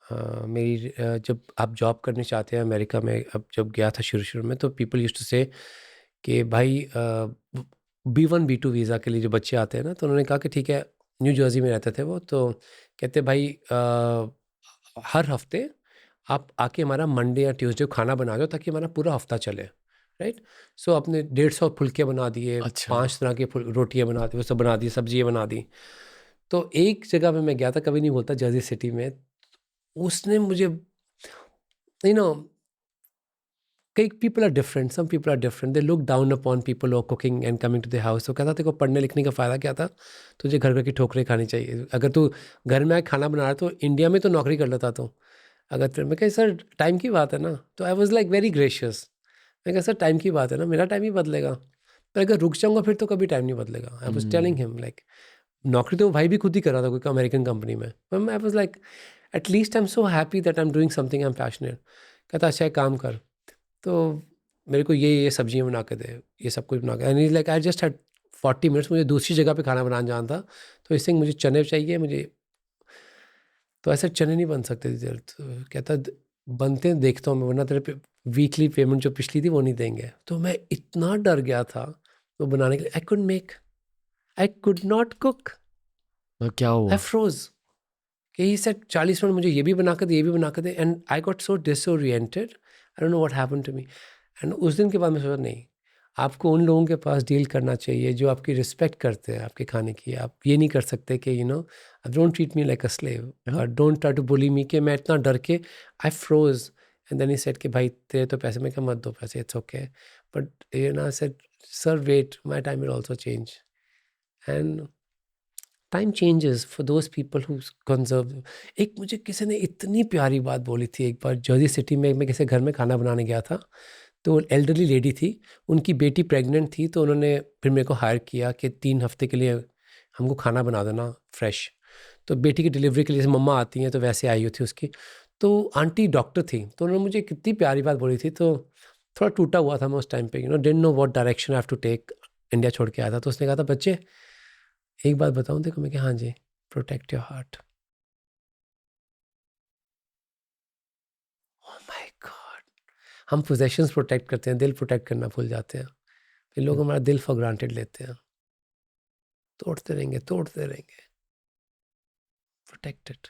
जब आप जॉब करने चाहते हैं अमेरिका में, अब जब गया था शुरू में, तो पीपल यूज्ड टू से कि भाई B1 B2 वीज़ा के लिए जो बच्चे आते हैं ना, तो उन्होंने कहा कि ठीक है, न्यू जर्सी में रहते थे वो, तो कहते भाई हर हफ्ते आप आके हमारा मंडे या ट्यूसडे खाना बना दो ताकि हमारा पूरा हफ्ता चले. राइट. सो अपने 150 फुलके बना दिए, अच्छा. 5 तरह की रोटियाँ बना दी, वो सब बना दी, सब्जियाँ बना दी. तो एक जगह पे मैं गया था, कभी नहीं भूलता, जर्सी सिटी में. उसने मुझे, यू नो, कई people are different, some people are different, they look down upon people who are cooking and coming to the house. तो कहता तेरे को पढ़ने लिखने का फ़ायदा क्या था, तुझे घर घर की ठोकरें खानी चाहिए. अगर तू घर में आके खाना बना रहा है तो इंडिया में तो नौकरी कर लेता तू. अगर मैं कहा सर टाइम की बात है ना, तो I was like very gracious. मैं कहा सर टाइम की बात है ना, मेरा टाइम ही बदलेगा, पर अगर रुक जाऊंगा फिर तो कभी टाइम नहीं बदलेगा. I was telling him like, नौकरी तो भाई भी खुद ही कर रहा था कोई अमेरिकन कंपनी में. आई was like at least I am so happy that I am doing something I am passionate. कहता अच्छा एक काम कर, तो मेरे को ये सब्जियां बना के दे, ये सब कुछ बना के. And like I just had 40 minutes, मुझे दूसरी जगह पे खाना बनाना जाना था, तो इससे मुझे चने चाहिए मुझे. तो ऐसे चने नहीं बन सकते थे. तो कहता बनते हैं देखता हूँ मैं, वरना तेरे पे वीकली पेमेंट जो पिछली थी वो नहीं देंगे. तो मैं इतना डर गया था वो बनाने के लिए. I could not cook. तो क्या हुआ? आई फ्रोज. कि ही सेड 40 मिनट मुझे ये भी बना कर दे, ये भी बना कर दे. And I got so disoriented, I don't know what happened to me. And उस दिन के बाद मैं सोचा नहीं, आपको उन लोगों के पास डील करना चाहिए जो आपकी रिस्पेक्ट करते हैं आपके खाने की. आप ये नहीं कर सकते कि don't treat me like a slave, don't try to bully me. कि मैं इतना डर के I froze. And then he said कि भाई तेरे तो पैसे, मैं कहा मत दो पैसे, it's okay, but said sir wait, my time will also change. And time changes for those people who conserve. एक मुझे किसी ने इतनी प्यारी बात बोली थी एक बार, जर्सी सिटी में मैं किसी घर में खाना बनाने गया था, तो एल्डरली लेडी थी, उनकी बेटी प्रेग्नेंट थी, तो उन्होंने फिर मेरे को हायर किया कि 3 हफ्ते के लिए हमको खाना बना देना फ्रेश. तो बेटी की डिलीवरी के लिए जैसे मम्मा आती हैं तो वैसे आई हुई थी उसकी. तो आंटी डॉक्टर थी, तो उन्होंने मुझे कितनी प्यारी बात बोली थी. तो थोड़ा टूटा हुआ था मैं उस टाइम पे, didn't know what direction I have to take. India छोड़ के आया था, तो उसने कहा था बच्चे एक बात बताऊं देखो. मैं कि हाँ जी, protect your heart. Oh my God. हम पोजेशंस प्रोटेक्ट करते हैं, दिल प्रोटेक्ट करना भूल जाते हैं. फिर लोग हमारा दिल फॉर ग्रांटेड लेते हैं. तोड़ते रहेंगे तोड़ते रहेंगे. Protect it.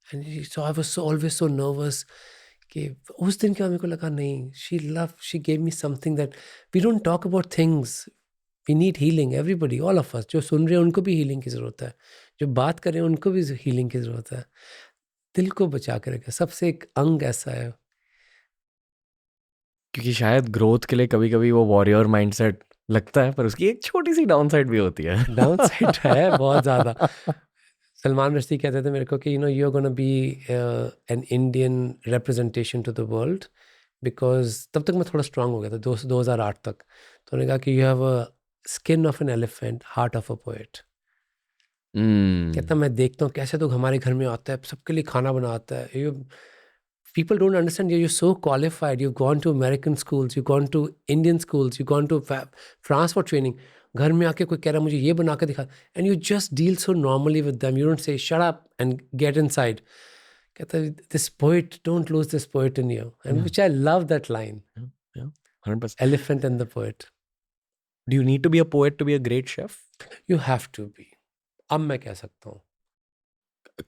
And so I was so always so nervous कि उस दिन के बाद मेरे को लगा नहीं, she gave me something that we don't talk about things. We need healing, everybody, all of us. जो सुन रहे हैं उनको भी हीलिंग की ज़रूरत है, जो बात कर रहे हैं उनको भी हीलिंग की ज़रूरत है. दिल को बचा के रखें, सबसे एक अंग ऐसा है. क्योंकि शायद ग्रोथ के लिए कभी कभी वो वॉरियर माइंडसेट लगता है, पर उसकी एक छोटी सी डाउन साइड भी होती है. डाउन साइड है बहुत ज़्यादा. सलमान रश्दी कहते थे मेरे को कि you are gonna be an Indian representation to the world, because तब तक मैं थोड़ा स्ट्रांग हो गया था 2008 तक. तो उन्होंने कहा कि you have a skin of an elephant, heart of a poet. कहता मैं देखता हूँ कैसे तो हमारे घर में आता है, सबके लिए खाना बनाता है. You people don't understand, you're so qualified, you've gone to American schools, you've gone to Indian schools, you've gone to France for training. घर में आके कोई कह रहा मुझे ये बना के दिखा, and you just deal so normally with them. You don't say shut up and get inside. कहता है this poet, don't lose this poet in you. And which I love that line. Yeah, 100%. Elephant and the poet. Do you need to be a poet to be a great chef? You have to be. अब मैं कह सकता हूँ.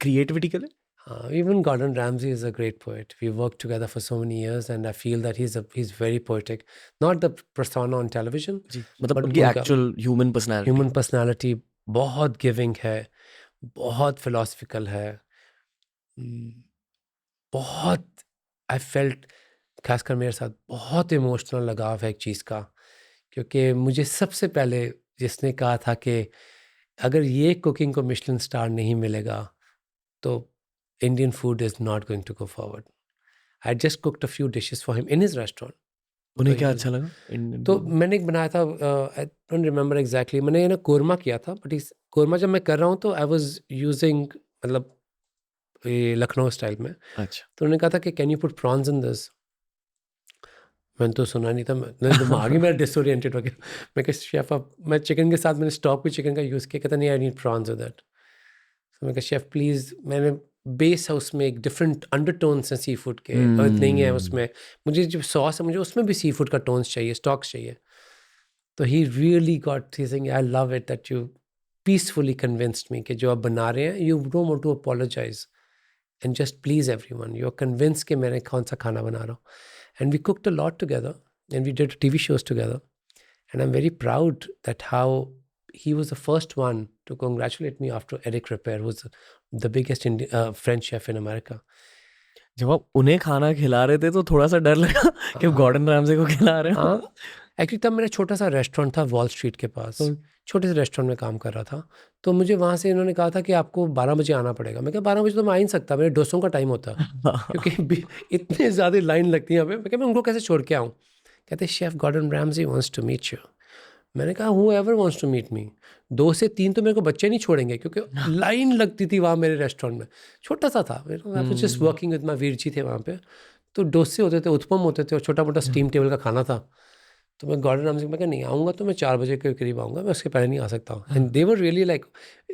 Creativity के लिए? Even Gordon Ramsay is a great poet. We worked together for so many years, and I feel that he's very poetic. Not the persona on television, जी, मतलब but उनकी उनका actual human personality. human personality बहुत गिविंग है, बहुत फिलोसफिकल है. बहुत आई फेल्ट, खासकर मेरे साथ बहुत इमोशनल लगाव है एक चीज़ का, क्योंकि मुझे सबसे पहले जिसने कहा था कि अगर ये कुकिंग को मिशेलिन स्टार नहीं मिलेगा तो Indian food is not going to go forward. I just cooked a few dishes for him in his restaurant. उन्हें क्या अच्छा लगा? तो मैंने एक बनाया था, आई डोंट रिमेम्बर एग्जैक्टली, मैंने कोरमा किया था. बट इस कोरमा जब मैं कर रहा हूँ तो आई वाज यूजिंग, मतलब ये लखनऊ स्टाइल में। अच्छा तो उन्होंने कहा था कि can you put prawns in this. मैंने तो सुना नहीं था, मैं दिमाग ही मेरा डिसोरिएंटेड हो गया। मैं कहा शेफ आप, मैं चिकन के साथ मैंने स्टॉक भी चिकन का यूज़ किया, कहता नहीं I need prawns with that. तो मैं कहा शेफ प्लीज़, मैंने बेस है उसमें एक डिफरेंट अंडरटोन्स हैं सी फूड के, और नहीं है उसमें, मुझे जो सॉस है मुझे उसमें भी सी फूड का टोन्स चाहिए, स्टॉक्स चाहिए। तो he really got he saying I love it that you peacefully convinced me कि जो आप बना रहे हैं, you don't want to apologize and just please everyone, you are convince कि मैं कौन सा खाना बना रहा हूँ। And we cooked a lot together and we did TV shows together and I am very proud that how he was the first one to congratulate me after Eric Ripert, who was the biggest French chef in America. जब आप उन्हें खाना खिला रहे थे तो थोड़ा सा डर लगा कि आप गॉर्डन रामसे को खिला रहे हो। हाँ, एक्चुअली तब मेरा छोटा सा रेस्टोरेंट था वॉल स्ट्रीट के पास, छोटे से रेस्टोरेंट में काम कर रहा था। तो मुझे वहाँ से इन्होंने कहा था कि आपको 12 बजे आना पड़ेगा। मैं कहा 12 बजे तो मैं आ ही नहीं सकता, मेरे डोसों का टाइम होता है क्योंकि इतने ज़्यादा लाइन लगती है यहाँ पे। मैं कहा मैं उनको कैसे छोड़ के आऊँ। कहते chef Gordon Ramsay wants to meet you. मैंने कहा whoever wants to meet me. 2 से 3 तो मेरे को बच्चे नहीं छोड़ेंगे क्योंकि लाइन लगती थी वहाँ मेरे रेस्टोरेंट में। छोटा सा था, I was just working with my Veer ji थे वहाँ पे। तो डोसे होते थे, उत्पम होते थे और छोटा मोटा स्टीम टेबल का खाना था। तो मैं गॉर्डन रामजी मैं कहा नहीं आऊँगा तो मैं 4 बजे के करीब आऊँगा, मैं उसके पहले नहीं आ सकता। And they were really like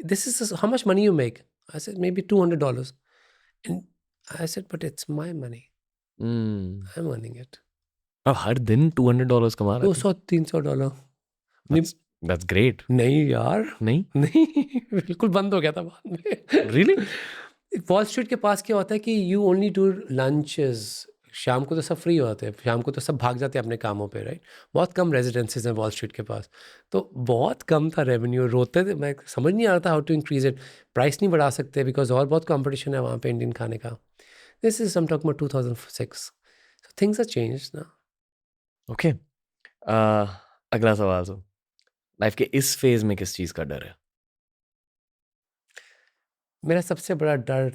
this is how much money you make. I said may be $200 and I said but it's my money, I am earning it. अब हर दिन $200 कमा रहे थे। $200-300 That's great. नहीं यार, नहीं नहीं बिल्कुल बंद हो गया था बाद में। Really? वॉल स्ट्रीट के पास क्या होता है कि यू ओनली डू लंचेस, शाम को तो सब फ्री होते हैं, शाम को तो सब भाग जाते हैं अपने कामों पे, राइट। बहुत कम रेजिडेंसीज हैं वॉल स्ट्रीट के पास, तो बहुत कम था रेवेन्यू। रोते थे, मैं समझ नहीं आ रहा था how to increase it. Price नहीं बढ़ा सकते बिकॉज और बहुत कंपटीशन है वहाँ पे इंडियन खाने का। This is some talk 2006, so things are changed ना। Okay. अगला सवाल सो लाइफ के इस फेज में किस चीज का डर है? मेरा सबसे बड़ा डर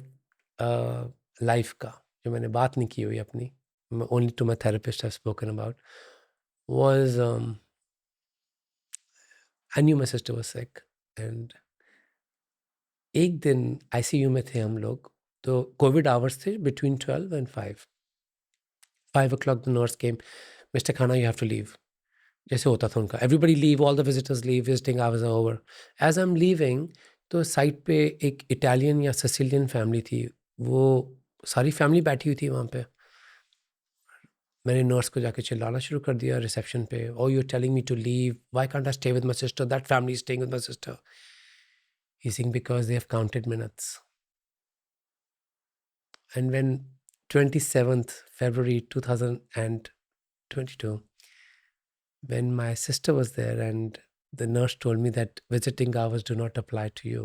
लाइफ का, जो मैंने बात नहीं की हुई अपनी, only to my therapist I spoken about, was I knew my sister was sick and एक दिन आईसीयू में थे हम लोग। तो कोविड आवर्स थे between 12 and 5 o'clock the nurse came, Mr. Khanna you have to leave, जैसे होता था उनका, everybody leave, all the visitors leave, visiting hours are over. As I'm leaving तो साइड पे एक इटालियन या सिसिलियन फैमिली थी, वो सारी फैमिली बैठी हुई थी वहाँ पे। मैंने नर्स को जाके चिल्लाना शुरू कर दिया रिसेप्शन पे, oh you are telling me to leave, why can't I stay with my sister, that family is staying with my sister. He saying because they have counted minutes. And when 27th February 2022 when my sister was there and the nurse told me that visiting hours do not apply to you,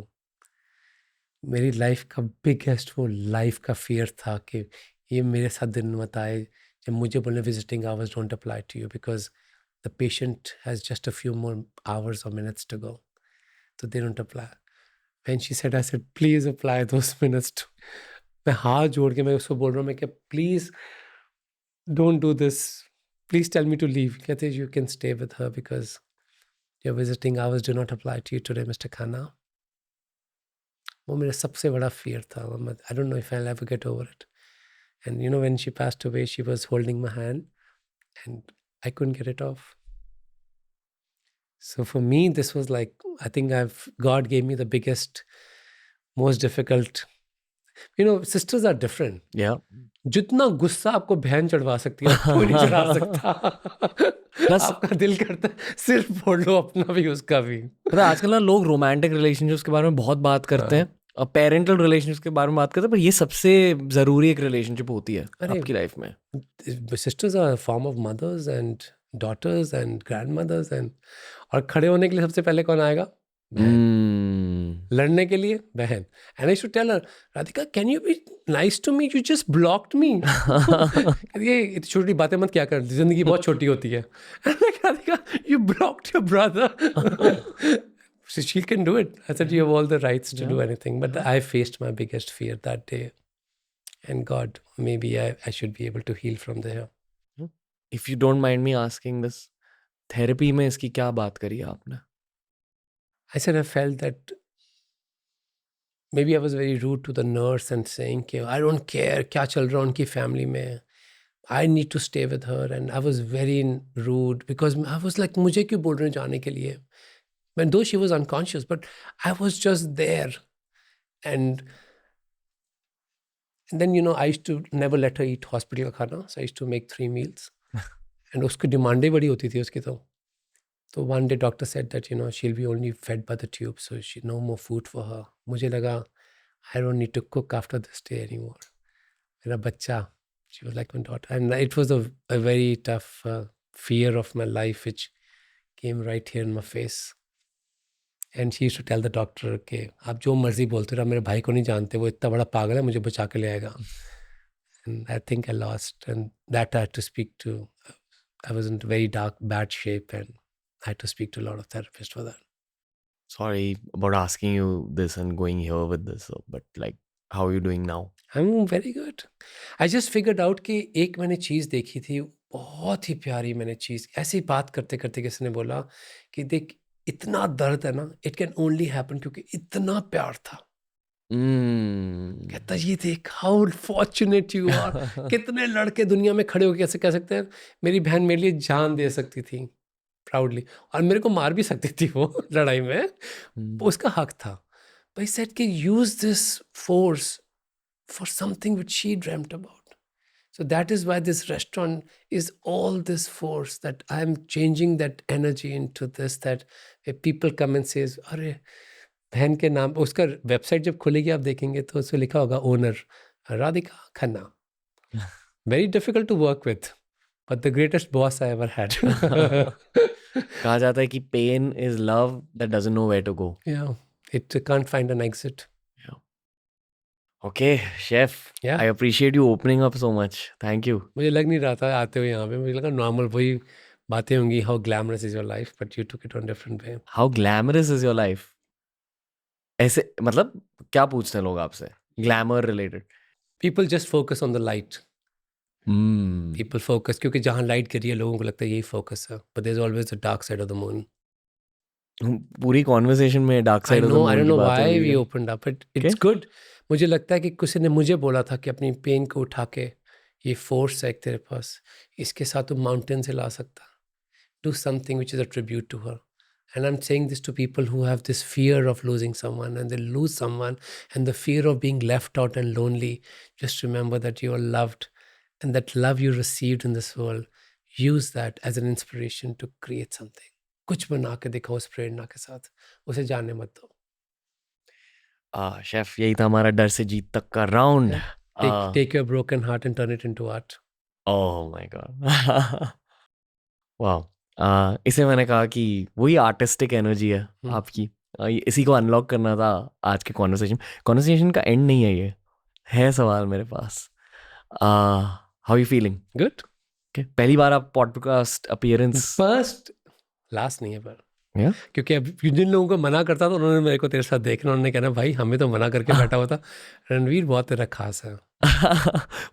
मेरी लाइफ का बिगेस्ट वो लाइफ का फियर था कि ये मेरे साथ दिन मत आए जब मुझे बोले visiting hours don't apply to you because the patient has just a few more hours और मिनट्स टू गो, तो they don't apply. When she said I said please apply those minutes too. मैं हाथ जोड़ के मैं उसको बोल रहा हूँ, मैं क्या please don't do this, please tell me to leave. कहते you can stay with her because your visiting hours do not apply to you today mister Khanna. वो मेरा सबसे बड़ा फियर था। I don't know if I will ever get over it. And you know when she passed away she was holding my hand and I couldn't get it off. So for me, this was like, I think God gave me the biggest, most difficult, sisters are different. Yeah. जितना गुस्सा आपको बहन चढ़वा सकती है कोई नहीं चढ़ा सकता। Plus- आपका दिल करता है सिर्फ फोड़ लो अपना भी उसका भी। पता है, आजकल ना लोग रोमांटिक रिलेशनशिप्स के बारे में बहुत बात करते हैं और पेरेंटल रिलेशनशिप्स के बारे में बात करते हैं, पर ये सबसे जरूरी एक रिलेशनशिप होती है अरे, आपकी लाइफ में। Sisters are form of mothers and daughters and grandmothers and, और खड़े होने के लिए सबसे पहले कौन आएगा? बहन। लड़ने के लिए बहन। And I should tell her, Radhika can you be nice to me, you just blocked me. ये इतनी छोटी बातें मत क्या कर, जिंदगी बहुत छोटी होती है। Radhika you blocked your brother, she can do it. I said you have all the rights to do anything, but I faced my biggest fear that day, and God, maybe I should be able to heal from there. If you don't mind me asking this, therapy में इसकी क्या बात करी आपने? I said I felt that maybe I was very rude to the nurse and saying कि I don't care क्या चल रहा उनकी family में, I need to stay with her, and I was very rude because I was like मुझे क्यों बोल रहे हैं जाने के लिए, when though she was unconscious, but I was just there. And then I used to never let her eat hospital का खाना, so I used to make 3 meals. And उसकी डिमांडें बड़ी होती थी उसकी तो one day doctor said that she'll be only fed by the tube, so she no more food for her. मुझे लगा I don't need to cook after this day anymore. मेरा बच्चा, she was like my daughter, and it was a very tough fear of my life which came right here in my face. And she used to tell the doctor कि आप जो मर्जी बोलते रहो, मेरे भाई को नहीं जानते, वो इतना बड़ा पागल है, मुझे बचा के ले आएगा. And I think I lost, and that I had to speak to. I was in very bad shape, and I had to speak to a lot of therapists for that. Sorry about asking you this and going here with this, but like, how are you doing now? I'm very good. I just figured out कि एक मैंने चीज़ देखी थी, बहुत ही प्यारी मैंने चीज़, ऐसी बात करते करते किसी ने बोला कि देख इतना दर्द है ना, it can only happen क्योंकि इतना प्यार था. कहता ये देख how fortunate you are. कितने लड़के दुनिया में खड़े होकर कैसे कह सकते हैं मेरी बहन मेरे लिए जान दे सकती थी प्राउडली, और मेरे को मार भी सकती थी वो लड़ाई में, उसका हक था. But he said कि use this force for something which she dreamt about. So that is why this restaurant is all this force, that I'm changing that energy into this, that if people come and says अरे बहन के नाम, उसका वेबसाइट जब खुलेगी आप देखेंगे तो उसमें लिखा होगा owner Radhika Khanna. Very difficult to work with, but the greatest boss I ever had. कहा जाता है कि pain is love that doesn't know where to go. Yeah, it can't find an exit. Okay, chef. Yeah. I appreciate you opening up so much. Thank you. मुझे लग नहीं रहा था आते हुए यहाँ पे, मुझे लगा नॉर्मल वही बातें होंगी, how glamorous is your life, but you took it on different way. How glamorous is your life? ऐसे मतलब क्या पूछते हैं लोग आपसे glamour related? People just focus on the light. People focus क्योंकि जहाँ लाइट गिरी है लोगों को लगता है यही फोकस है, but there's always the dark side of the moon. पूरी कॉन्वर्सेशन में dark side of the moon I don't की know बात हो why रही we है. opened up, but it's good. मुझे लगता है कि किसी ने मुझे बोला था कि अपनी पेन को उठा के, ये फोर्स है एक तेरे पास, इसके साथ तुम माउंटेन से ला सकता. Do something which is a tribute to her. And I'm saying this to people who have this fear of losing someone, and they lose someone, and the fear of being left out and lonely. Just remember that you are loved, and that love you received in this world, use that as an inspiration to create something. कुछ बना के दिखाओ उस प्रेरणा के साथ, उसे जाने मत दो. शेफ यही था हमारा डर से जीत तक का round. Take your broken heart and turn it into art. Oh my god. वाह. इसे मैंने कहा कि वही आर्टिस्टिक एनर्जी है आपकी. इसी को अनलॉक करना था आज के कॉन्वर्सेशन का एंड नहीं है, ये है सवाल मेरे पास. How you feeling? Good. पहली बार आप पॉडकास्ट अपीयरेंस? First, last नहीं है पर. Yeah? क्योंकि अब जिन लोगों को मना करता था उन्होंने मेरे को तेरे साथ देखना, उन्होंने कहना भाई हमें तो मना करके बैठा हुआ था. रणवीर बहुत तेरा खास है.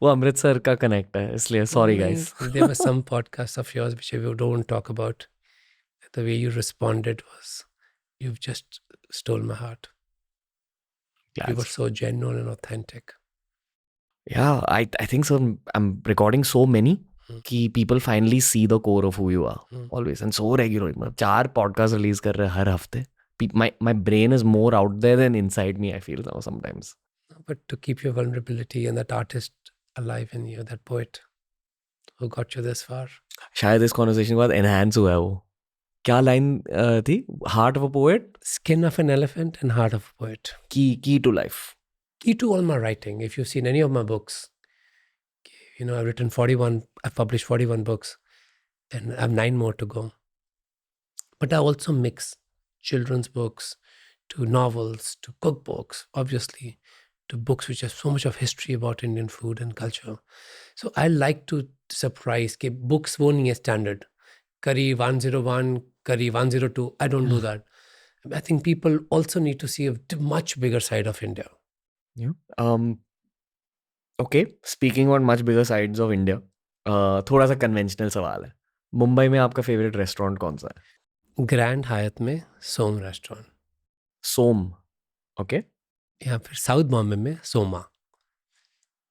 वो अमृतसर का कनेक्ट है इसलिए sorry guys. There were some podcasts of yours which we don't talk about. The way you responded was, you've just stole my heart. You were so genuine and authentic. Yeah, I think so. I'm recording so many कि people finally see the core of who you are. Always and so regularly. मतलब 4 podcast release कर रहे हैं हर हफ्ते. My brain is more out there than inside me, I feel sometimes. But to keep your vulnerability and that artist alive in you, that poet who got you this far. शायद इस conversation के बाद enhance हुआ है वो. क्या line थी? Heart of a poet? Skin of an elephant and heart of a poet. Key to life. Key to all my writing. If you've seen any of my books, I've written 41, I've published 41 books, and I have 9 more to go. But I also mix children's books to novels, to cookbooks, obviously, to books which have so much of history about Indian food and culture. So I like to surprise कि books वो नहीं है standard. Curry 101, Curry 102, I don't do that. I think people also need to see a much bigger side of India. Yeah. Okay, speaking on much bigger sides of India, थोड़ा सा कन्वेंशनल सवाल है. मुंबई में आपका फेवरेट रेस्टोरेंट कौन सा है? ग्रैंड हायत में सोम रेस्टोरेंट. सोम. ओके. या फिर साउथ बॉम्बे में सोमा।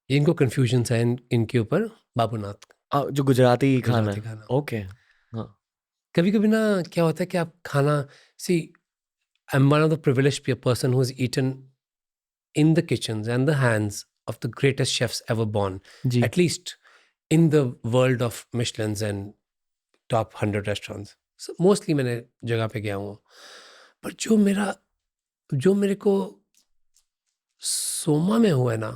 इनको कन्फ्यूजन है इनके ऊपर बाबूनाथ। जो गुजराती खाना गुजराती है। खाना। ओके। हाँ। कभी कभी ना क्या होता है कि आप खाना see I am one of the privileged person who has eaten in the kitchens and the hands of the greatest chefs ever born, जी। at least in the world of Michelins and top 100 restaurants. So mostly मैंने जगह पे गया हूँ, पर जो मेरे को सोमा में हुआ है ना,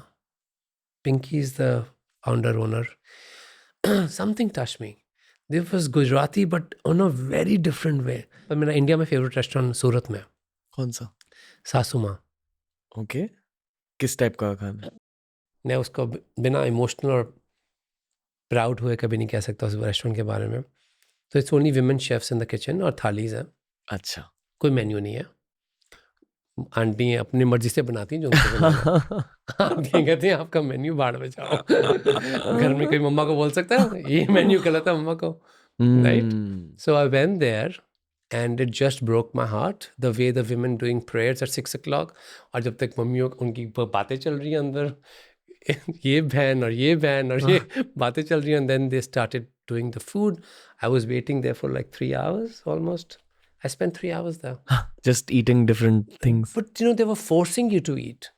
Pinky is the founder owner. Something touched me. This was Gujarati but on a very different way. पर मेरा इंडिया में फेवरेट रेस्टोरेंट सूरत में है, कौन सा? सासुमा। ओके। किस टाइप का खाना? मैं उसको बिना इमोशनल और प्राउड हुए कभी नहीं कह सकता उस रेस्टोरेंट के बारे में। तो it's only women chefs in the kitchen और थालीज हैं, अच्छा। कोई मेन्यू नहीं है। आंटी अपनी मर्जी से बनाती हैं जो उनको बनाना है। आंटी कहती हैं आपका मेन्यू बाहर में जाओ। घर में कोई मम्मा को बोल सकता है ये मेन्यू गलत है मम्मा को, right? So I went there and it just broke my heart the way the women doing prayers at 6 o'clock, और जब तक मम्मियों उनकी बातें चल रही हैं अंदर, ये बहन और ये बहन और ये बातें चल रही हैं, and then they started doing the food. I was waiting there for like 3 hours almost. I spent 3 hours there. Just eating different things. But you know, they were forcing you to eat.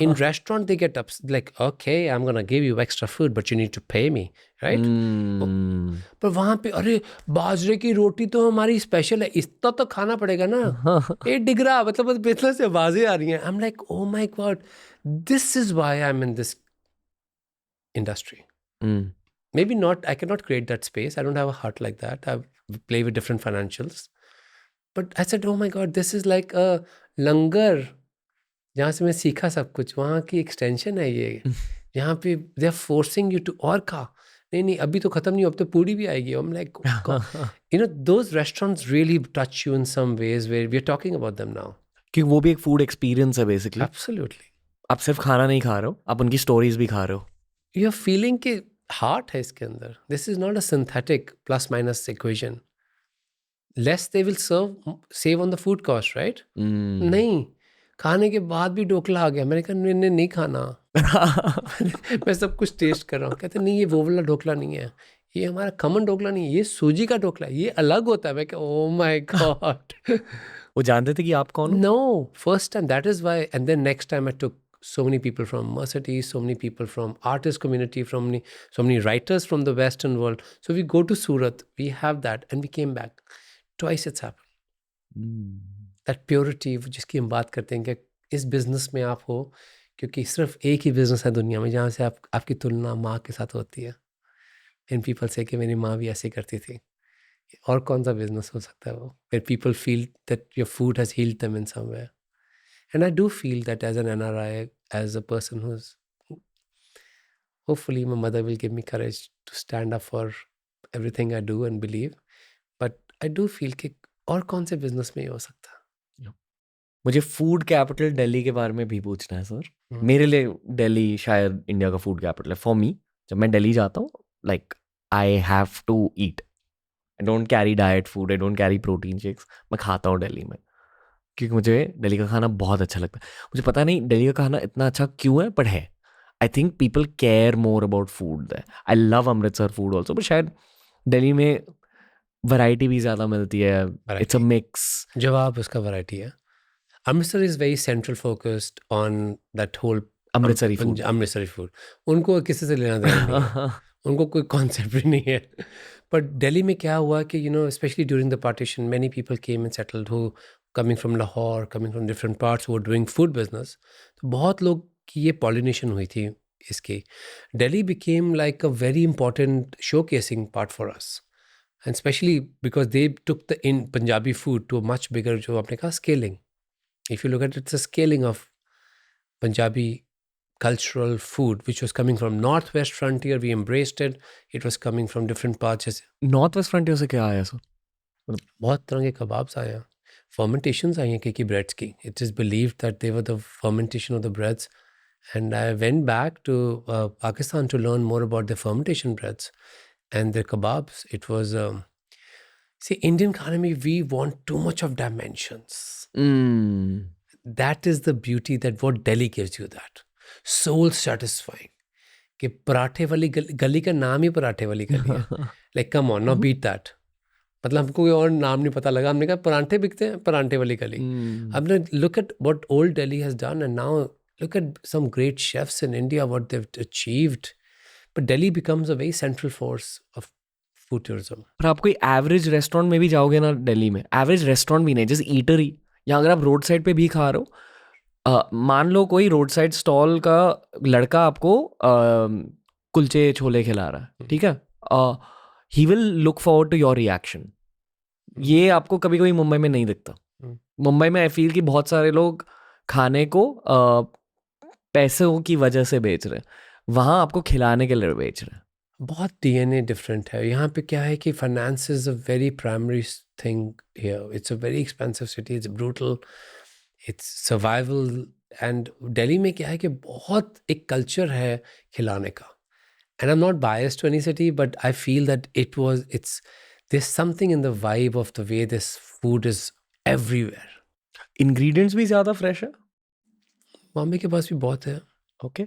In restaurant they get up like, okay, I'm gonna give you extra food but you need to pay me, right? पर वहां पे अरे बाजरे की रोटी तो हमारी स्पेशल है, इतना तो खाना पड़ेगा ना। ये डिगरा मतलब इतना से आवाजें आ रही हैं। I'm like, oh my god, this is why I'm in this industry. Maybe not, I cannot create that space, I don't have a heart like that, I play with different financials, but I said, oh my god, this is like a langar जहाँ से मैं सीखा सब कुछ, वहाँ की एक्सटेंशन है ये। यहाँ पे they are forcing you to और खा, नहीं अभी तो खत्म नहीं, अब तो पूरी भी आएगी। I'm like, you know, those restaurants really touch you in some ways where we are talking about them now. क्योंकि वो भी एक फूड एक्सपीरियंस है बेसिकली। Absolutely. आप सिर्फ खाना नहीं खा रहे हो, आप उनकी स्टोरीज भी खा रहे हो। You are feeling कि हार्ट है इसके अंदर। This is not a synthetic plus minus equation. Less they will save on the food cost, right? नहीं, खाने के बाद भी ढोकला आ गया, मैंने कहा मैंने नहीं खाना। मैं सब कुछ टेस्ट कर रहा हूँ, कहते नहीं ये वो वाला ढोकला नहीं है, ये हमारा कॉमन ढोकला नहीं है, ये सूजी का ढोकला है, ये अलग होता है। मैं कहा ओह माय गॉड। वो जानते थे कि आप कौन हो? No, first time, that is why. And then next time I took so many people from Mercedes, so many people from artist community, so many writers from the Western world. So we go to Surat, we have that, and we came back. Twice it's happened. That purity जिसकी हम बात करते हैं कि इस बिजनेस में आप हो, क्योंकि सिर्फ एक ही बिजनेस है दुनिया में जहाँ से आपकी तुलना माँ के साथ होती है। And people say कि मेरी माँ भी ऐसे करती थी। और कौन सा बिजनेस हो सकता है वो, where people feel that your food has healed them in some way. And I do feel that as an NRI, as a person who's, hopefully my mother will give me courage to stand up for everything I do and believe. But I do feel कि और कौन से बिजनेस में ये हो सकता है। मुझे फूड कैपिटल दिल्ली के बारे में भी पूछना है सर। मेरे लिए दिल्ली शायद इंडिया का फूड कैपिटल है। फॉर मी, जब मैं दिल्ली जाता हूँ, like I have to eat. I don't carry diet food, I don't carry protein shakes. मैं खाता हूँ दिल्ली में क्योंकि मुझे दिल्ली का खाना बहुत अच्छा लगता है। मुझे पता नहीं दिल्ली का खाना इतना अच्छा क्यों है, बट है। I think people care more about food there. I love Amritsar food also, but शायद दिल्ली में वैरायटी भी ज़्यादा मिलती है। It's a mix. जवाब उसका वैरायटी है। Amritsar is very central focused on that whole Amritsari food. Amritsari food उनको किसी से लेना देना नहीं है, उनको कोई कॉन्सेप्ट भी नहीं है। बट दिल्ली में क्या हुआ कि you no specially during the partition many people came and settled who coming from Lahore, coming from different parts, वो डूइंग फूड बिजनेस। तो बहुत लोग की ये पॉलिनेशन हुई थी इसकी। Delhi became like a very important show casing part for us, and specially because they took the in Punjabi food too much bigger, जो आपने कहा scaling. If you look at it, it's a scaling of Punjabi cultural food, which was coming from Northwest Frontier. We embraced it. It was coming from different parts. North west frontier से क्या आया सर? बहुत तरह के कबाब्स आए हैं, fermentations आई हैं कई breads की. It is believed that they were the fermentation of the breads. And I went back to Pakistan to learn more about the fermentation breads and their kebabs. It was, see, Indian economy, we want too much of dimensions. that is the beauty that what Delhi gives you, that soul satisfying. कि पराठे वाली गली का नाम ही पराठे वाली गली है. Like come on, now beat that. मतलब हमको कोई और नाम नहीं पता लगा, हमने कहा पराठे बिकते हैं, पराठे वाली गली. हमने look at what old Delhi has done, and now look at some great chefs in India, what they've achieved. But Delhi becomes a very central force of food tourism. पर आप कोई एवरेज रेस्टोरेंट में भी जाओगे ना दिल्ली में, एवरेज रेस्टोरेंट भी नहीं, जैसे ईटरी, या अगर आप रोड साइड पे भी खा रहे हो, मान लो कोई रोड साइड स्टॉल का लड़का आपको कुलचे छोले खिला रहा है, ठीक है, he will look forward to your reaction. ये आपको कभी कभी मुंबई में नहीं दिखता. मुंबई में आई फील कि बहुत सारे लोग खाने को पैसों की वजह से बेच रहे हैं, वहाँ आपको खिलाने के लिए बेच रहे हैं. बहुत DNA डिफरेंट है. यहाँ पे क्या है कि finance is a very primary thing here. It's a very expensive city, it's brutal, it's survival. And Delhi में क्या है कि बहुत एक कल्चर है खिलाने का. And I am not biased to any city, but I feel that it's there's something in the vibe of the way this food is everywhere. Ingredients भी ज़्यादा फ्रेश है. बॉम्बे के पास भी बहुत है. Okay,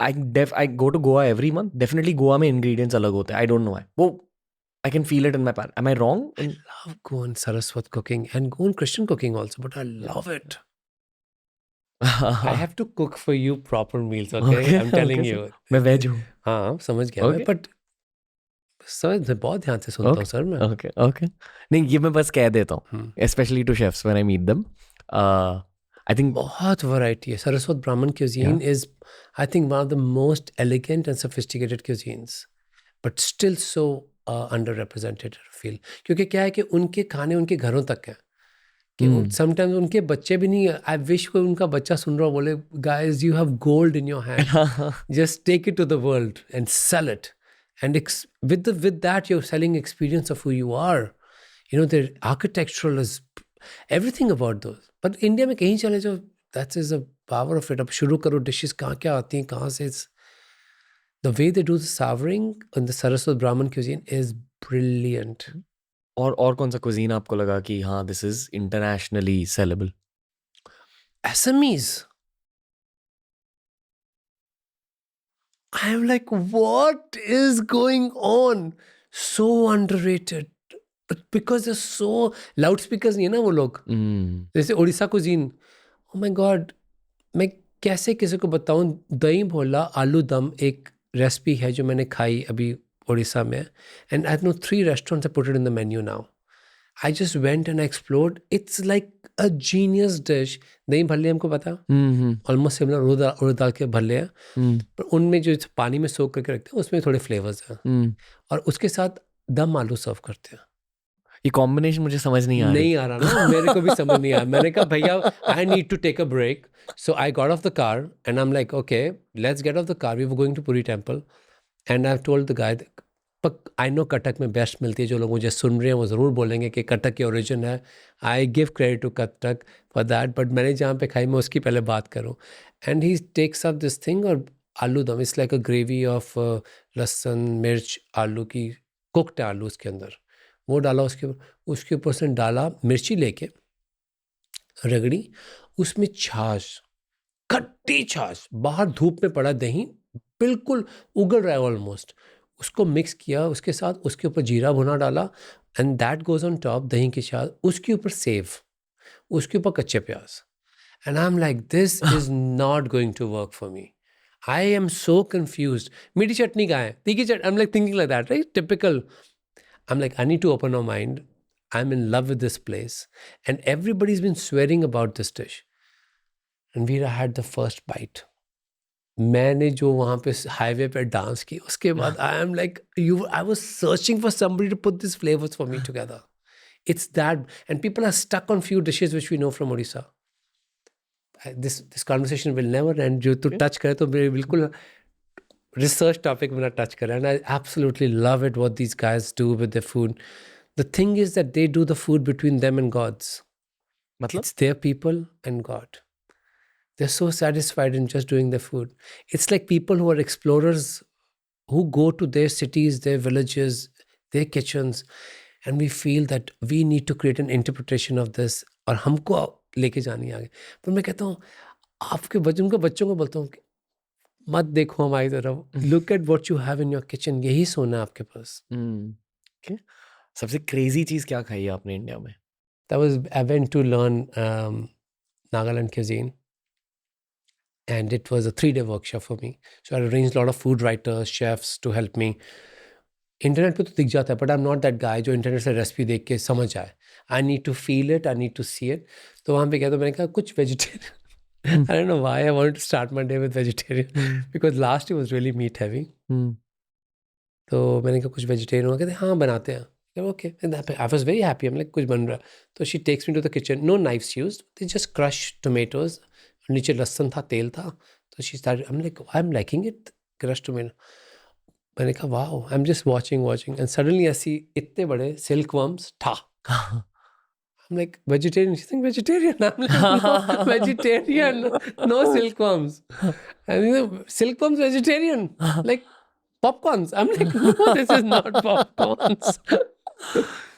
I go to Goa every month. Definitely Goa में इंग्रेडिएंट्स अलग होते हैं. I don't know why. वो I can feel it in my palate. Am I wrong? I love Goan Saraswat cooking and Goan Christian cooking also, but I love it. I have to cook for you proper meals, okay? I'm telling you. मैं वेज हूँ. हाँ, समझ गया मैं, but समझ बहुत ध्यान से सुनता हूँ सर मैं. ओके ओके, नहीं ये मैं बस कह देता हूँ, specially to chefs when I meet them. I think बहुत वैरायटी है. सरस्वत ब्राह्मण cuisine is, I think, one of the most elegant and sophisticated cuisines, but still so underrepresented, I feel. क्योंकि क्या है कि उनके खाने उनके घरों तक हैं. कि समटाइम्स उनके बच्चे भी नहीं. आई विश कोई उनका बच्चा सुन रहा हो, बोले guys you have gold in your hand, just take it to the world and sell it. And with that, you're selling experience of who you are. You know, the architectural is everything about those. But India में कहीं चले जाओ, that is the power of it. अब शुरू करो, dishes कहाँ क्या आती हैं, कहाँ से. The way they do the savoring in the Saraswat Brahmin cuisine is brilliant. और कौन सा cuisine आपको लगा कि हाँ this is internationally sellable? Assamese. I'm like, what is going on? So underrated. But because they're so loudspeakers नहीं है ना वो लोग. जैसे Orissa cuisine. Oh my God. मैं कैसे किसी को बताऊं. दही भोला आलू दम एक रेसिपी है जो मैंने खाई अभी उड़ीसा में. And I know 3 restaurants have put it in the menu now. I just went and I explored. It's like a genius dish. दही भल्ले हमको पता, ऑलमोस्ट सिमिलर उड़द दाल के भल्ले हैं, पर उनमें जो पानी में सोख करके रखते हैं उसमें थोड़े फ्लेवर्स हैं, और उसके साथ दम आलू सर्व करते हैं. ये कॉम्बिनेशन मुझे समझ नहीं आ रहा ना. मेरे को भी समझ नहीं आया. मैंने कहा भैया I need to take a break. So I got off the car and I am like okay let's get off the car. We were going to Puri temple and I told the guy, I know Cuttack में बेस्ट मिलती है. जो लोग मुझे सुन रहे हैं वो ज़रूर बोलेंगे कि कटक की ओरिजिन है. I give credit to Cuttack for that, but मैंने जहाँ पे खाई मैं उसकी पहले बात करूँ. And he takes up this thing और aloo dum. It's like a gravy of lahsun mirch आलू की, कुकड आलू उसके अंदर. वो डाला उसके ऊपर से डाला मिर्ची लेके रगड़ी, उसमें छाछ, खट्टी छाछ, बाहर धूप में पड़ा दही बिल्कुल उगल रहा है ऑलमोस्ट, उसको मिक्स किया. उसके साथ उसके ऊपर जीरा भुना डाला and that goes on top. दही के साथ उसके ऊपर सेव, उसके ऊपर कच्चे प्याज. And I am like this is not going to work for me. I am so confused. मीठी चटनी कहाँ है, तीखी चटनी. I am like thinking like that, right, typical. I'm like, I need to open our mind. I'm in love with this place. And everybody's been swearing about this dish. And we had the first bite. मैंने जो वहाँ पे हाईवे पे डांस की, उसके बाद I am like, I was searching for somebody to put these flavors for me together. It's that, and people are stuck on few dishes which we know from Odisha. This conversation will never end. जो तू touch करे तो मेरे बिल्कुल research topic when I touch kar, and I absolutely love it what these guys do with their food. The thing is that they do the food between them and gods. It's their people and God. They're so satisfied in just doing their food. It's like people who are explorers who go to their cities, their villages, their kitchens, and we feel that we need to create an interpretation of this. और हमको लेके जानी है आगे। पर मैं कहता हूँ आपके बच्चों को बोलता हूँ कि मत देखो हमारी तरफ, look at what you have in your kitchen, यही सोना है आपके पास। Okay. सबसे क्रेजी चीज क्या खाई है आपने इंडिया में? I went to learn Nagaland cuisine, and it was a 3-day workshop for me. So I arranged a lot of food writers, chefs to help me. Internet पे तो दिख जाता है, but I am not that guy जो इंटरनेट से रेसिपी देख के समझ आए। I need to feel it, I need to see it. तो वहाँ पे गया तो मैंने कहा कुछ vegetarian, I don't know why I wanted to start my day with vegetarian because last it was really meat heavy. तो मैंने कहा कुछ वेजिटेरियन हो, कहते हाँ बनाते हैं। Okay, I was very happy, हम लाइक कुछ बन रहा। तो she takes me to the kitchen, no knives used, they just crush tomatoes, नीचे लहसुन था, तेल था। तो she started, I am liking it, crush tomato. मैंने कहा wow, I am just watching and suddenly I see इतने बड़े सिल्क वर्म्स, ठा। I'm like, vegetarian? She's like, vegetarian. I'm like, no, vegetarian, no silkworms. And you know, silkworms vegetarian, like popcorns. I'm like, no, this is not popcorns.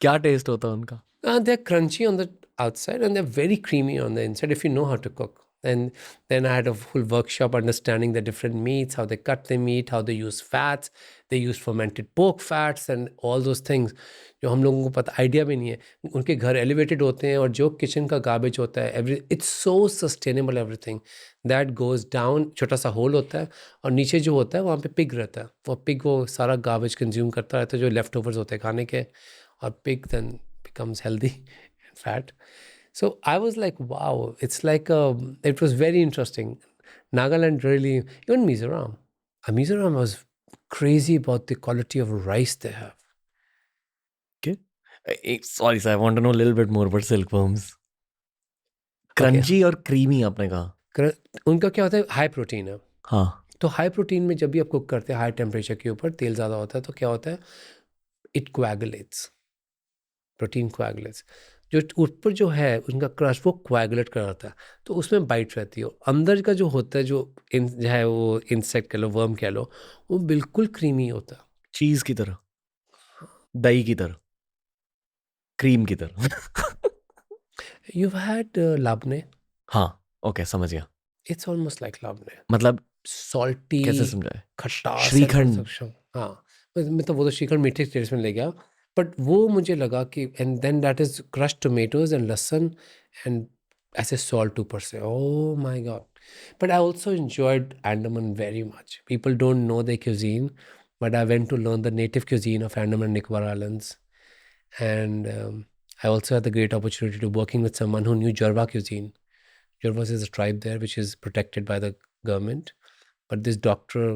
क्या टेस्ट होता है उनका? They're crunchy on the outside and they're very creamy on the inside if you know how to cook. And then I had a full workshop understanding the different meats, how they cut the meat, how they use fats. They use fermented pork fats and all those things. जो हम लोगों को पता आइडिया भी नहीं है। उनके घर एलिवेटेड होते हैं और जो किचन का गार्बेज होता है, every it's so sustainable, everything that goes down. छोटा सा होल होता है और नीचे जो होता है वहाँ पे पिग रहता है। वो पिग वो सारा गार्बेज कंज्यूम करता रहता है जो लेफ्ट ओवर्स होते हैं खाने के, और pig then becomes healthy and fat. So I was like, wow, it's like, it was very interesting. Nagaland really, even Mizoram. Mizoram was crazy about the quality of rice they have. Okay. Sorry sir, I want to know a little bit more about silkworms. Crunchy और creamy आपने कहा। उनका क्या होता है, हाई प्रोटीन है। हाँ। तो हाई प्रोटीन में जब भी आप कुक करते हैं हाई टेम्परेचर के ऊपर, तेल ज़्यादा होता है तो क्या होता है, इट कोएगुलेट्स, प्रोटीन कोएगुलेट्स। जो ऊपर जो है उनका क्रश वो कोएगुलेट कराता है, तो उसमें बाइट रहती है। अंदर का जो होता है, जो है वो इंसेक्ट कह लो, वर्म कह लो, वो बिल्कुल क्रीमी होता है, चीज की तरह, दही की तरह, क्रीम की तरह। You had labneh? हाँ, ओके, समझ गया। इट्स ऑलमोस्ट लाइक लाबने, मतलब सॉल्टी, कैसे समझाए? खट्टास, श्रीखंड। हाँ, मतलब वो तो श्रीखंड मीठे टेस्ट में ले गया, बट वो मुझे लगा कि and then that is crushed tomatoes and lahsun and ऐसे सॉल्ट ऊपर से, oh my god. But I also enjoyed Andaman very much. People don't know the cuisine, but I went to learn the native cuisine of Andaman and Nicobar islands, and I also had the great opportunity to working with someone who knew Jorva cuisine. Jorvas is a tribe there which is protected by the government, but this doctor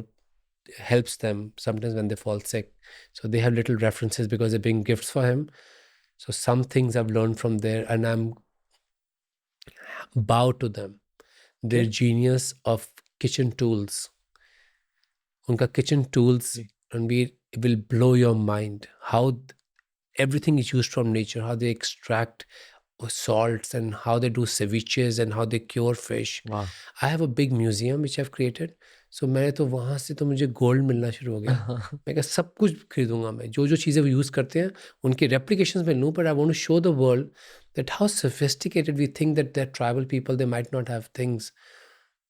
helps them sometimes when they fall sick. So they have little references because they're being gifts for him. So some things I've learned from there, and I'm bow to them. Their genius of kitchen tools. Unka kitchen tools, and it will blow your mind how everything is used from nature, how they extract salts and how they do ceviches and how they cure fish. Wow. I have a big museum which I've created. So मैं तो वहाँ से तो मुझे गोल्ड मिलना शुरू हो गया। मैं क्या सब कुछ खरीदूंगा मैं, जो जो चीज़ें वो यूज़ करते हैं उनके रेप्लिकेशंस में लूँ, but I want to show the world that how sophisticated we think that they're tribal people, they might not have things.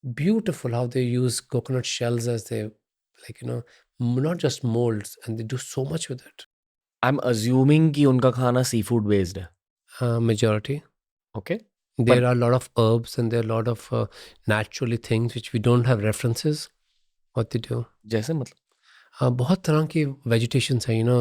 Beautiful how they use coconut shells as they, like, you know, not just molds, and they do so much with it. I'm assuming कि उनका खाना seafood based है। Majority. Okay. There are a lot of herbs and there are a lot of naturally things which we don't have references what they do. जैसे मतलब? बहुत तरह की vegetations हैं, you know,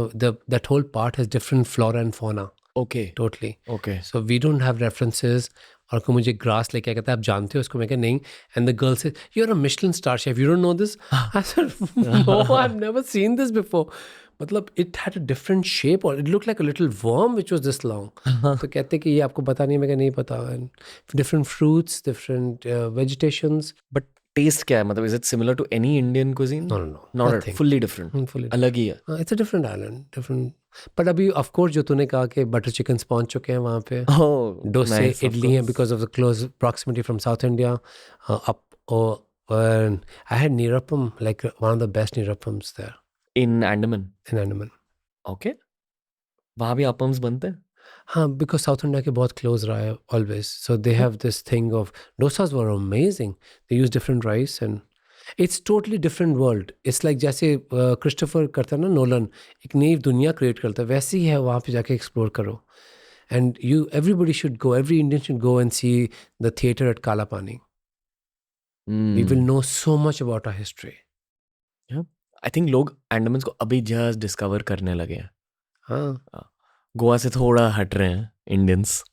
that whole part has different flora and fauna. Okay. Totally. Okay. So we don't have references. और कोई मुझे ग्रास लेके कहता है आप जानते हो उसको, मैं कहा नहीं, and the girl said you're a Michelin star chef, you don't know this? I said no, I've never seen this before. मतलब it had a different shape or it looked like a little worm which was this long. तो कहते कि ये आपको पता नहीं, मैं कहा नहीं पता। And different fruits, different vegetations. But taste क्या है? मतलब is it similar to any Indian cuisine? No, Not nothing. fully different. Fully अलग ही है। it's a different island, different. But अभी of course जो तूने कहा कि बटर चिकन्स पहुंच चुके हैं वहाँ पे, Oh, डोसे, nice, of इडली हैं course. because of the close proximity from South India. And I had Neerappam, like one of the best Neerappams there In Andaman. in Andaman. Okay. वहाँ भी appams बनते हैं? हाँ, because South India के बहुत close रहा है always. So they have this thing of dosas were amazing. They use different rice and it's totally different world. It's like जैसे क्रिस्टोफर करता है ना नोलन, एक नई दुनिया क्रिएट करता है, वैसे ही है वहाँ पे जाके एक्सप्लोर करो. And everybody should go, every Indian should go and see the theater at Kala Pani. We will know so much about our history. I think लोग अंडमान को अभी जस्ट डिस्कवर करने लगे हैं. हाँ, गोवा से थोड़ा हट रहे हैं इंडियंस.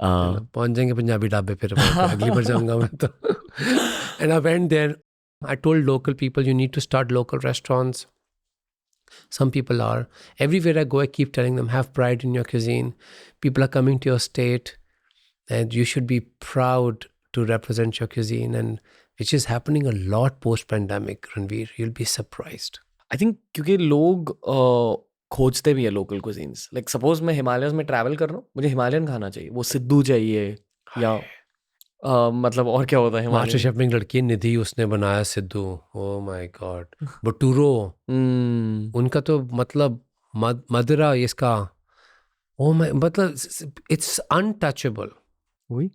पहुंच जाएंगे पंजाबी ढाबे फिर अगली बार जाऊंगा मैं तो. And I went there. I told local people you need to start local restaurants. Some people are. Everywhere I go, I keep telling them have pride in your cuisine. People are coming to your state, and you should be proud to represent your cuisine. And which is happening a lot post-pandemic, Ranveer. You'll be surprised. I think क्योंकि लोग खोजते भी है लोकल कुजीन्स. लाइक सपोज मैं हिमालयस में ट्रैवल कर रहा हूँ, मुझे हिमालयन खाना चाहिए, वो सिद्धू चाहिए या मतलब और क्या होता है मास्टर हिमालयन. शेफ में एक लड़की है निधि, उसने बनाया सिद्धू. Oh my God. भटूरो उनका तो मतलब मदरा इसका. ओ माय मतलब इट्स अनटचेबल. वही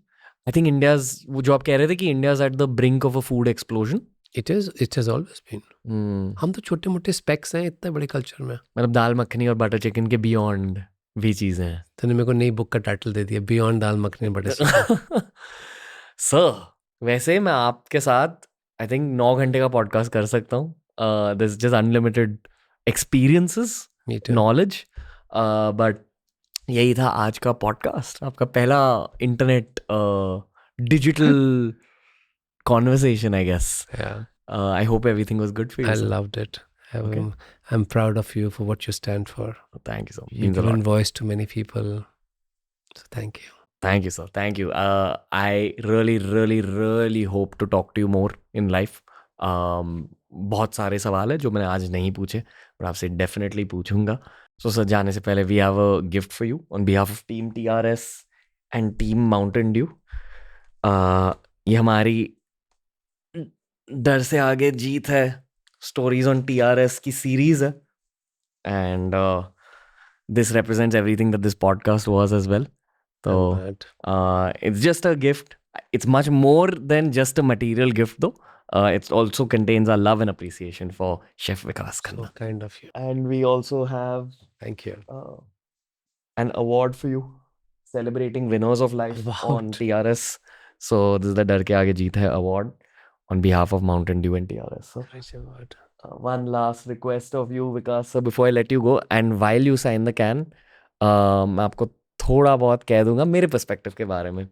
आई थिंक इंडियाज, वो जो आप कह रहे थे कि India's at the brink of a food explosion. It has always been. हम तो छोटे मोटे स्पेक्स हैं इतने बड़े कल्चर में. मतलब दाल मखनी और बटर चिकन के बियॉन्ड भी चीज़ें हैं. तूने मेरे को नई बुक का टाइटल दे दिया, बियॉन्ड दाल मखनी बटर चिकन. सर वैसे मैं आपके साथ आई थिंक 9 घंटे का पॉडकास्ट कर सकता हूँ. This just unlimited experiences, knowledge. But यही था आज का पॉडकास्ट, आपका पहला internet digital conversation, I guess. Yeah, I hope everything was good for you. I sir. loved it. Okay. I'm proud of you for what you stand for. Thank you, sir. You've Means a given lot. voice to many people. So thank you. Thank you, sir. Thank you. I really, really, really hope to talk to you more in life. बहुत सारे सवाल है जो मैंने आज नहीं पूछे, पर आपसे डेफिनेटली पूछूंगा. सो सर जाने से पहले we have a gift for you on behalf of team TRS and team Mountain Dew. ये हमारी डर से आगे जीत है स्टोरीज ऑन TRS की सीरीज है. And this represents everything that this podcast was as well. तो I'm glad. it's just a gift. It's much more than just a material gift though. It also contains our love and appreciation for Chef Vikas Khanna. So kind of you. And we also have Thank you. an award for you celebrating winners of life Wow. on TRS. So this is the Dar Ke Aage Jeet Hai award on behalf of Mountain Dew and TRS. So Nice award. one last request of you, Vikas sir, before I let you go and while you sign the can, मैं आपको थोड़ा बहुत कह दूंगा मेरे पर्सपेक्टिव के बारे में.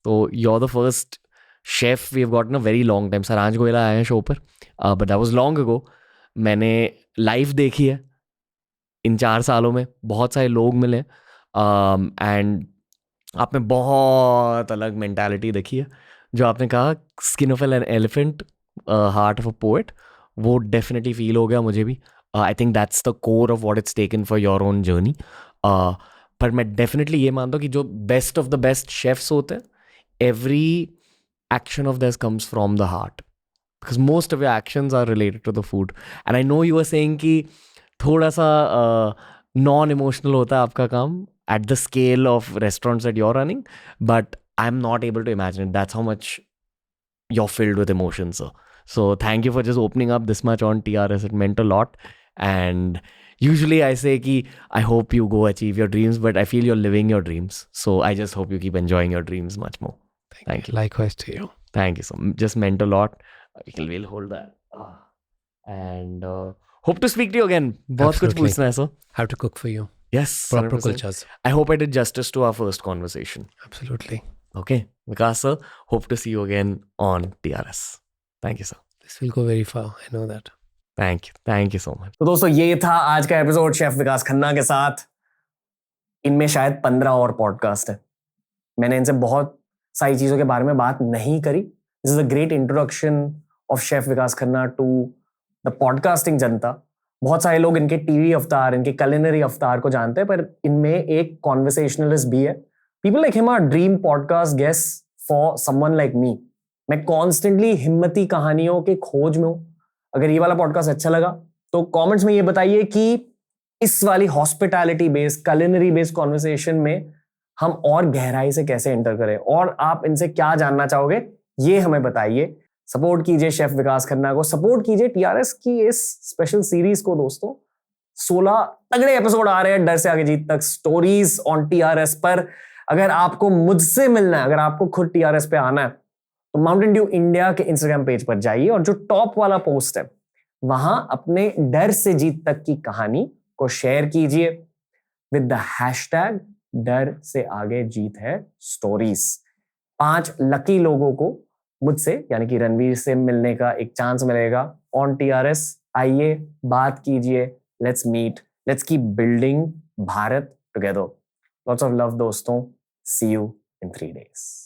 तो you're the first chef we've got in a very long time. सरांज Goyla आए हैं शो पर, but that was long ago. मैंने लाइव देखी है इन 4 सालों में, बहुत सारे लोग मिले एंड आप में बहुत अलग मेंटालिटी देखी है. जो आपने कहा skin of an elephant, heart of a poet, वो डेफिनेटली फील हो गया मुझे भी. I think that's the core of what it's taken for your own journey. पर मैं डेफिनेटली ये मानता हूँ कि जो best of the best chefs होते हैं, every action of this comes from the heart, because most of your actions are related to the food. And I know you are saying कि थोड़ा सा नॉन इमोशनल होता है आपका काम at the scale of restaurants that you're running, but I'm not able to imagine it. That's how much you're filled with emotions, sir. So thank you for just opening up this much on TRS. It meant a lot. And usually I say ki I hope you go achieve your dreams, but I feel you're living your dreams. So I just hope you keep enjoying your dreams much more. Thank you. Likewise to you. Thank you, sir. Just meant a lot. We'll hold that. And hope to speak to you again. बहुत कुछ Absolutely. पूछना है, sir. Have to cook for you. Yes. Proper 100%. kulchas. I hope I did justice to our first conversation. Absolutely. Okay. Vikas sir, hope to see you again on TRS. Thank you, sir. This will go very far. I know that. Thank you. Thank you so much. तो दोस्तों ये था आज का एपिसोड शेफ विकास खन्ना के साथ. इनमें शायद 15 और पॉडकास्ट है. मैंने इनसे बहुत सारी चीजों के बारे में बात नहीं करी. This is a great introduction of chef Vikas Khanna to the podcasting जनता. बहुत सारे लोग इनके टीवी अवतार, इनके culinary अवतार को जानते हैं, पर इनमें एक कॉन्वर्सेशनलिस्ट भी है. People like him are dream podcast guest for someone like me. मैं कॉन्स्टेंटली हिम्मती कहानियों के खोज में हूं. अगर ये वाला पॉडकास्ट अच्छा लगा तो कमेंट्स में ये बताइए कि इस वाली hospitality based, culinary based conversation में हम और गहराई से कैसे एंटर करें, और आप इनसे क्या जानना चाहोगे ये हमें बताइए। सपोर्ट कीजिए शेफ विकास खन्ना को, सपोर्ट कीजिए टीआरएस की इस स्पेशल सीरीज को दोस्तों। 16 तगड़े एपिसोड आ रहे हैं डर से आगे जीत तक, स्टोरीज ऑन टीआरएस पर। अगर आपको मुझसे मिलना है, अगर आपको खुद टीआरएस पे आना है, तो माउंटेन ड्यू इंडिया के इंस्टाग्राम पेज पर जाइए और जो टॉप वाला पोस्ट है वहां अपने डर से जीत तक की कहानी को शेयर कीजिए विद द हैशटैग डर से आगे जीत है स्टोरीज। 5 लकी लोगों को मुझसे यानी कि रणवीर से मिलने का एक चांस मिलेगा ऑन टीआरएस। आइए बात कीजिए, let's meet, let's keep building Bharat together. Lots of love दोस्तों, सी यू इन 3 days।